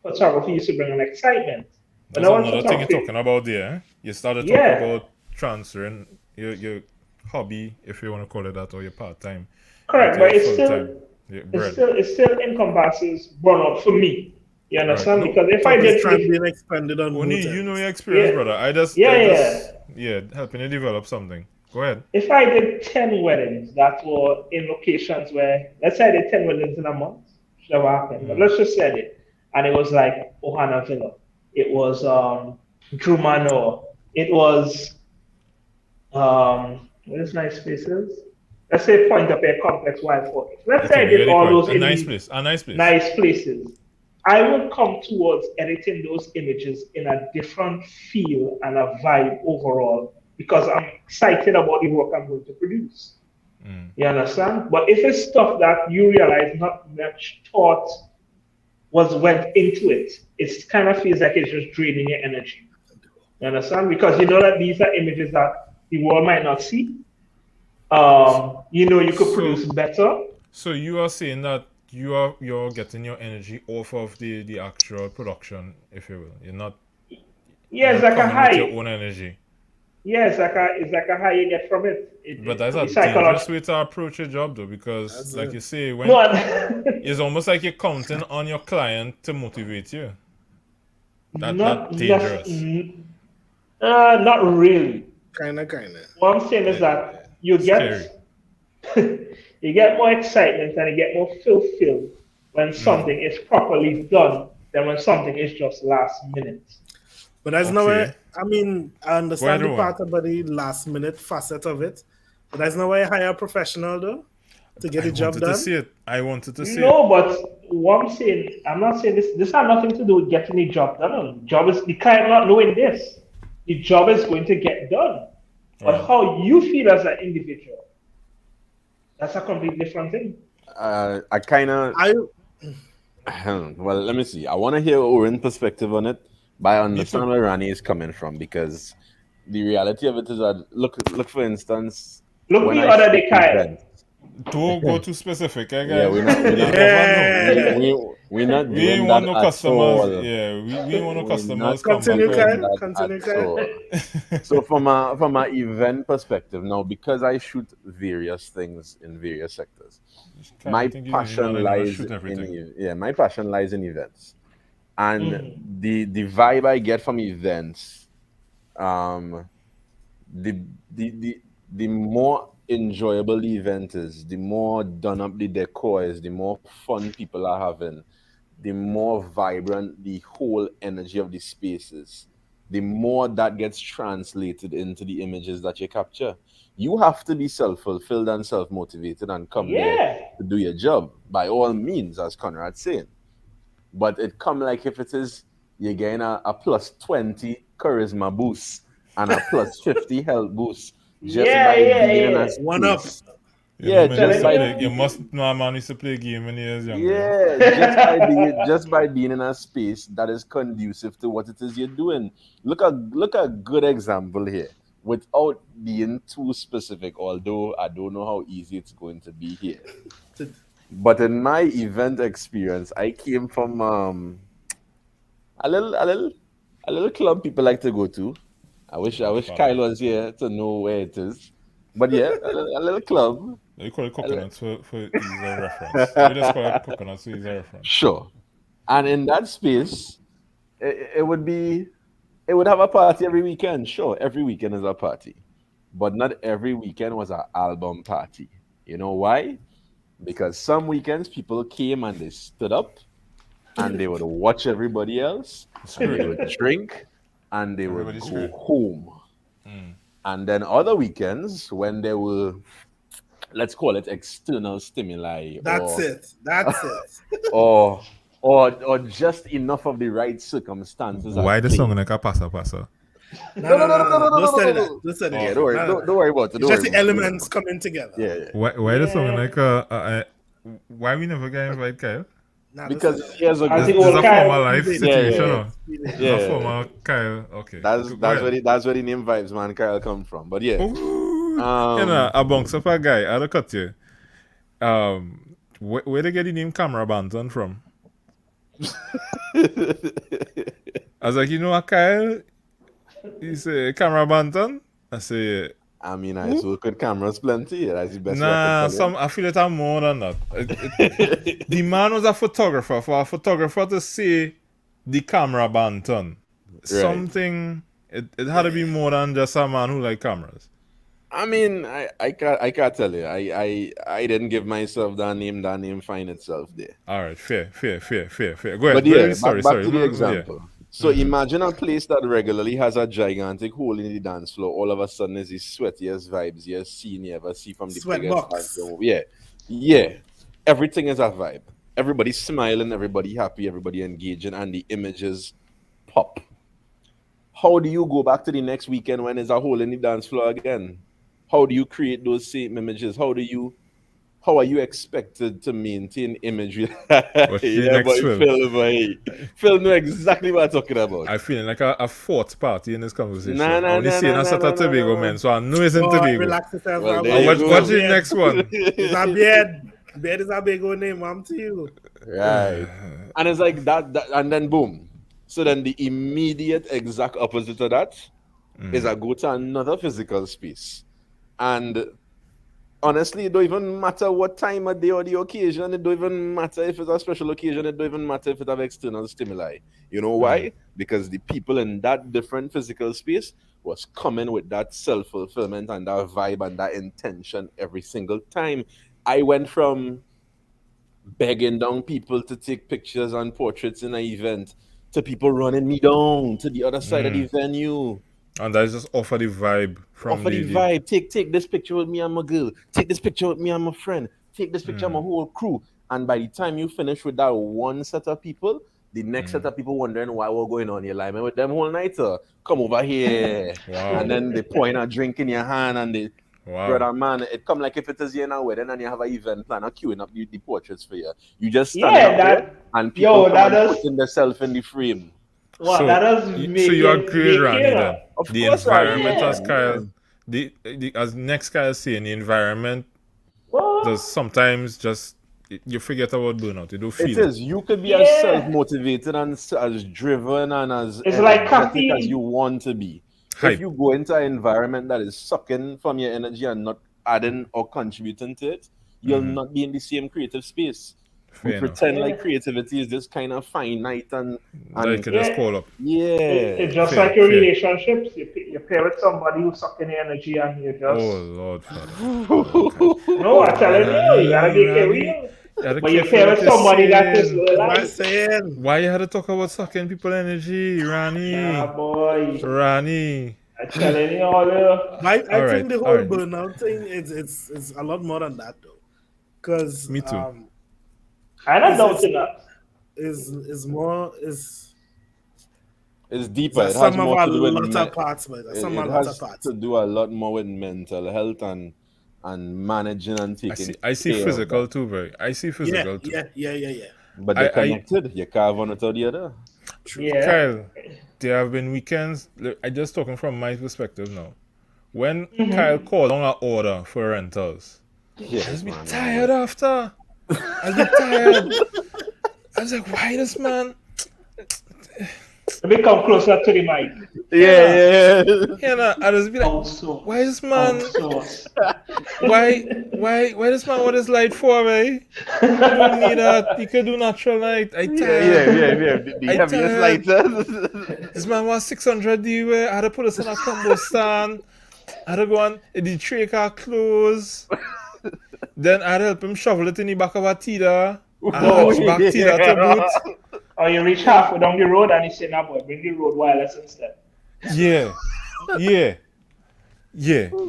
photography used to bring an excitement. That's another thing you're talking about there. Eh? You started talking about transferring your hobby, if you want to call it that, or your part-time. Correct, but it's still encompasses burnout for me. You understand? Right. Because if I did being expanded on only you know your experience, brother. helping you develop something. Go ahead. If I did 10 weddings that were in locations where, let's say I did 10 weddings in a month, should have happened. But let's just say I did. And it was like Ohana Villa. It was Drew Manor. It was, what is nice places? Let's say Point Up Air Complex, Wild Fort. Let's say I did all those a nice place. Nice places. I would come towards editing those images in a different feel and a vibe overall because I'm excited about the work I'm going to produce. You understand? But if it's stuff that you realize not much thought went into it, it kind of feels like it's just draining your energy. You understand? Because you know that these are images that the world might not see. You know you could produce better. So you are saying that you're getting your energy off of the actual production, if you will. You're not. Yeah, it's like a high. Your own energy. Yeah, it's like a high you get from it. But that's a dangerous way to approach your job, though, because that's like you say, when it's almost like you're counting on your client to motivate you. That's dangerous. Not really. Kinda. What I'm saying is that you get you get more excitement and you get more fulfilled when something is properly done than when something is just last minute. But that's no way. I mean, I understand the part about the last minute facet of it, but that's no way I hire a professional though to get the job done. I wanted to see it. No, but what I'm saying, I'm not saying this. This has nothing to do with getting the job done. The job is the client not knowing this. The job is going to get done, but how you feel as an individual, that's a completely different thing. Well, let me see. I want to hear Oren's perspective on it. But I understand where Rani is coming from because the reality of it is that look for instance. Look the other day, Kyle. Don't go too specific, eh, guys? Yeah, we're not we want no customers. Yeah, we want no customers. Continue, Kyle. So from a event perspective, now because I shoot various things in various sectors, my passion lies in events. And the vibe I get from events, the more enjoyable the event is, the more done up the decor is, the more fun people are having, the more vibrant the whole energy of the space is, the more that gets translated into the images that you capture. You have to be self-fulfilled and self-motivated and come there to do your job, by all means, as Conrad's saying. But it come like if it is you gain a plus 20 charisma boost and a plus 50 health boost just by being in a space. One up. You must know a man used to play a game when he was younger. Yeah, just by being in a space that is conducive to what it is you're doing. Look a good example here. Without being too specific, although I don't know how easy it's going to be here. But in my event experience, I came from a little club people like to go to. I wish Kyle was here to know where it is. But yeah, a little club. You call it coconuts for ease of reference. We just call it coconuts for ease of reference. Sure. And in that space, it would have a party every weekend. Sure, every weekend is a party. But not every weekend was an album party. You know why? Because some weekends people came and they stood up and they would watch everybody else and they would drink and they would go home. And then other weekends when there were, let's call it external stimuli. That's it. or just enough of the right circumstances. Why the song like a pasa? No. Don't say that. Don't worry about it. Just the elements coming together. Yeah. Why the song like why we never get invited, Kyle? Because he has a formal life situation. Yeah. Formal Kyle. Okay. That's where the name Vibes Man Kyle come from. But yeah. A bunks of a guy, I'll cut you. Where they get the name Camera Banton from? I was like, you know what, Kyle? He say Camera Banton? I say, I mean, I work with cameras plenty. That's the best. I feel it I'm more than that. The man was a photographer. For a photographer to say the Camera Banton, something It had to be more than just a man who like cameras. I mean, I can't tell you. I didn't give myself that name. That name find itself there. All right, fair. Go ahead. But yeah, back to the Yeah. example. So imagine a place that regularly has a gigantic hole in the dance floor. All of a sudden, is the sweatiest vibes you ever see from the Sweat biggest box. dance floor. Yeah. Everything is a vibe. Everybody's smiling, everybody happy, everybody engaging, and the images pop. How do you go back to the next weekend when there's a hole in the dance floor again? How do you create those same images? How are you expected to maintain imagery? What's the next film? Phil know exactly what I'm talking about. I feeling like a fourth party in this conversation. Nah, I only see in Tobago, man, so I know it's in Tobago. Relax yourself. Well, I'm there you go. What's the next one? It's a beard. Beard is a big old name, I'm to you. Right. And it's like that, and then boom. So then the immediate exact opposite of that is I go to another physical space. And honestly, it don't even matter what time of day or the occasion. It don't even matter if it's a special occasion. It don't even matter if it have external stimuli. You know why? Because the people in that different physical space was coming with that self-fulfillment and that vibe and that intention every single time. I went from begging down people to take pictures and portraits in an event to people running me down to the other side of the venue. And that's just offer the vibe from the vibe. Take this picture with me and my girl. Take this picture with me and my friend. Take this picture of my whole crew. And by the time you finish with that one set of people, the next set of people wondering why we're going on your line with them whole night. Come over here. Wow. And then they point a drink in your hand and they brother man, it come like if it is in a wedding and you have an event planner queuing up the portraits for you. You just stand up there and people putting themselves in the frame. Well, so, that does make so you agree, Randy, then? The environment, as Kyle, as next Kyle saying, the environment does sometimes just, you forget about burnout. You don't feel it. It is. You could be as self-motivated and as driven and as energetic as you want to be. Hype. If you go into an environment that is sucking from your energy and not adding or contributing to it, you'll not be in the same creative space. We pretend like creativity is this kind of finite and you can just call up. It's just like your relationships. You pair with somebody who's sucking your energy and you just. Oh Lord, no, I'm telling you, you gotta be careful. But you pair with somebody that is like. Why you had to talk about sucking people energy, Rani? Nah, boy. Rani. I'm telling you all. I think the whole burnout thing is a lot more than that though. Because me too. I'm not doubting that. Is deeper. It has more to do with parts, but it has to do a lot more with mental health and managing and taking. I see physical too, bro. I see physical too. Yeah. But they're connected. You carve one without the other. True. Yeah. Kyle, there have been weekends. I'm just talking from my perspective now. When Kyle called on an order for rentals, I just be tired after. I was tired. I was like, why this man? Let me come closer to the mic. Yeah. I just be like, why this man? Why this man want this light for, eh? You don't need that. You could do natural light. I tired. Yeah. The heaviest lighter. This man wants 600 D. I had to put us in a combo stand. I had to go on the tray car close. Then I'd help him shovel it in the back of a Tida. Back Tida to boot. Or you reach halfway down the road and you say, nah boy, bring the road wireless instead. Yeah. You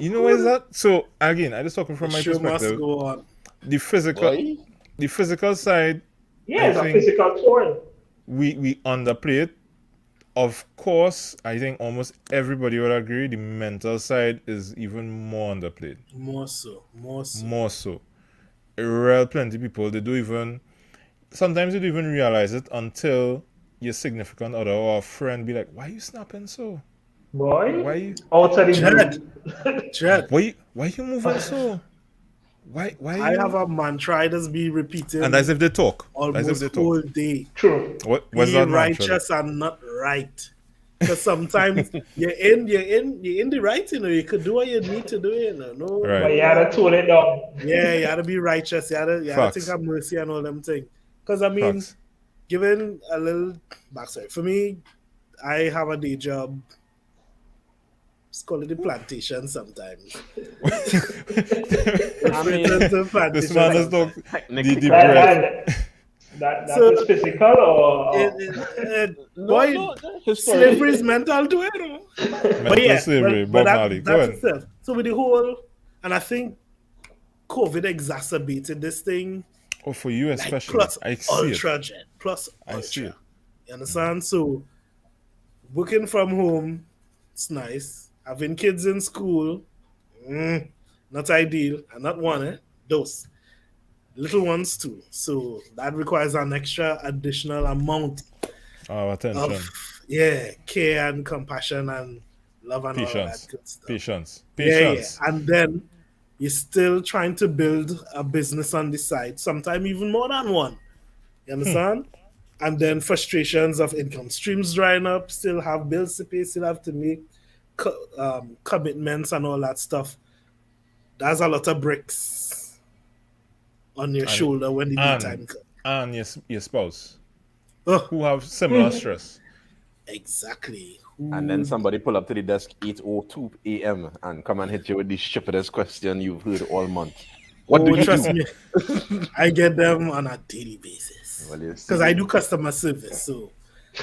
know what is that? So again, I just talking from my perspective. The physical side. Yeah, it's a physical tour. We underplay it. Of course, I think almost everybody would agree the mental side is even more underplayed. More so. Plenty of people, sometimes they don't even realize it until your significant other or a friend be like, why you snapping so? Boy? Why you? Outside the Jet. Why you moving so? Why I have a mantra I just be repeating. And as if they talk. Almost whole day. True. What's that righteous and not right. Because sometimes you're in the right, you could do what you need to do, No. Right. But you had to tone it down. Yeah, you had to be righteous. You had to think of mercy and all them things. Because given a little backstory, for me, I have a day job Just call it the plantation sometimes. I mean, This man is not technically, the bread. That So- is physical or Boy, historically, slavery is mental to it. Mental slavery, Bob Marley. Go that's ahead. itself. So with the whole, and I think COVID exacerbated this thing. Oh, for you Like especially. plus I see it. ultra jet, plus I see ultra. it. You understand? So working from home, it's nice. Having kids in school, not ideal. And not one, those. Little ones too. So that requires an extra additional amount Our attention. of care and compassion and love and all Patience. that good stuff. Patience. Yeah. Patience. And then you're still trying to build a business on the side, sometimes even more than one. You understand? And then frustrations of income streams drying up, still have bills to pay, still have to make commitments and all that stuff. That's a lot of bricks on your shoulder when the new time comes. And your spouse Oh, who have similar stress. exactly. and then somebody pull up to the desk 8:02 a.m. and come and hit you with the stupidest question you've heard all month. What do you trust do? me, I get them on a daily basis Well, you see. because I do customer service. So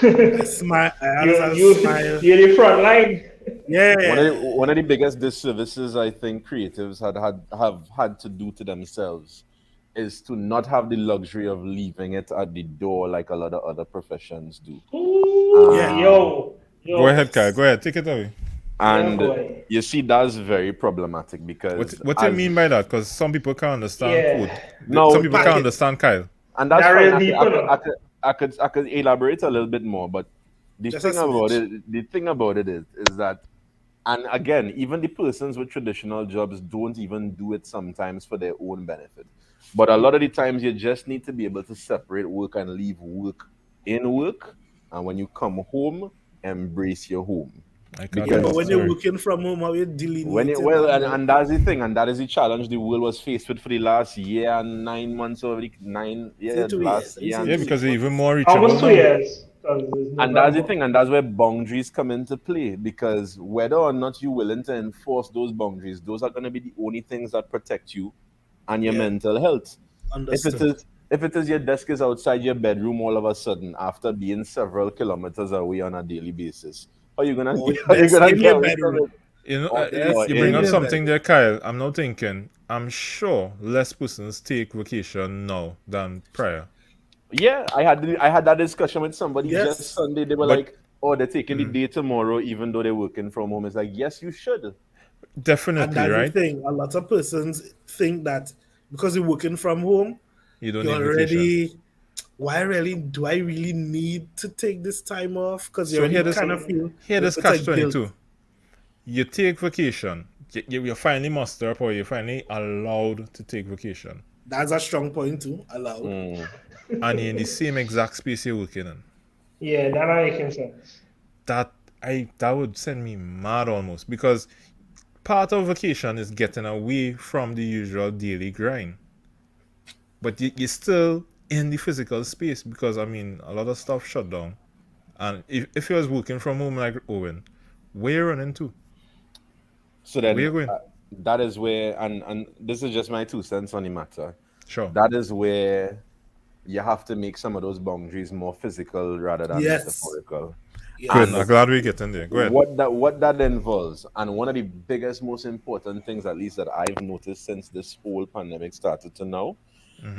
I smile. I always smile. you're the front line. Yeah. One of the biggest disservices I think creatives have had to do to themselves is to not have the luxury of leaving it at the door like a lot of other professions do. Yeah. Yo. Go ahead, Kai. Go ahead. Take it away. And boy. you see, that's very problematic because What do you mean by that? Because some people can't understand Yeah. code. No, Some people packet. can't understand Kyle. And that's That fine. really deep, I could elaborate a little bit more, but the Just a thing about it is that, and again, even the persons with traditional jobs don't even do it sometimes for their own benefit. But a lot of the times, you just need to be able to separate work and leave work in work, and when you come home, embrace your home. I can't Yeah, tell but the when you're story. working from home, how you deleting And that's the thing, and that is the challenge the world was faced with for the last year and 9 months already. 9 years, 2 last years. year. Yeah, And because they're even more Almost reachable 2 now. years. And that's the thing, and that's where boundaries come into play. Because whether or not you're willing to enforce those boundaries, those are going to be the only things that protect you and your mental health. Understood. If it is your desk is outside your bedroom all of a sudden after being several kilometers away on a daily basis, how you gonna Or how you desk gonna in your get away from bedroom. it? You know, Or you bring in up your something bedroom. there, Kyle. I'm now thinking, I'm sure less persons take vacation now than prior. Yeah, I had that discussion with somebody Yes. just Sunday. They were But- like, "Oh, they're taking the day tomorrow, even though they're working from home." It's like, yes, you should. And Definitely, that's right? the thing. A lot of persons think that because you're working from home, You don't you're need vacation. already. Do I really need to take this time off? Because you So already here this- kind of feel Here, this a bit of catch 22. guilt. You take vacation. You finally muster up, or you're finally allowed to take vacation, That's a strong point too. Allowed. and you're in the same exact space you're working in. Yeah, that not making sense. That would send me mad almost, because part of vacation is getting away from the usual daily grind. But you're still in the physical space, because I mean a lot of stuff shut down. And if you was working from home like Owen, where you running to? So then Where you going? that is where, and this is just my 2 cents on the matter. Sure. That is where you have to make some of those boundaries more physical rather than Yes. metaphorical. Yes. Good. I'm glad we're getting there. Go ahead. What that involves, and one of the biggest, most important things, at least that I've noticed since this whole pandemic started to now,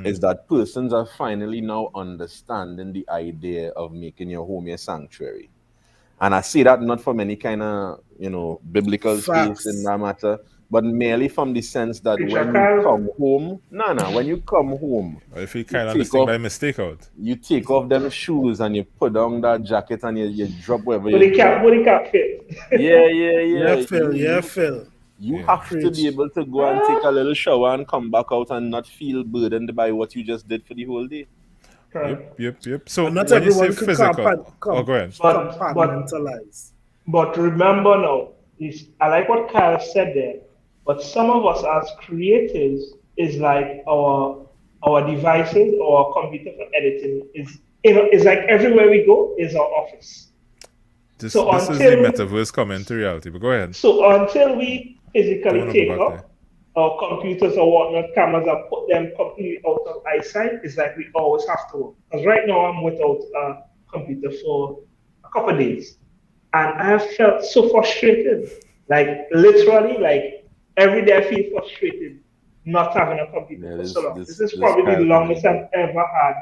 is that persons are finally now understanding the idea of making your home your sanctuary. And I see that not from any kind of, biblical Facts. space in that matter, but merely from the sense that Preacher when you Kyle. come home, when you come home, Or if you kind of take this thing off- by mistake out. you take off them shoes and you put down that jacket and you drop wherever With the you cap fit. Yeah. Yeah, Phil. Yeah, Phil. You Yeah. have to Preach. be able to go and take a little shower and come back out and not feel burdened by what you just did for the whole day. Yep. So And not when you say everyone could physical, oh, go ahead. compartmentalize. But remember now, I like what Kyle said there, but some of us as creatives is like our devices or our computer for editing is like everywhere we go is our office. This So this is the until metaverse coming to reality. But go ahead. so until we Don't physically want to go take back there. up our computers or whatnot, cameras, and put them completely out of eyesight, it's like we always have to work. Because right now I'm without a computer for a couple of days, and I have felt so frustrated. Like literally, like every day I feel frustrated not having a computer Yeah, for so this long. This this is this probably the Kyle longest thing. I've ever had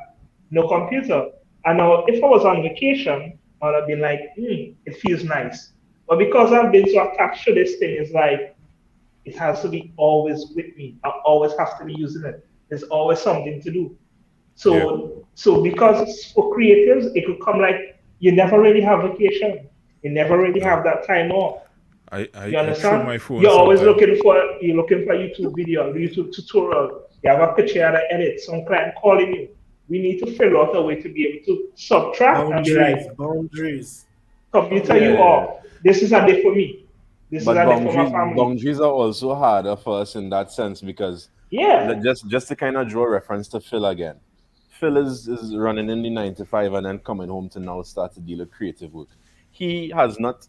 no computer. And now, if I was on vacation, I would have been like, it feels nice. But because I've been so attached to this thing, it's like it has to be always with me. I always have to be using it. There's always something to do. Yeah. So because it's for creatives, it could come like you never really have vacation. You never really No. have that time off. You I throw understand? my phone You're always sometime. looking for YouTube video, YouTube tutorial. You have a picture at the edit, some client calling you. We need to figure out a way to be able to subtract and be like, Boundaries. computer you Yeah, off. This is a day for me. This is but a day for my family. boundaries are also harder for us in that sense because Yeah. just to kind of draw reference to Phil again. Phil is running in the 9 to 5 and then coming home to now start to deal with creative work. He has not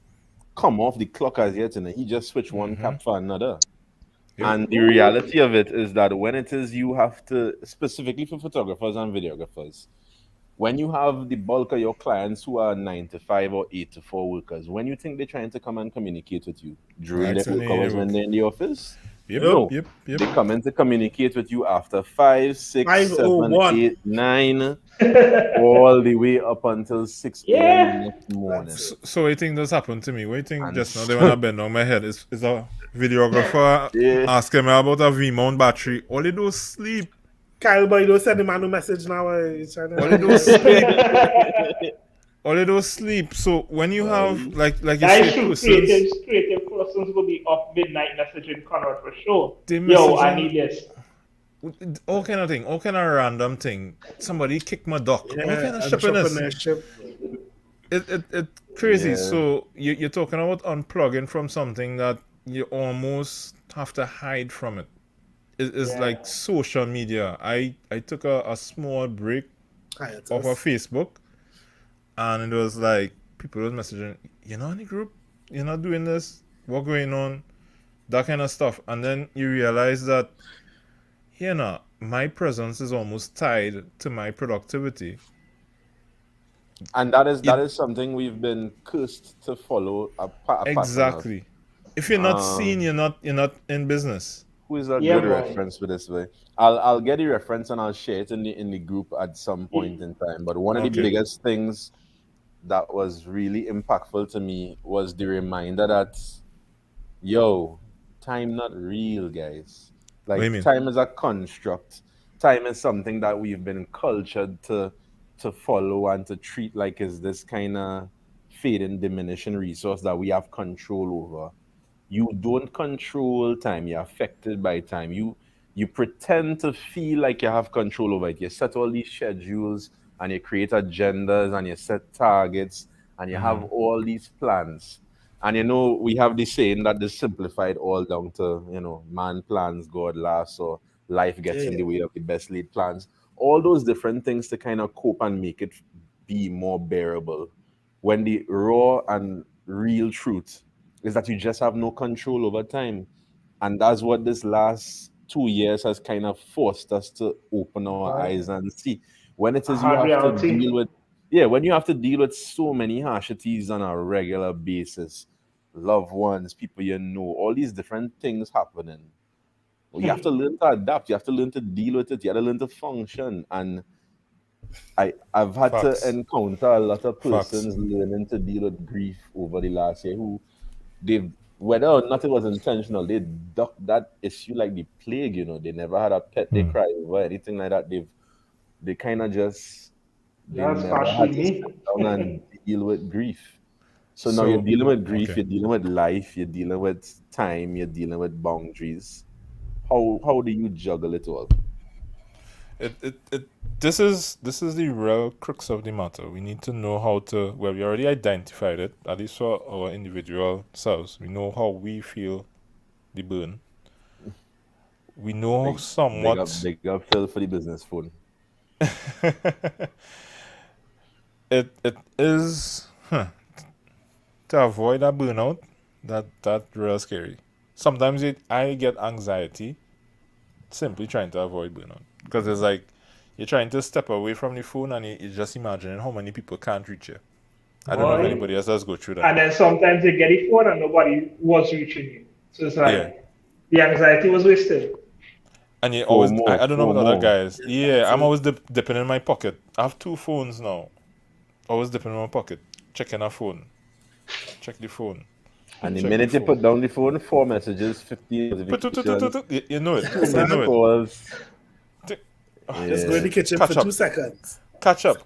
come off the clock as yet, and he just switched one cap for another. Yep. And the reality of it is that when it is you have to, specifically for photographers and videographers, when you have the bulk of your clients who are 9 to 5 or 8 to 4 workers, when you think they're trying to come and communicate with you during their work Accidentally hours when work. they're in the office, Yep. Yep. no, Yep. Yep. they come in to communicate with you after 5, 6, 7, 5:01. 8, 9, all the way up until 6 a.m. the Yeah. next That's morning. it. So I think this happened to me. What do you think And just now they wanna bend on my head? Is a videographer yeah, asking me about a V mount battery. All they do is sleep. Kyle, boy, don't send the man a message now. He's trying All they do is to. sleep. All they do is sleep. So when you have like you That is say true. persons, Creative persons will be up midnight messaging Conrad for sure. they Yo, I messaging need this. all kind of thing, all kind of random thing. Somebody kicked my duck. All kind of shippiness. Entrepreneurship. It crazy. yeah, So you're talking about unplugging from something that you almost have to hide from it. It's Yeah. like social media. I took a small break off of Hiatus. Facebook, and it was like people was messaging, you're not in the group, you're not doing this, what going on, that kind of stuff. And then you realize that, my presence is almost tied to my productivity. and that is It something we've been cursed to follow a pattern of. exactly. If you're not seen, Um, you're not in business. who is a Yeah, good man. reference for this way? I'll get the reference and I'll share it in the group at some point in time. But one of the Okay. biggest things that was really impactful to me was the reminder that yo, time not real, guys. What do you Like mean? time is a construct. Time is something that we've been cultured to follow and to treat like is this kind of fading, diminishing resource that we have control over. You don't control time. You're affected by time. You pretend to feel like you have control over it. You set all these schedules and you create agendas and you set targets and you have all these plans. And we have this saying that is simplified all down to, man plans, God laughs, or life gets in Yeah. the way of the best laid plans. All those different things to kind of cope and make it be more bearable. When the raw and real truth is that you just have no control over time. And that's what this last 2 years has kind of forced us to open our Right. eyes and see. When it A is you hard have to reality. deal with, yeah, when you have to deal with so many harshities on a regular basis, loved ones, people you know, all these different things happening. Well, you have to learn to adapt. You have to learn to deal with it. You have to learn to function. And I've had to Facts. encounter a lot of Facts. persons learning to deal with grief over the last year who they've, whether or not it was intentional, they ducked that issue like the plague. They never had a pet they cry over, anything like that. They kind of just, they That's never had partially to sit me. down and deal with grief. So now you're So dealing with grief, okay. you're dealing with life, you're dealing with time, you're dealing with boundaries. How do you juggle it all? It this is the real crux of the matter. We need to know how to, well, we already identified it, at least for our individual selves. We know how we feel the burn. We know Big somewhat big up Phil for the business phone. it is to avoid a burnout, that real scary. Sometimes I get anxiety simply trying to avoid burnout because it's like you're trying to step away from the phone and you're just imagining how many people can't reach you. I don't know if Boy. anybody else has go through that. And then sometimes you get it phone and nobody was reaching you. So it's like Yeah. the anxiety was wasted. And you always, I don't know about other FOMO. guys. Yeah, I'm always dipping in my pocket. I have 2 phones now. Always dipping in my pocket, checking a phone. Check the phone. And the Check minute the you put down the phone, 4 messages, 15 notifications, You know it. You know it. calls. Just go in the kitchen Catch for up. 2 seconds. Catch up.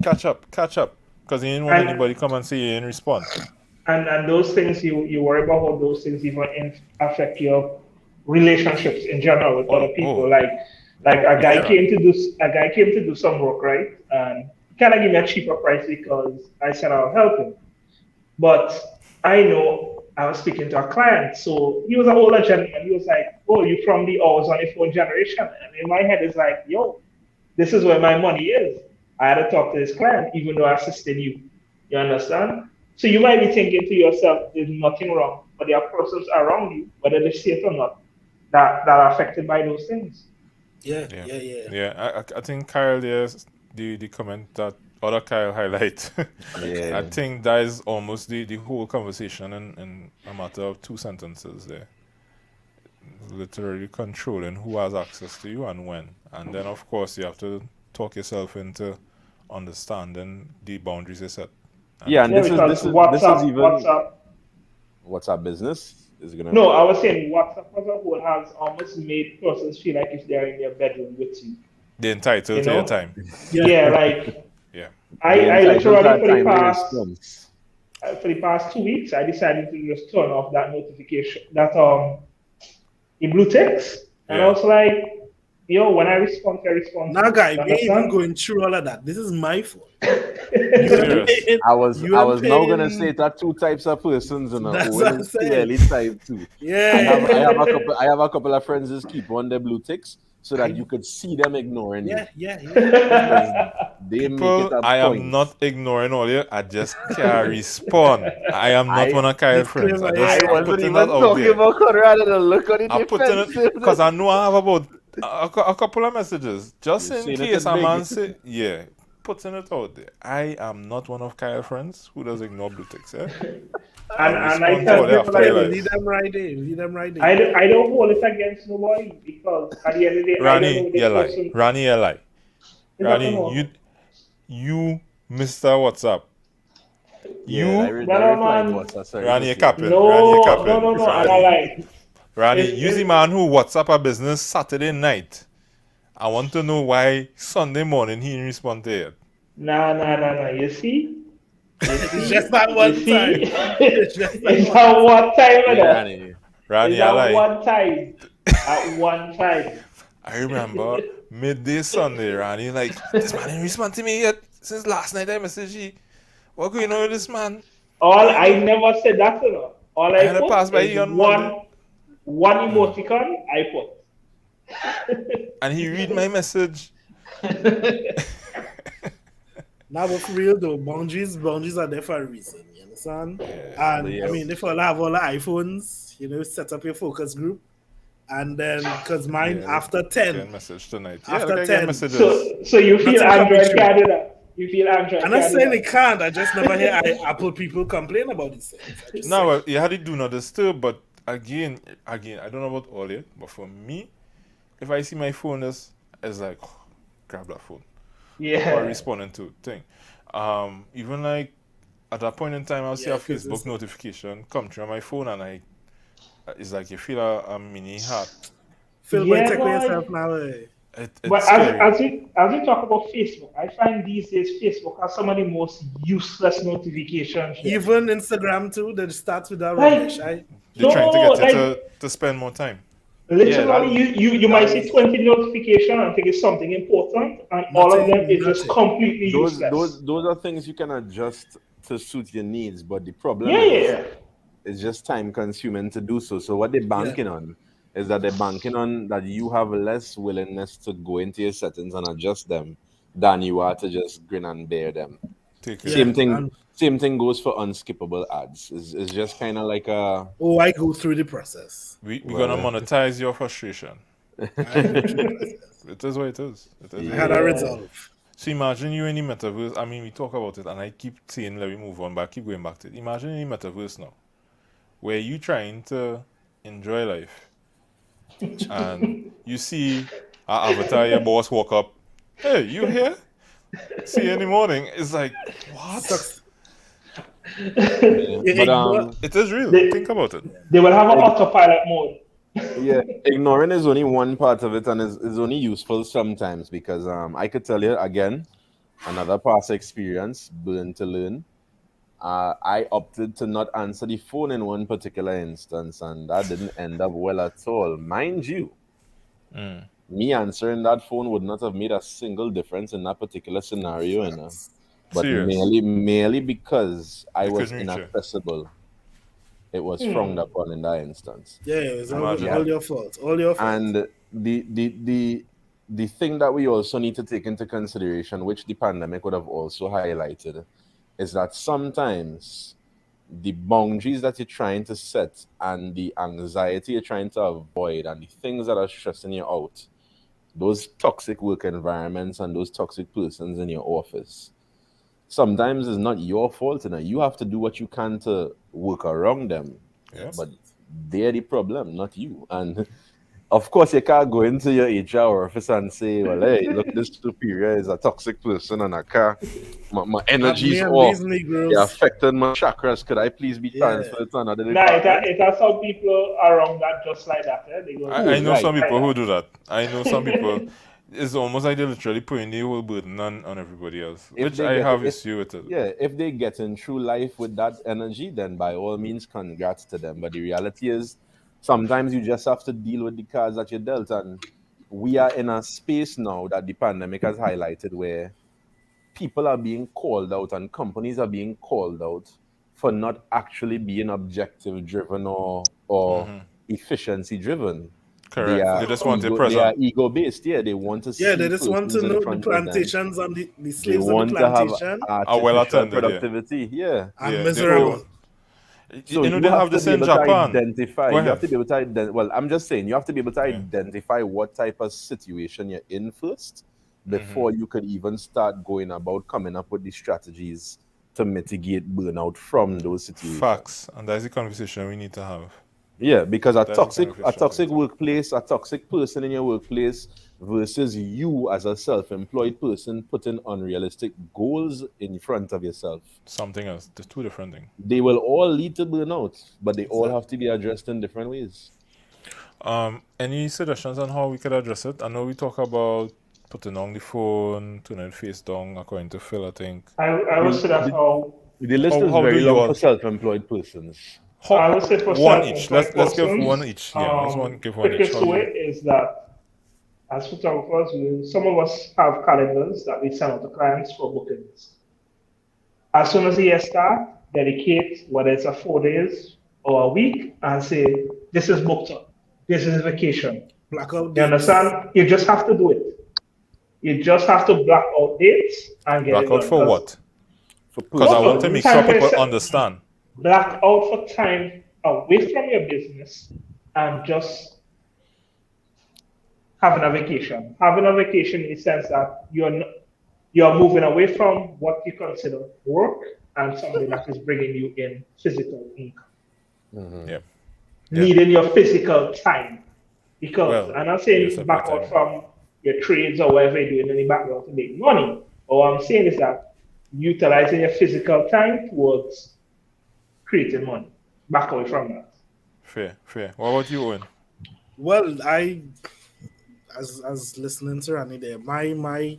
Because you didn't want anybody come and say you didn't respond. And those things you worry about how those things even affect your relationships in general with other people. Like a guy came to do some work, right? And he kind of gave me a cheaper price because I said I'll help him. But I know I was speaking to a client, so he was an older gentleman. He was like, "Oh, you from the always on your phone generation?" And in my head, it's like, "Yo, this is where my money is." I had to talk to this client, even though I assisted you. You understand? So you might be thinking to yourself, "There's nothing wrong," but there are persons around you, whether they see it or not, that are affected by those things. Yeah. I think Kyle there's the comment that other Kyle highlight. Yeah. I think that is almost the whole conversation in a matter of 2 sentences there. Literally controlling who has access to you and when. And then of course you have to talk yourself into understanding the boundaries you set. Yeah, and this is even WhatsApp. WhatsApp business is gonna. No, I was saying WhatsApp as a whole has almost made persons feel like if they're in their bedroom with you. They're entitled to your time. Yeah, like Yeah. I literally for for the past 2 weeks I decided to just turn off that notification, that the blue text, and I was like, yo, when I respond, I respond. Now, guy, we ain't even going through all of that. This is my fault. I was now gonna say that 2 types of persons, and clearly type 2. Yeah, I have a couple of friends just keep on their blue ticks so that you could see them ignoring you. Yeah. They People, make it a I point. am not ignoring all you. I just can't respond. I am not one of Kyle's friends. I wasn't putting even that out talking there. about Conrad and look on the I'm putting it because I know I have about a couple of messages just You're in saying it case a big. man say, putting it out there. I am not one of Kyle's friends who does ignore blue ticks. Yeah? And I respond tell to it people after like, lead them right in. I don't hold it against nobody because at the end of the day, Rani, you lie. Rani, you Mr. WhatsApp. Rani, you capping. No, I don't like. Rani, you the man who WhatsApp a business Saturday night. I want to know why Sunday morning he didn't respond to it. Nah. You see? It's just that one time. It's that one time, Rani, I like. At one time. I remember midday Sunday, Rani, like, this man didn't respond to me yet. Since last night I messaged you. What going on with this man? I never said that, you know. All I had to pass by is you on one emoticon I put. And he read my message. Now, but for real though, boundaries are there for a reason. You understand? Yeah, and I mean, if you all have all the iPhones, set up your focus group, and then because mine after 10, message tonight. After 10, so you feel Android can't do that. You feel Android. I'm not saying they can't. I just never hear Apple people complain about these things. No, well, you had to do not disturb, but again, I don't know about all it, but for me, if I see my phone, it's like, grab that phone. Yeah. Or responding to thing. Even like at that point in time, I'll see a Facebook notification come through on my phone, and it's like you feel a mini heart. Feel boy, take yourself now. But as we talk about Facebook, I find these days Facebook has some of the most useless notifications. Even Instagram too. That starts with that rubbish. They're trying to get you to spend more time. Literally, you might see 20 notifications and think it's something important, and all of them is just completely useless. Those are things you can adjust to suit your needs, but the problem is just time consuming to do so. So what they're banking on is that they're banking on that you have less willingness to go into your settings and adjust them than you are to just grin and bear them. Take it. Same thing goes for unskippable ads. It's just kind of like a. Oh, I go through the process. We're gonna monetize your frustration. I go through the process. It is what it is. I had a resolve. So imagine you in the metaverse. I mean, we talk about it, and I keep saying let me move on, but I keep going back to it. Imagine in the metaverse now, where you trying to enjoy life, and you see an avatar, your boss walk up. Hey, you here? See you in the morning. It's like what? But it is real. Think about it. They will have an autopilot mode. Yeah, ignoring is only one part of it, and is only useful sometimes because I could tell you again, another past experience, burn to learn. I opted to not answer the phone in one particular instance, and that didn't end up well at all. Mind you, me answering that phone would not have made a single difference in that particular scenario, but merely because I was inaccessible. It was frowned upon in that instance. Yeah, it's all your fault. All your fault. And the thing that we also need to take into consideration, which the pandemic would have also highlighted, is that sometimes the boundaries that you're trying to set and the anxiety you're trying to avoid and the things that are stressing you out, those toxic work environments and those toxic persons in your office, sometimes it's not your fault. You have to do what you can to work around them. Yes. But they're the problem, not you. And of course, you can't go into your HR office and say, well, hey, look, this superior is a toxic person and my energy's off. They're affecting my chakras. Could I please be transferred to another department? It has some people around that just like that. They go, I know some people who do that. I know some people. It's almost like they're literally putting the whole burden on everybody else, which I have issue with it. Yeah, if they get in through life with that energy, then by all means, congrats to them. But the reality is, sometimes you just have to deal with the cards that you're dealt. And we are in a space now that the pandemic has highlighted where people are being called out and companies are being called out for not actually being objective driven or efficiency driven. Correct. They just want to present. They are ego based. Yeah, they want to see. Yeah, they just want to know the plantations and the slaves on the plantation. Well attended productivity. Yeah. And miserable. So they have this in Japan. You have to be able to identify. Well, I'm just saying, you have to be able to identify what type of situation you're in first before you could even start going about coming up with the strategies to mitigate burnout from those situations. Facts, and that's the conversation we need to have. Yeah, because a toxic workplace, a toxic person in your workplace versus you as a self-employed person putting unrealistic goals in front of yourself. Something else. There's two different things. They will all lead to burnout, but they all have to be addressed in different ways. Any suggestions on how we could address it? I know we talk about putting on the phone, turning the face down, according to Phil, I think. I would say that's how... The list is very long for self-employed persons. I would say for one each. Let's give one each. Yeah, let's give one each. The way is that as photographers, some of us have calendars that we send out to clients for bookings. As soon as the year starts, dedicate whether it's a 4 days or a week and say, this is booked up. This is vacation. Blackout. You understand? You just have to do it. You just have to black out dates and get black it done. Out for what? Because I want to make sure people understand. Black out for time away from your business and just having a vacation. Having a vacation in the sense that you're moving away from what you consider work and something that is bringing you in physical income. Mm-hmm. Needing your physical time. Because I'm not saying back out from your trades or whatever you're doing in the background to make money. All I'm saying is that utilizing your physical time towards creating money. Back away from that. Fair. What about you, Owen? Well, as listening to Rani there, my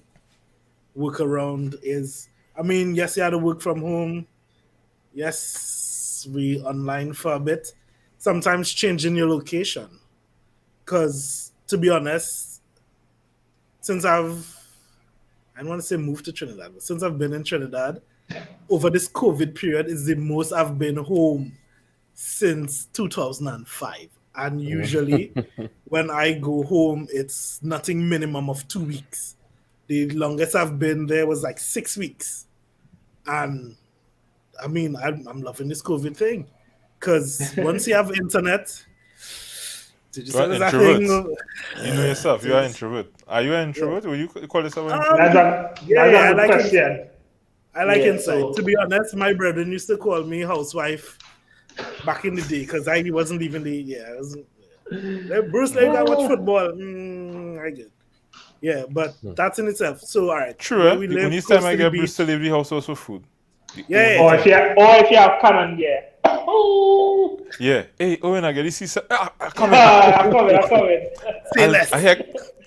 workaround is, yes, you had to work from home. Yes, we online for a bit. Sometimes changing your location. Because, to be honest, since I don't want to say moved to Trinidad, but since I've been in Trinidad, over this COVID period is the most I've been home since 2005. And usually when I go home, it's nothing minimum of 2 weeks. The longest I've been there was like 6 weeks. And I mean, I'm loving this COVID thing because once you have internet, did you You say are there's a thing? introvert. You know yourself. You are introvert. Are you an introvert? Will you call yourself an introvert? That's Yeah, a I good like question. I like Yeah, inside. so To be honest, my brethren used to call me housewife back in the day because I wasn't leaving the I wasn't. Bruce, like, I watch football. I get. Yeah, but that's in itself. So all right, True, where eh? we The only live, time close I to the get Bruce to beach. leave the house was for food. The Yeah, only or time. if you have canon, yeah. Oh, Yeah. Hey, Owen, I get this. I come in. I'm coming. say less.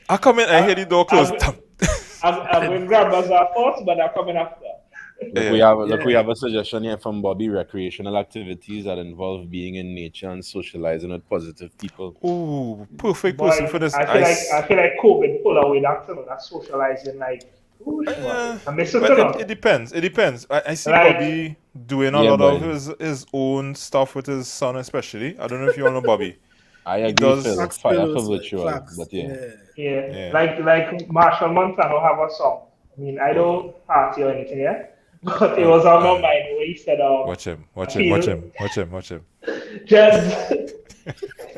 I come in. I hear the door closed. I'm going to grab us our first, but I'm coming after. Look, we Yeah. have a suggestion here from Bobby: recreational activities that involve being in nature and socializing with positive people. Oh, perfect person for Boy, this. I feel like COVID pull away that socializing like whoosh, boy. I miss it Well, enough. it depends. It depends. I see Like Bobby doing a Yeah, lot of boy. his own stuff with his son, especially. I don't know if you all know Bobby. I He agree, does. Phil. Facts, Fire for pillows, like, virtual, facts. but yeah. yeah, Yeah. like Marshall Montano have a song. I mean, I Oh, don't party or anything, yeah. But it and was on my mind where he said, watch him. I Watch him. Watch feel him. Watch him. Watch him. just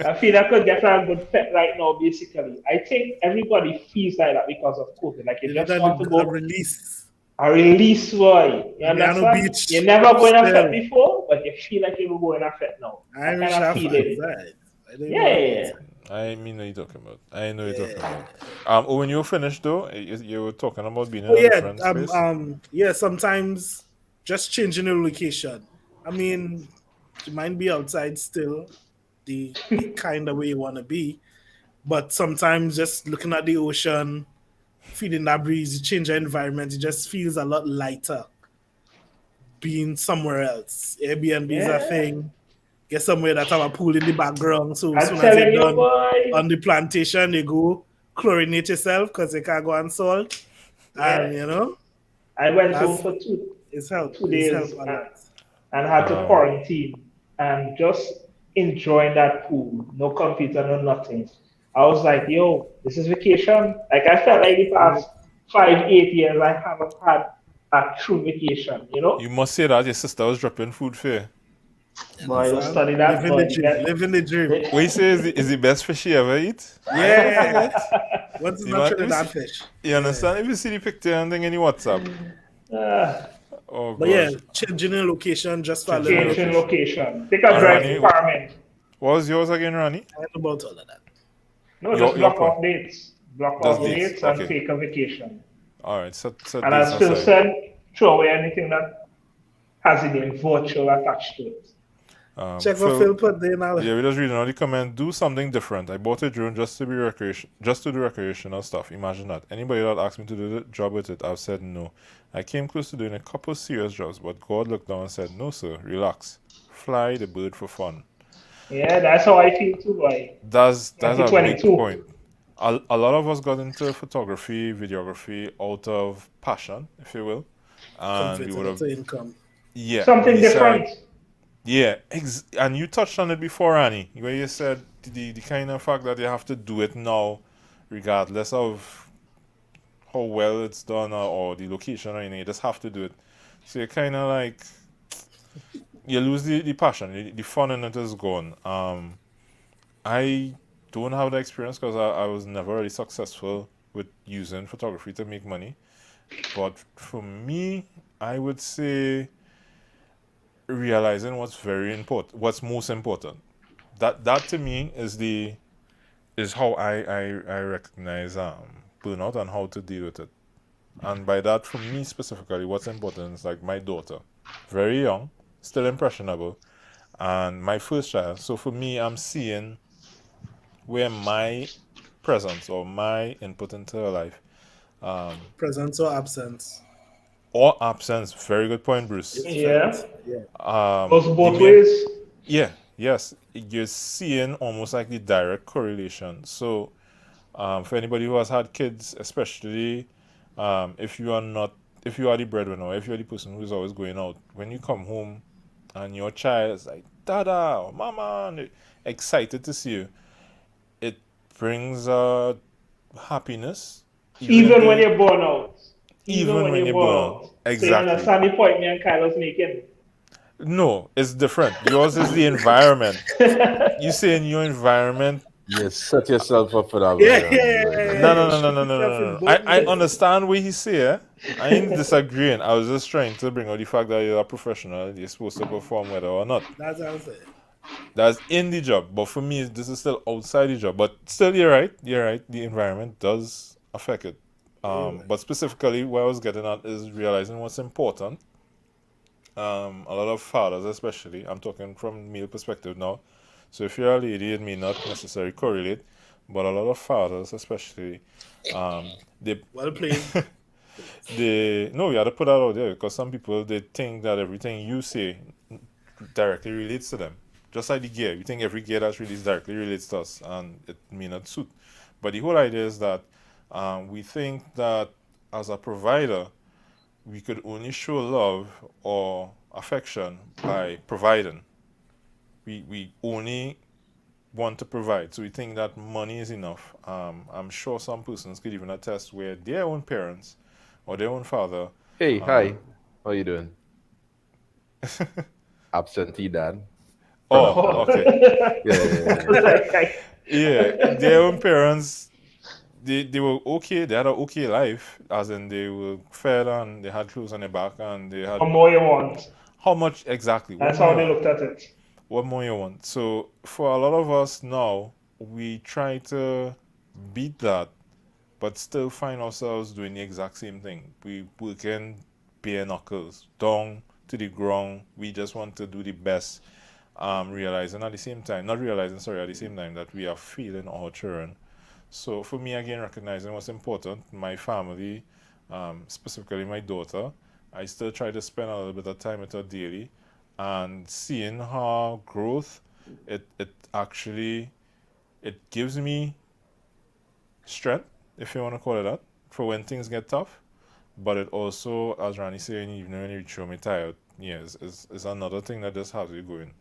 I feel I could get a good fit right now, basically. I think everybody feels like that because of COVID. Like you You know just that want to a go release. a release boy. You I mean, I know understand? beach You never going to fit still. before, but you feel like you're going to fit now. That Irish kind of have feeling. inside. I didn't Yeah, know yeah, that yeah. inside. I mean, know you're talking about. I know you're talking Yeah. about. When you were finished though, you were talking about being in Oh a yeah, different space. yeah. Sometimes just changing the location. I mean, you might be outside still, the kind of way you want to be, but sometimes just looking at the ocean, feeling that breeze, you change your environment, it just feels a lot lighter being somewhere else. Airbnb is a Yeah. thing. Get somewhere that have a pool in the background. So as I'm soon as you're telling you, done boy. on the plantation, you go chlorinate yourself because you can't go on salt. Yeah. And you know, I went home that's for two it's help. two It's days help a and, lot. and had to Um, quarantine and just enjoying that pool. No computer, no nothing. I was like, yo, this is vacation. Like I felt like the past 5, 8 years I haven't had a true vacation, you know? you must say that your sister was dropping food for you. You Boy, don't understand? study that, Living the boy. You dream. get Living the dream. What you say is the best fish you ever eat? I ain't eating Yeah. it. Once it's You not know, if you, see, Trinidad fish. you Yeah. understand? If you see the picture and thing in the WhatsApp, uh, oh But yeah, god. changing the location just for a Changing little the bit. vacation location. location. Take a And drive Ronnie, to what Parliament. was yours again, Ronnie? I know about all of that. No, just Your block point. off dates. Block Just off dates. Yes. dates and Okay. take a vacation. All right. Set And dates as Phil aside. said, throw away anything that has the name virtual attached to it. Check what Phil, Phil put there now. yeah, we just reading all the comment. Do something different. I bought a drone just to be just to do recreational stuff. Imagine that. Anybody that asked me to do the job with it, I've said no. I came close to doing a couple serious jobs, but God looked down and said, "No, sir, relax. Fly the bird for fun." Yeah, that's how I feel too, boy. That's a big 2022. point. A lot of us got into photography, videography out of passion, if you will, and we would Converted have, to income. yeah, we Something decided. different. Yeah, and you touched on it before, Annie, where you said the kind of fact that you have to do it now, regardless of how well it's done or the location or anything. You just have to do it. So you kind of like you lose the passion, the fun in it is gone. I don't have the experience because I was never really successful with using photography to make money. But for me, I would say realizing what's very important, what's most important. That to me is how I recognize burnout and how to deal with it. And by that, for me specifically, what's important is like my daughter, very young, still impressionable, and my first child. So for me, I'm seeing where my presence or my input into her life Presence or absence. or absence. Very good point, Bruce. It's Yeah. felt. Yeah. Goes The both mere ways. Yeah, yes, you're seeing almost like the direct correlation. So, for anybody who has had kids, especially if you are not, if you are the breadwinner, or if you're the person who's always going out, when you come home and your child is like, Dada or Mama, and they're excited to see you, it brings happiness, even if Even when they, you're born out. even when you're burn. burnt. So you Exactly. understand the point me and Kyle was making? No, it's different. Yours is the environment. You say in your environment. You set yourself up for that, Yeah, brother. No. I understand what he say. I ain't disagreeing. I was just trying to bring out the fact that you're a professional. You're supposed to perform whether or not. That's what I'm saying. That's in the job. But for me, this is still outside the job. But still, you're right. You're right. The environment does affect it. But specifically, what I was getting at is realizing what's important. A lot of fathers, especially, I'm talking from male perspective now. So if you're a lady, it may not necessarily correlate, but a lot of fathers, especially, they Well played. no, you have to put that out there because some people they think that everything you say directly relates to them. Just like the gear, you think every gear that's released directly relates to us, and it may not suit. But the whole idea is that we think that as a provider, we could only show love or affection by providing. We only want to provide. So we think that money is enough. I'm sure some persons could even attest where their own parents or their own father. Hey, hi. How you doing? Absentee dad. Oh, okay. Yeah. Yeah, their own parents, they were okay. They had an okay life, as in they were fed and they had clothes on their back and they had. What more you want? How much exactly? That's how they looked at it. What more you want? So for a lot of us now, we try to beat that, but still find ourselves doing the exact same thing. We working bare knuckles, down to the ground. We just want to do the best, realizing at the same time, not realizing, sorry, at the same time that we are feeling our children. So for me, again, recognizing what's important, my family, specifically my daughter, I still try to spend a little bit of time with her daily and seeing her growth, it actually, it gives me strength, if you want to call it that, for when things get tough. But it also, as Rani saying, even when you show me tired, yes, is another thing that just has you going.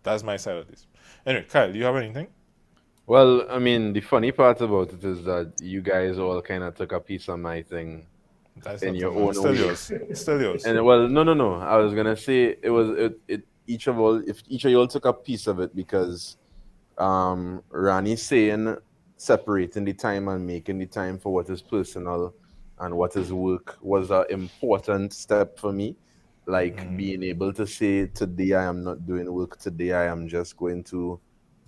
That's my side of this. Anyway, Kyle, do you have anything? Well, I mean, the funny part about it is that you guys all kind of took a piece of my thing That's in not your something. own Still way. yours. Still yours. And well, no. I was gonna say it each of all if each of you all took a piece of it because Rani saying separating the time and making the time for what is personal and what is work was an important step for me. Like being able to say today I am not doing work, today I am just going to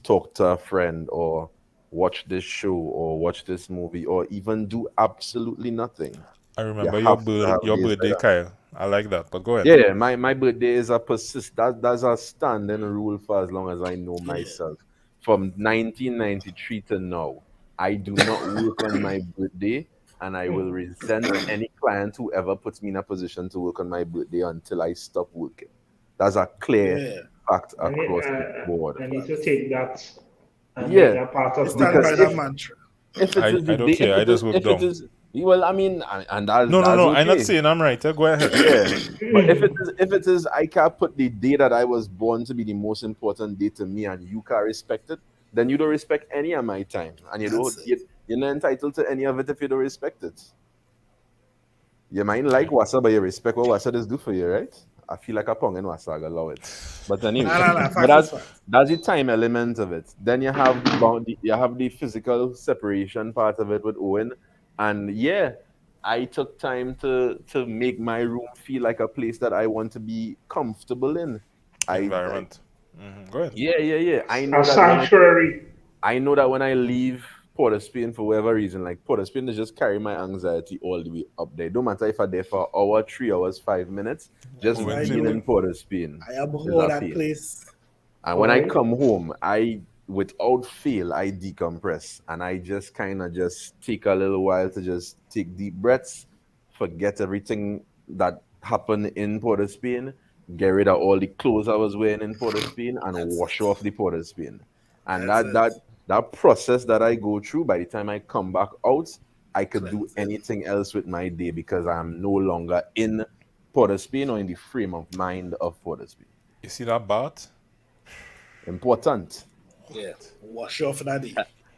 talk to a friend or watch this show or watch this movie or even do absolutely nothing. I You remember have to have your days like birthday, that. Kyle. I like that, but go ahead. Yeah, my birthday is a that's a standing rule for as long as I know myself. From 1993 to now, I do not work on my birthday, and I will resent any client who ever puts me in a position to work on my birthday until I stop working. That's a clear fact across the board. I need to take that and Yeah, make that part of Stand by my that mantra. if it is the I don't day, care. I just work if it down. is well, I mean, and that's No. I'm not okay. saying I'm right. Go ahead. Yeah, but if it is, I can't put the day that I was born to be the most important day to me, and you can't respect it. Then you don't respect any of my time, and you're not entitled to any of it if you don't respect it. You might like Wasa, but you respect what Wasa does do for you, right? I feel like a pong in Wasa, I allow it. But anyway, but that's the time element of it. Then you have the boundary, you have the physical separation part of it with Owen, and yeah, I took time to make my room feel like a place that I want to be comfortable in. Environment. Go ahead. Yeah. I know a that sanctuary. I know that when I leave Port of Spain for whatever reason, like Port of Spain, they just carry my anxiety all the way up there. Don't matter if I'm there for an hour, 3 hours, 5 minutes, just being in Port of Spain. I abhor that place. And when I come home, without fail, I decompress and I just kind of just take a little while to just take deep breaths, forget everything that happened in Port of Spain, get rid of all the clothes I was wearing in Port of Spain, and wash off the Port of Spain. And that process that I go through, by the time I come back out, I could do anything else with my day because I'm no longer in Port of Spain or in the frame of mind of Port of Spain. You see that bath? Important. Yeah, wash off that day.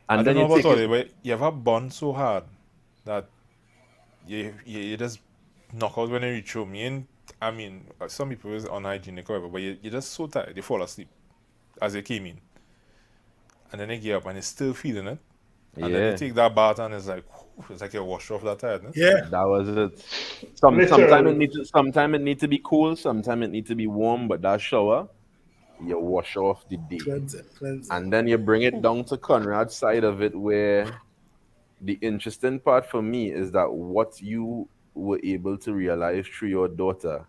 And I then don't know you about all take it, but you ever burn so hard that you just knock out when you reach home. I mean, some people is unhygienic or whatever, but you're just so tired, you fall asleep as you came in. And then you get up and you're still feeling it. And then you take that bath and it's like you wash off that tiredness. Yeah. That was it. Sometimes it need to be cool, sometimes it need to be warm, but that shower, you wash off the day. Cleansing. And then you bring it down to Conrad's side of it, where the interesting part for me is that what you were able to realize through your daughter,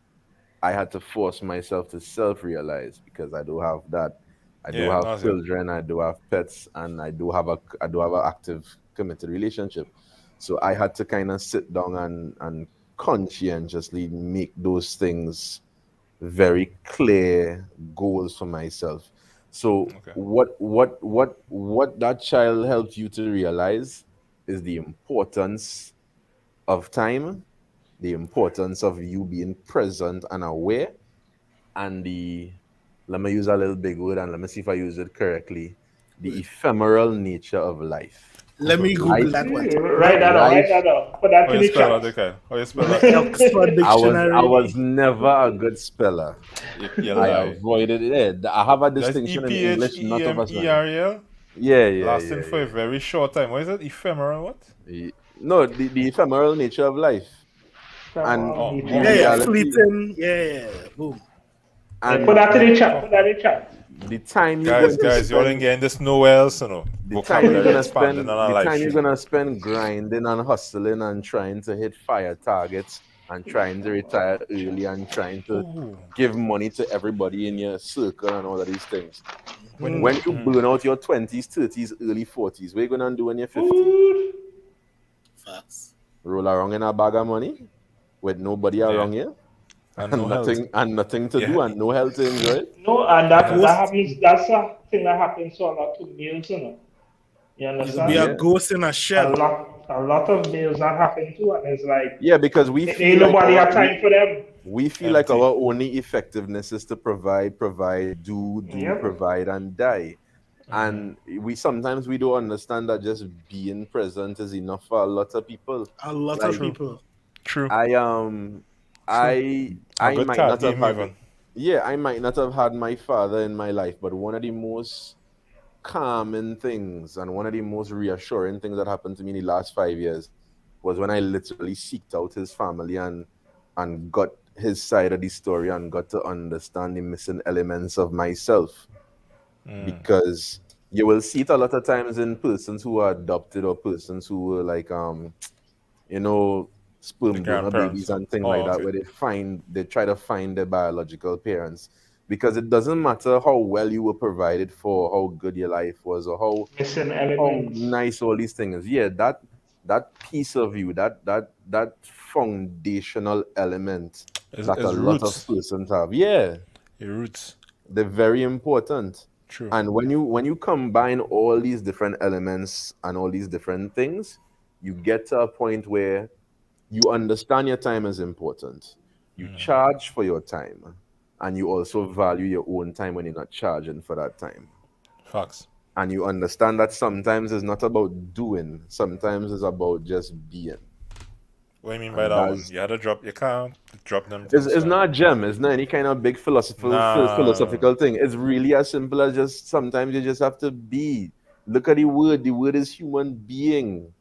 I had to force myself to self-realize, because I do have that. I do have children, I do have pets, and I do have an active, committed relationship. So I had to kind of sit down and conscientiously make those things very clear goals for myself. So what that child helped you to realize is the importance of time, the importance of you being present and aware, and let me use a little big word and let me see if I use it correctly, the ephemeral nature of life. Let me Google that one. Write that down. Put that in the chat. How you spell that? Oxford Dictionary. I was never a good speller. I avoided it. I have a distinction in English, not of us. Yeah. Lasting for a very short time. What is it? Ephemeral what? No, the ephemeral nature of life. Fleeting. Yeah. Boom. And put that in the chat. The time guys, you're getting this nowhere else, you know. The time you're gonna spend grinding and hustling and trying to hit fire targets and trying to retire early and trying to give money to everybody in your circle and all of these things. When you burn out your 20s, 30s, early 40s, what are you gonna do when you're 50? Facts. Roll around in a bag of money with nobody around you. And nothing to do and no health to enjoy it. No, and that happens. That's a thing that happens to a lot of males, you know. You understand? Be a ghost in a shell. A lot of males that happen too, and it's like because we feel ain't nobody have time for them. We feel like our only effectiveness is to provide, do, provide and die. And we sometimes we don't understand that just being present is enough for a lot of people. True. I might not have had my father in my life, but one of the most calming things and one of the most reassuring things that happened to me in the last 5 years was when I literally seeked out his family and got his side of the story and got to understand the missing elements of myself. Because you will see it a lot of times in persons who are adopted or persons who were like sperm donor babies and things like that, where they try to find their biological parents, because it doesn't matter how well you were provided for, how good your life was, or how nice all these things. Yeah, that piece of you, that foundational element that a lot of persons have. Yeah, your roots. They're very important. True. And when you combine all these different elements and all these different things, you get to a point where you understand your time is important. You charge for your time, and you also value your own time when you're not charging for that time. Facts. And you understand that sometimes it's not about doing, sometimes it's about just being. What do you mean by that one? You had to drop, you can't drop them. It's not a gem. It's not any kind of big philosophical thing. It's really as simple as just sometimes you just have to be. Look at the word. The word is human being.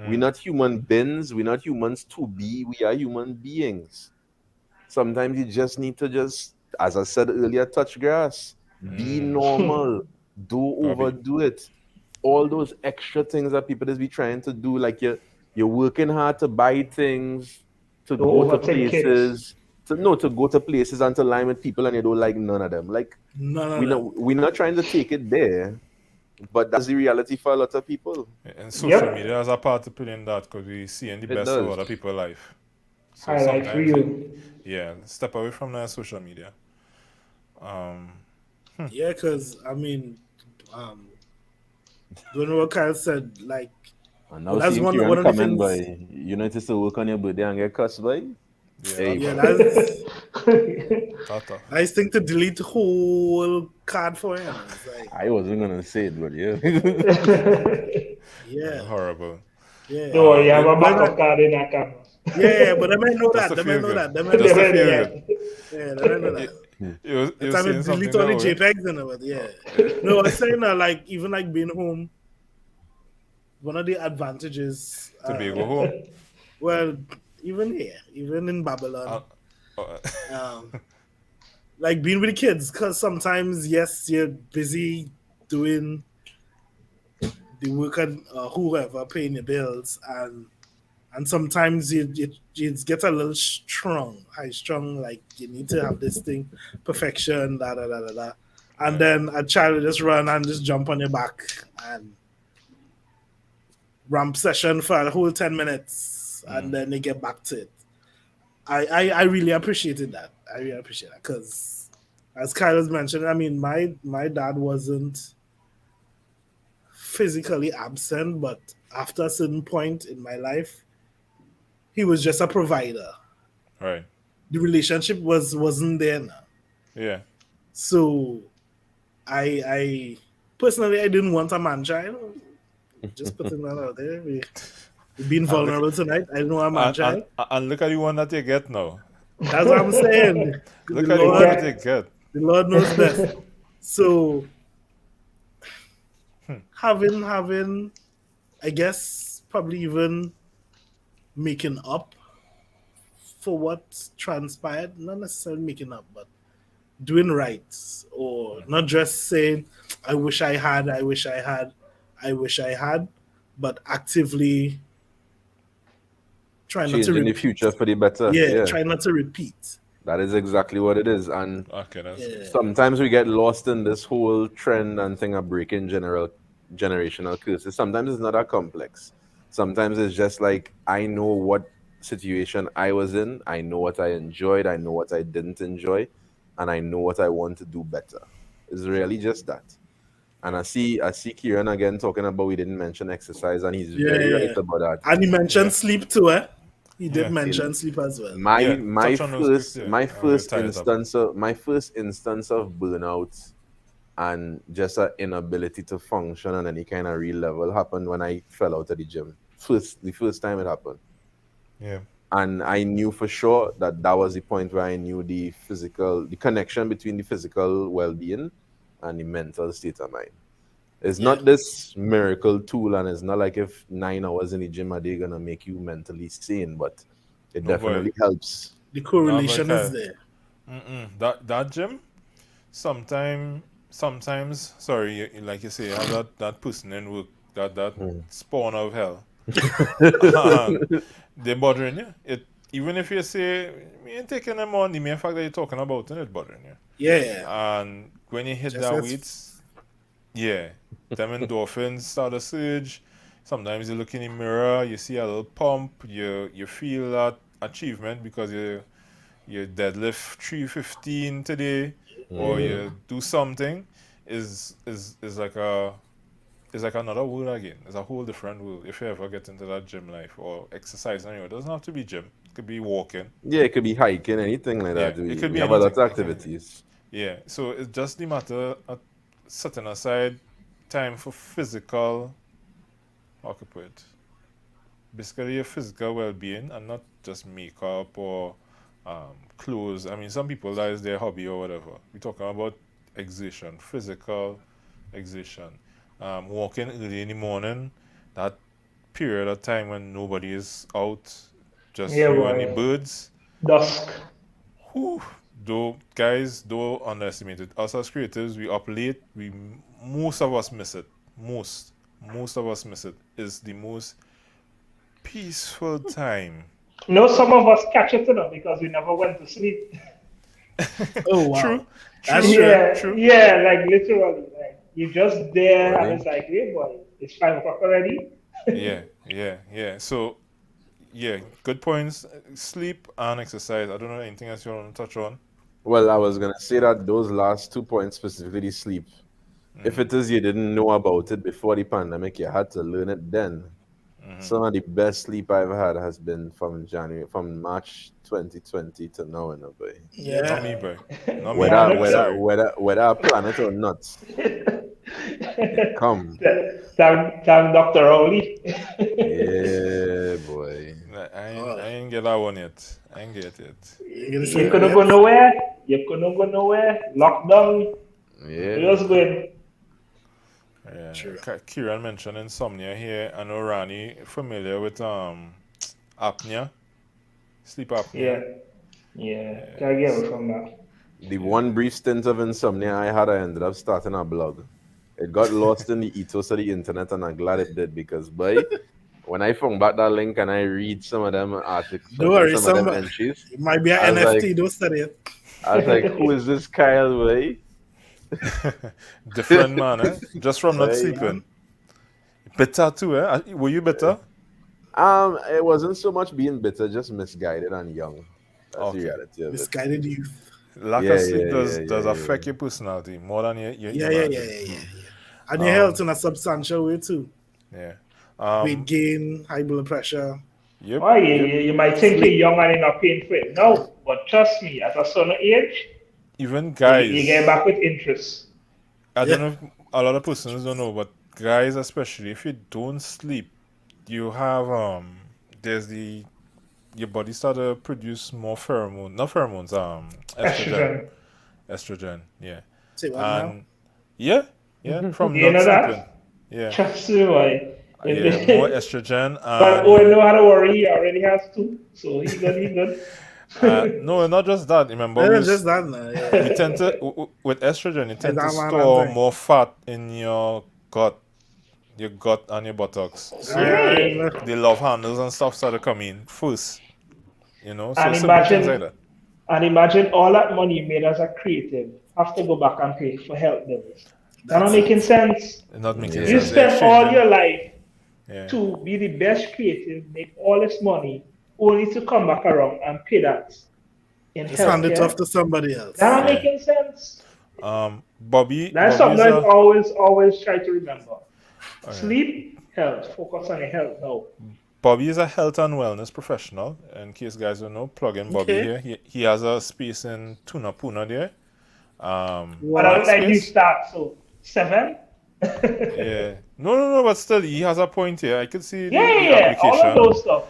We're not human beings. We're not humans to be. We are human beings. Sometimes you just need to as I said earlier, touch grass. Be normal. Don't overdo it. All those extra things that people just be trying to do, like you're working hard to buy things, to go to places, to go to places and to line with people, and you don't like none of them. Like we're not trying to take it there. But that's the reality for a lot of people. And social media has a part to play in that, because we see in the best of other people's life. So highlight for you. Yeah, step away from that social media. Yeah, because I mean, don't know what Kyle said. Like, and now that's one of the things. By, you know, to work on your birthday and get cussed by. That's nice thing to delete the whole card for him. Like, I wasn't gonna say it, but yeah, horrible. Yeah. No, you have a backup card in that camera. Yeah, but they might know Just that. to They might feel know good. that. They might know Just to that. feel Yeah. good. Yeah, they might know that. You The were time saying it something delete all the there, Owen? JPEGs and all that. Yeah. No, I was saying that like even like being home, one of the advantages. To be go home. Well, even here, even in Uh, Babylon, uh, um, like being with the kids, because sometimes yes, you're busy doing the work and whoever paying your bills, and sometimes you get a little strong, high strung, like you need to have this thing, perfection, da da da da da. And Right. then a child will just run and just jump on your back and ramp session for a whole 10 minutes and then they get back to it. I really appreciated that. I really appreciate that because as Kyle's mentioned, I mean my dad wasn't physically absent, but after a certain point in my life, he was just a provider. right. The relationship wasn't there now. Yeah. So I personally I didn't want a man child. Just putting that out there. We being And look, vulnerable tonight. I didn't want a man child. and look at the one that you get now. That's what I'm saying. Look at the one that you get. The Lord knows best. So having I guess probably even making up for what transpired, not necessarily making up, but doing right, or not just saying, I wish I had, I wish I had, I wish I had, but actively trying not to Changing the repeat. future for the better. Yeah, Yeah, try not to repeat. that is exactly what it is. And Okay, that's Yeah. sometimes we get lost in this whole trend and thing of breaking generational curses. Sometimes it's not that complex. Sometimes it's just like I know what situation I was in, I know what I enjoyed, I know what I didn't enjoy, and I know what I want to do better. It's really just that. And I see Kieran again talking about we didn't mention exercise, and he's very right Yeah. about that. And he mentioned Yeah. sleep too, eh? He did Yeah. mention sleep as well. My Yeah, my touch on those quick, first yeah. my I'm gonna first tie it up. instance of burnout and just an inability to function on any kind of real level happened when I fell out of the gym. The first time it happened. Yeah. And I knew for sure that that was the point where I knew the connection between the physical well-being and the mental state of mind. It's Yeah. not this miracle tool, and it's not like if 9 hours in the gym a day gonna make you mentally sane, but it No, boy. definitely helps. The correlation No, is but there. That gym, sometimes, sorry, like you say, you have that person in work, that spawn of hell. They're bothering you. Even if you say me ain't taking them on, the mere fact that you're talking about it, it bothering you. Yeah. And when you hit Just that as- weights, yeah, them endorphins start to surge. Sometimes you look in the mirror, you see a little pump, you feel that achievement because you deadlift 315 today, or you do something, is like another world again. It's a whole different world if you ever get into that gym life or exercise anyway. It doesn't have to be gym. It could be walking. Yeah, it could be hiking, anything like Yeah, that. it We, could we be have other anything. activities. Yeah, so it's just the matter of setting aside time for physical, how could I put it? Basically your physical well-being and not just makeup or clothes. I mean, some people that is their hobby or whatever. We're talking about exertion, physical exertion. Walking early in the morning, that period of time when nobody is out, just Yeah, you and the boy. birds. Dusk. Whew, though, guys, don't underestimate it. Us as creatives, we up late. Most of us miss it. Most of us miss it. It's the most peaceful time. No, some of us catch it because we never went to sleep. Oh wow. True. That's Yeah, true. yeah, like literally, like you're just there, and Right. it's like, hey boy, it's 5 o'clock already. Yeah. So, yeah, good points. Sleep and exercise. I don't know anything else you want to touch on. Well, I was gonna say that those last 2 points, specifically sleep. If it is you didn't know about it before the pandemic, you had to learn it then. Some of the best sleep I've had has been from March 2020 to now, in a way. Yeah. Not me, bro. Not me. Whether bro. whether Sorry. whether I plan it or not, come. Thank Dr. Rowley. Yeah, boy. I ain't get that one yet. I ain't get it. You couldn't go nowhere. You couldn't go nowhere. Lockdown. Yeah. It was good. Yeah. True. Kieran mentioned insomnia here. I know Rani familiar with apnea, sleep apnea. Yeah. Can't get away from that. The one brief stint of insomnia I had, I ended up starting a blog. It got lost in the ethos of the internet, and I'm glad it did because, boy, when I found back that link and I read some of them articles, Don't worry, some of them entries, it might be an I was NFT. like- Don't study it. I was like, "Who is this Kyle, boy?" Different man, eh? Just from not Hey, sleeping. Bitter too, eh? Were you bitter? It wasn't so much being bitter, just misguided and young. That's Okay. the reality of it. Misguided youth. Lack Yeah, of sleep yeah, does yeah, affect your personality more than you Yeah. imagine. And your health in a substantial way too. Yeah. Weight gain, high blood pressure. Yep. Why yep. you might think you're young and you're not paying for it. No, but trust me, at a certain age, Even guys. you get back with interest. I don't know if a lot of persons don't know, but guys especially, if you don't sleep, you have there's your body start to produce more not pheromones, estrogen. Estrogen, yeah. Say what now? And yeah, from You not know that? sleeping. Yeah. Trust me, why? Yeah, more estrogen But and Owen know how to worry, he already has two. So he good. no, not just that. Remember, It's just that now. Yeah. we tend to with estrogen, you tend to that man store thing. more fat in your gut and your buttocks. So Yeah. the love handles and stuff start to come in first. You know, so And simple things imagine- like that. And imagine all that money you made as a creative have to go back and pay for health bills. That not making sense. It's not making Yeah. You sense. spend all your life Yeah. to be the best creative, make all this money, only to come back around and pay that in Just hand it off healthcare. to somebody else. That not Yeah. making sense. Bobby. That's Bobby's something I always try to remember. yeah. Sleep, health. Focus on your health now. Bobby is a health and wellness professional. In case guys don't know, plug in Bobby Okay. here. He has a space in Tuna Puna there. But I would like you space? start. So 7. Yeah. No, but still, he has a point here. I could see the Yeah. All application. of those stuff.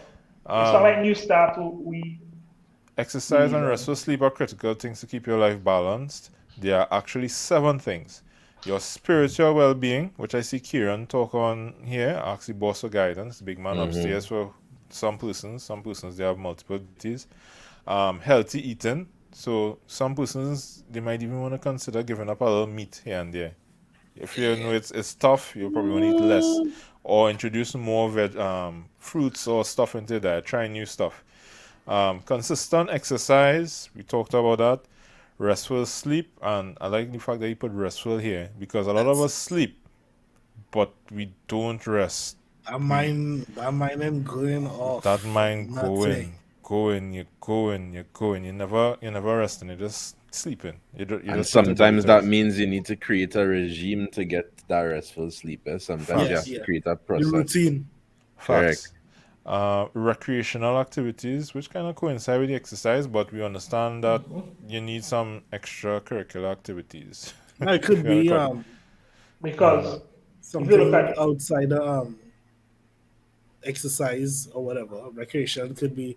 It's not like Um, new start. We Exercise and restful sleep are critical things to keep your life balanced. There are actually 7 things. Your spiritual well-being, which I see Kieran talk on here, ask the boss for guidance, the big man upstairs for some persons. Some persons, they have multiple duties. Healthy eating. So some persons, they might even want to consider giving up a little meat here and there. If you know it's tough, you'll probably want to eat less. Or introduce more fruits or stuff into your diet. Try new stuff. Consistent exercise, we talked about that. Restful sleep, and I like the fact that you put restful here because a lot of us sleep, but we don't rest. That mind am going off. That mind Nothing. going. You never resting. You're just sleeping. You And just sometimes that means you need to create a regime to get that restful sleep. Sometimes you have to create a The process. routine. facts. Recreational activities, which kind of coincide with the exercise, but we understand that you need some extracurricular activities. Now it could If you be wanna call because something outside the exercise or whatever. Recreation could be,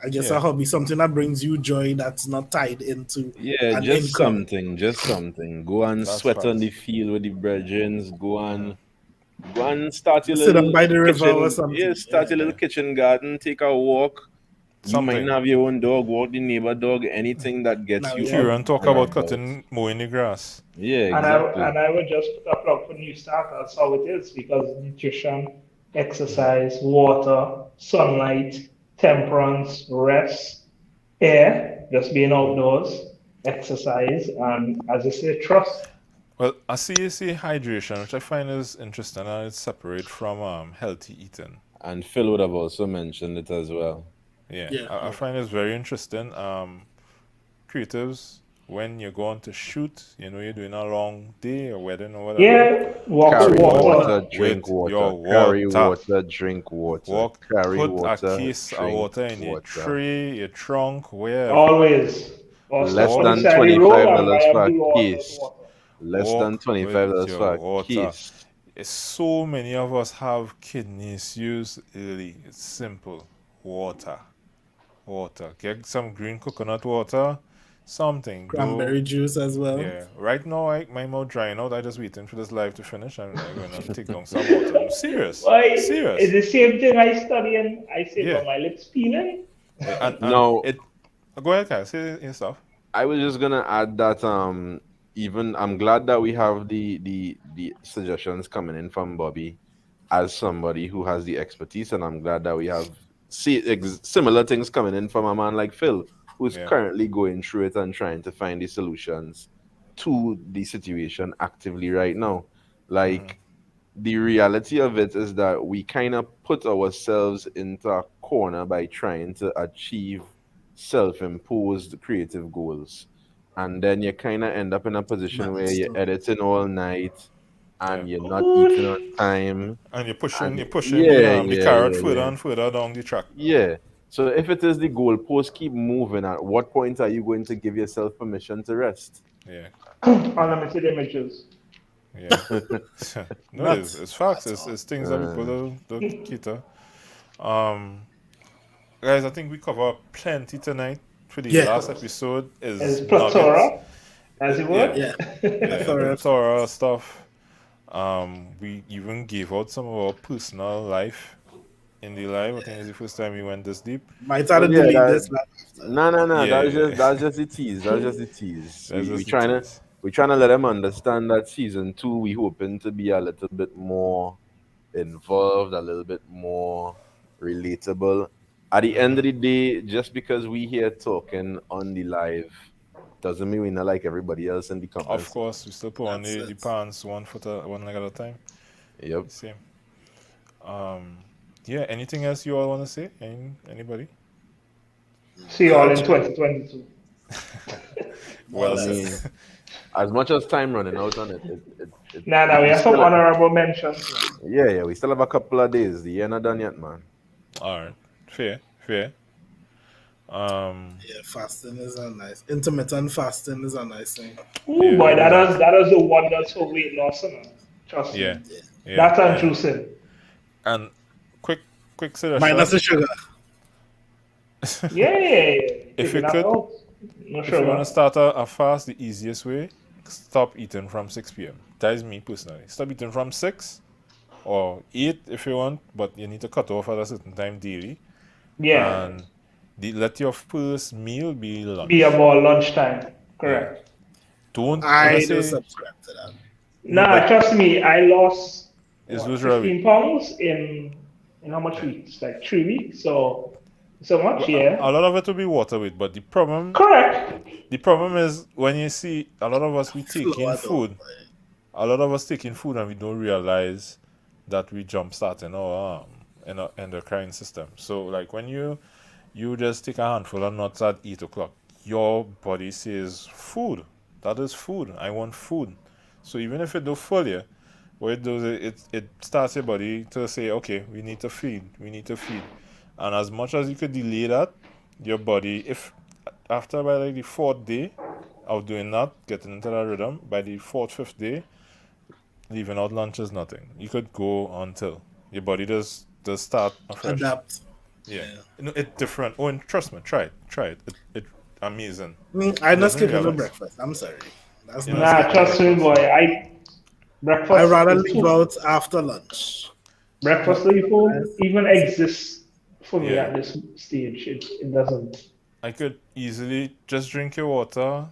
I guess, Yeah. a hobby, something that brings you joy that's not tied into Yeah, an just income. something. Go and That's sweat on facts. the field with the brethren. Go and start your Sit down little by the river kitchen. or something. Yeah, start your little kitchen garden. Take a walk. You might Something. not have your own dog. Walk the neighbor dog. Anything that gets Now, you. yeah. Kieran up talk and about about. cutting, mowing the grass. Yeah, and exactly. I would just put a plug for new start. That's how it is because nutrition, exercise, water, sunlight, temperance, rest, air, just being outdoors, exercise, and as I say, trust. Well, I see you see hydration, which I find is interesting, and it's separate from healthy eating. And Phil would have also mentioned it as well. Yeah, Yeah. I find it's very interesting. Creatives, when you're going to shoot, you're doing a long day or wedding or whatever. Yeah, walk Carry with water. water, drink With water. your Carry water. water, drink water. Walk, Carry put water, a case of drink water in your water. tray, your trunk, wherever. Always. Or Less stop on than the side of the road and $25 buy a for a blue water, case. water. Less Walk than $25 with your for a water. case. So many of us have kidney issues early. It's simple. water. Get some green coconut water, something. Cranberry juice as well. Yeah. Right now, my mouth drying out. I just waiting for this live to finish, and I'm gonna take down some water. I'm serious. Why? Serious. It's the same thing I study and I say, Yeah. but my lips peeling. And No. Go ahead, Kai. Say your stuff. I was just gonna add that even I'm glad that we have the suggestions coming in from Bobby as somebody who has the expertise, and I'm glad that we have similar things coming in from a man like Phil, who's currently going through it and trying to find the solutions to the situation actively right now. Like the reality of it is that we kind of put ourselves into a corner by trying to achieve self-imposed creative goals, and then you kind of end up in a position where you're editing all night and you're not eating on time, and you're pushing the carrot further and further down the track. So if it is the goalpost keep moving, at what point are you going to give yourself permission to rest? Unlimited images. No, it's facts. It's things that people don't cater. Guys, I think we cover plenty tonight. For the last episode is plethora, as it were. Plethora stuff. We even gave out some of our personal life in the live. I think it's the first time we went this deep. Might have to delete this. No. That's just the tease. We're trying to let them understand that season 2 we hoping to be a little bit more involved, a little bit more relatable. At the end of the day, just because we here talking on the live doesn't mean we're not like everybody else in the comments. Of course, we still put on the pants one leg at a time. Yep. Same. Anything else you all want to say? Anybody? See you all in 2022. Well, I mean, as much as time running out on it. We have some honorable mentions. Yeah, we still have a couple of days. The year not done yet, man. All right. Fair. Fasting is a nice. Intermittent fasting is a nice thing. Boy, that is a wonders for weight loss, man. Trust me. That's unjuicing. And quick suggestion. Minus the sugar. If you want to start a fast, the easiest way, stop eating from 6 p.m. That is me personally. Stop eating from 6 or 8 if you want, but you need to cut off at a certain time daily. And let your first meal be lunch. Be about lunchtime. Correct. Don't subscribe to that. Trust me, I lost 15 pounds in how much weeks? Like 3 weeks. So much, A lot of it will be water weight, but the problem. Correct. The problem is when you see a lot of us taking food. A lot of us taking food and we don't realize that we jumpstart our endocrine system. So like when you just take a handful of nuts at 8 o'clock, your body says food. That is food. I want food. So even if it don't full you, what it does it starts your body to say, okay, we need to feed. And as much as you could delay that, your body, if after by like the 4th day of doing that, getting into that rhythm, by the 4th, 5th day, leaving out lunch is nothing. You could go until your body does start afresh. Adapt. It's different. Oh, and trust me, try it. It's amazing. I not skip the breakfast. I'm sorry. Trust me, boy. Breakfast. I rather leave out after lunch. Breakfast even exists for me at this stage. It doesn't. I could easily just drink your water.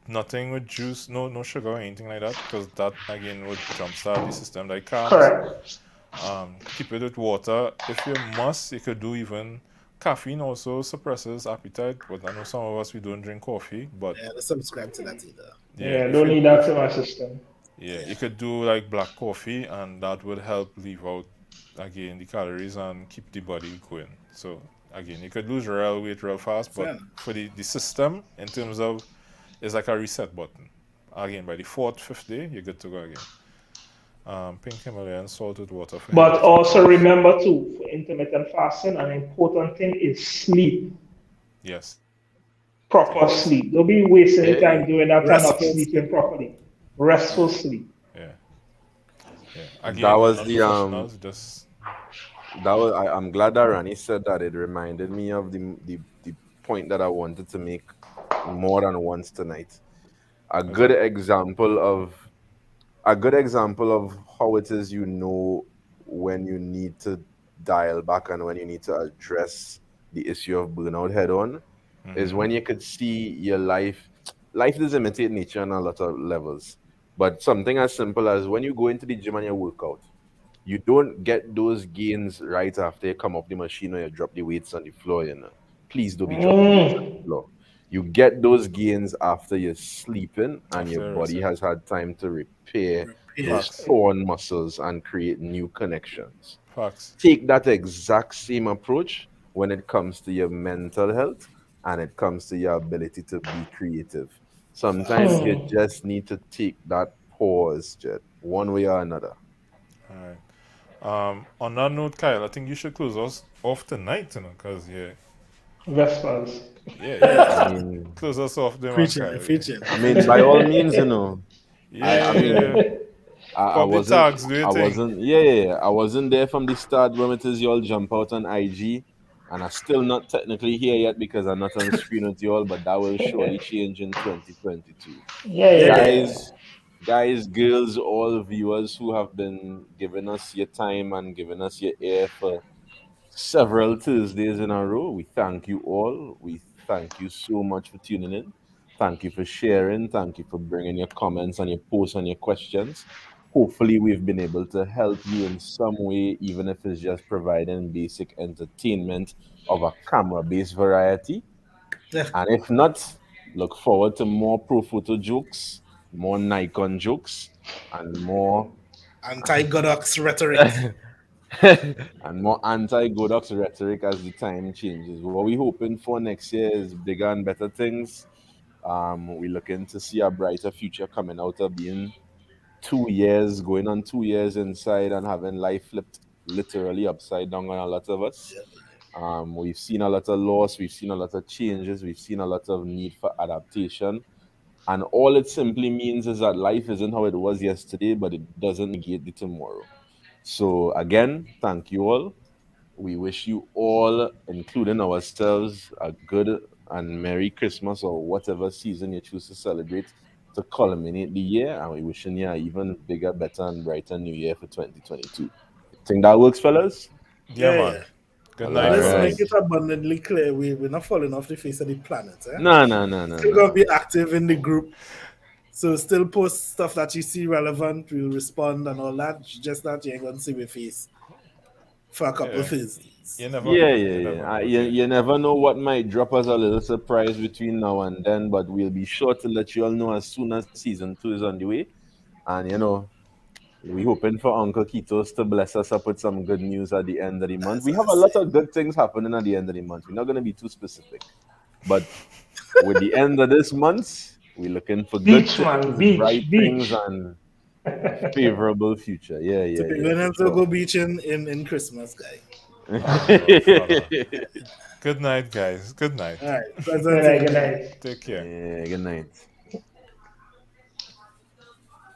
Nothing with juice, no sugar or anything like that, because that again would jumpstart the system like carbs. Correct. Keep it with water. If you must, you could do even caffeine also suppresses appetite, but I know some of us we don't drink coffee, but don't subscribe to that either. Don't need that in my system. You could do like black coffee and that would help leave out again the calories and keep the body going. So again, you could lose real weight real fast, but for the system in terms of it's like a reset button. Again, by the 4th, 5th day, you're good to go again. Pink Himalayan salted water. But also remember too, for intermittent fasting, an important thing is sleep. Yes. Proper sleep. Don't be wasting your time doing that and not sleeping properly. Restful sleep. Again, that was the I'm glad that Rani said that. It reminded me of the point that I wanted to make more than once tonight. A What's good that? example of a good example of how it is you know when you need to dial back and when you need to address the issue of burnout head on is when you could see your life does imitate nature on a lot of levels, but something as simple as when you go into the gym and you work out, you don't get those gains right after you come off the machine or you drop the weights on the floor, you know. Please don't be dropping the weights on the Mm. floor. You get those gains after you're sleeping and your After body reset. has had time to repair Repair. those Facts. torn muscles and create new connections. Facts. Take that exact same approach when it comes to your mental health and it comes to your ability to be creative. Sometimes Facts. you just need to take that pause, Jet, one way or another. All right. On that note, Kyle, I think you should close us off tonight, cause Vespers. I Yeah. mean, close us off there, man, Preaching, Kyle. preaching, by preaching. all means, I Yeah. mean, I Pop the wasn't, tags, do your thing. I wasn't there from the start when it is y'all jump out on IG, and I'm still not technically here yet because I'm not on screen with y'all, but that will surely change in 2022. Yeah, Yeah, yeah, yeah. yeah. Guys, girls, all viewers who have been giving us your time and giving us your ear for several Thursdays in a row. We thank you all. We thank you so much for tuning in. Thank you for sharing. Thank you for bringing your comments and your posts and your questions. Hopefully, we've been able to help you in some way, even if it's just providing basic entertainment of a camera based variety. Yeah. And if not, look forward to more pro photo jokes, more Nikon jokes, and more Anti-Godox rhetoric. and more anti-Godox rhetoric as the time changes. What we hoping for next year is bigger and better things. We're looking to see a brighter future coming out of being 2 years, going on 2 years inside and having life flipped literally upside down on a lot of us. We've seen a lot of loss, we've seen a lot of changes, we've seen a lot of need for adaptation. And all it simply means is that life isn't how it was yesterday, but it doesn't negate the tomorrow. So, again, thank you all. We wish you all, including ourselves, a good and Merry Christmas or whatever season you choose to celebrate to culminate the year. And we wishing you an even bigger, better, and brighter new year for 2022. Think that works, fellas? Yeah, Yeah, man. yeah. Good All night, Let's make right. it fellas. abundantly clear we're not falling off the face of the planet. Eh? No, no, no, no, Still gonna no. be active in the group. So still post stuff that you see relevant. We'll respond and all that. Just that you ain't gonna see my face for a couple of Yeah. Thursdays. You never Yeah, know. yeah, You yeah. never know. But You, yeah. you never know what might drop us a little surprise between now and then, but we'll be sure to let you all know as soon as season 2 is on the way. And, we hoping for Uncle Kitos to bless us up with some good news at the end of the month. As We I have a say. lot of good things happening at the end of the month. We're not going to be too specific. But with the end of this month, we're looking for good Beach, man. things, Beach, bright things, beach. and a favorable future. Yeah, So yeah, we're yeah, going for to sure. go beaching in Christmas, guy. Oh, father. Good night, guys. Good night. All right. Good Present night, in good God. night. Take care. Yeah, good night.